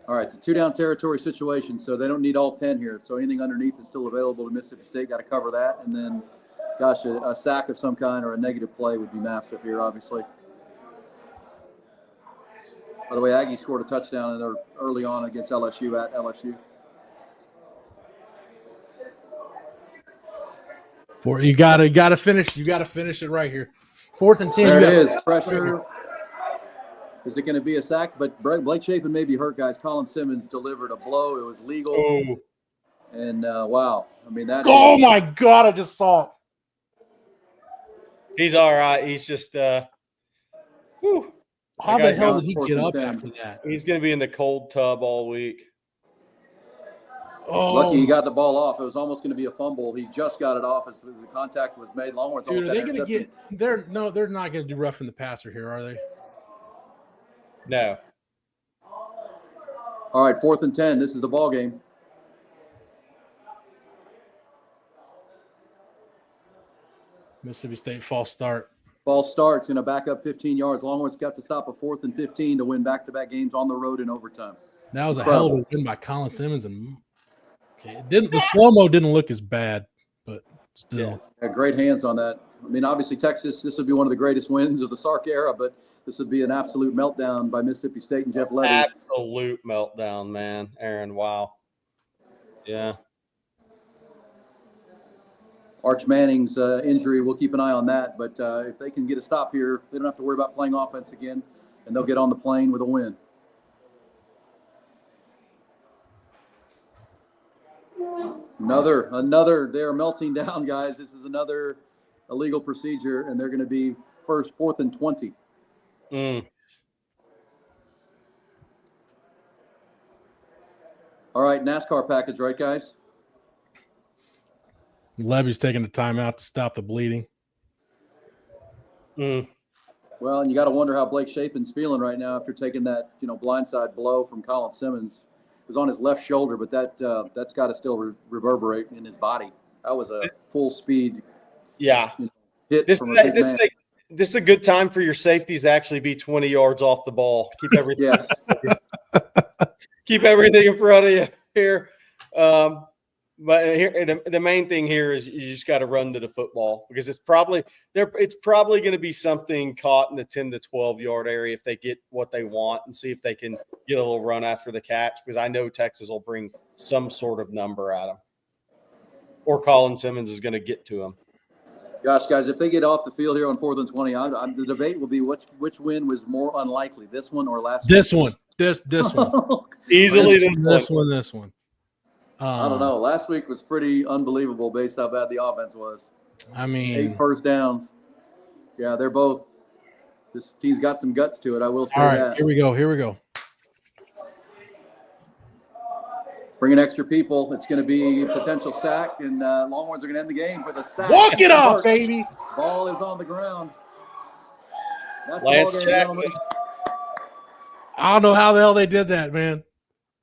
All right, it's a 2-down territory situation, so they don't need all 10 here. So anything underneath is still available to Mississippi State. Got to cover that. And then, gosh, a sack of some kind or a negative play would be massive here, obviously. By the way, Aggie scored a touchdown early on against LSU at LSU. You gotta finish. You gotta finish it right here. 4th and 10. There it is. Pressure. Is it going to be a sack? But Blake Shapen may be hurt, guys. Colin Simmons delivered a blow. It was legal. Oh. And wow, I mean that. Oh my God! I just saw it. He's all right. He's just. Whew. How the hell did he get up after that? He's going to be in the cold tub all week. Oh, lucky he got the ball off. It was almost going to be a fumble. He just got it off as the contact was made. Longhorns dude, almost are they had going to get? They're not going to do roughing the passer here, are they? No. All right, 4th and 10. This is the ball game. Mississippi State false start. False start's going to back up 15 yards. Longhorns got to stop a 4th and 15 to win back-to-back games on the road in overtime. That was a hell of a win by Colin Simmons, and the slow-mo didn't look as bad, but still. Yeah, great hands on that. I mean, obviously Texas, this would be one of the greatest wins of the Sark era, but this would be an absolute meltdown by Mississippi State and Jeff Levy. Absolute meltdown, man. Aaron, wow. Yeah. Arch Manning's injury. We'll keep an eye on that. But if they can get a stop here, they don't have to worry about playing offense again, and they'll get on the plane with a win. Another. They're melting down, guys. This is another illegal procedure, and they're going to be 4th and 20. All right, NASCAR package, right, guys? Levy's taking the timeout to stop the bleeding. Well, and you got to wonder how Blake Shapen's feeling right now after taking that, blindside blow from Colin Simmons. It was on his left shoulder, but that's got to still reverberate in his body. That was a full speed. Yeah. Hit This from a big is man. this is a good time for your safeties to actually be 20 yards off the ball. Keep everything. Yes. Keep everything in front of you here. But here, the main thing here is you just got to run to the football, because it's probably going to be something caught in the 10 to 12 yard area if they get what they want, and see if they can get a little run after the catch, because I know Texas will bring some sort of number at them, or Colin Simmons is going to get to them. Gosh, guys, if they get off the field here on 4th and 20, the debate will be which win was more unlikely, this one or last This one. This one. Easily This one. I don't know. Last week was pretty unbelievable based how bad the offense was. I mean, 8 first downs. Yeah, they're both. This team's got some guts to it. I will say all right, that. Here we go. Bringing extra people. It's going to be a potential sack, and Longhorns are going to end the game with a sack. Walk it off, baby. Ball is on the ground. That's Lance the ball game, Jackson. gentlemen. I don't know how the hell they did that, man.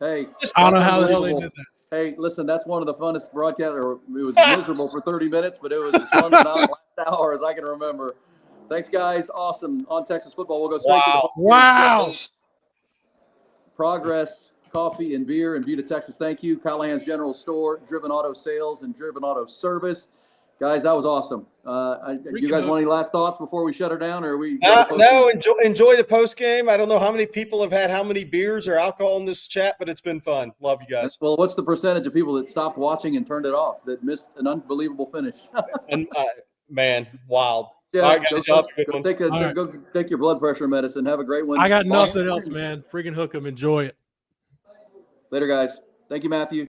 Hey, I don't know how the hell they did that. Hey, listen, that's one of the funnest broadcasts. Or it was miserable for 30 minutes, but it was as fun as last hour as I can remember. Thanks, guys. Awesome. On Texas football, we'll go straight to the Wow. Progress Coffee and Beer in Buda, Texas. Thank you. Callahan's General Store, Driven Auto Sales, and Driven Auto Service. Guys, that was awesome. You guys want any last thoughts before we shut her down, or are we? No, enjoy the post game. I don't know how many people have had how many beers or alcohol in this chat, but it's been fun. Love you guys. Well, what's the percentage of people that stopped watching and turned it off, that missed an unbelievable finish? And man, wild. Yeah, all right, guys, go take your blood pressure medicine. Have a great one. I got nothing else, man. Freaking hook 'em. Enjoy it. Later, guys. Thank you, Matthew.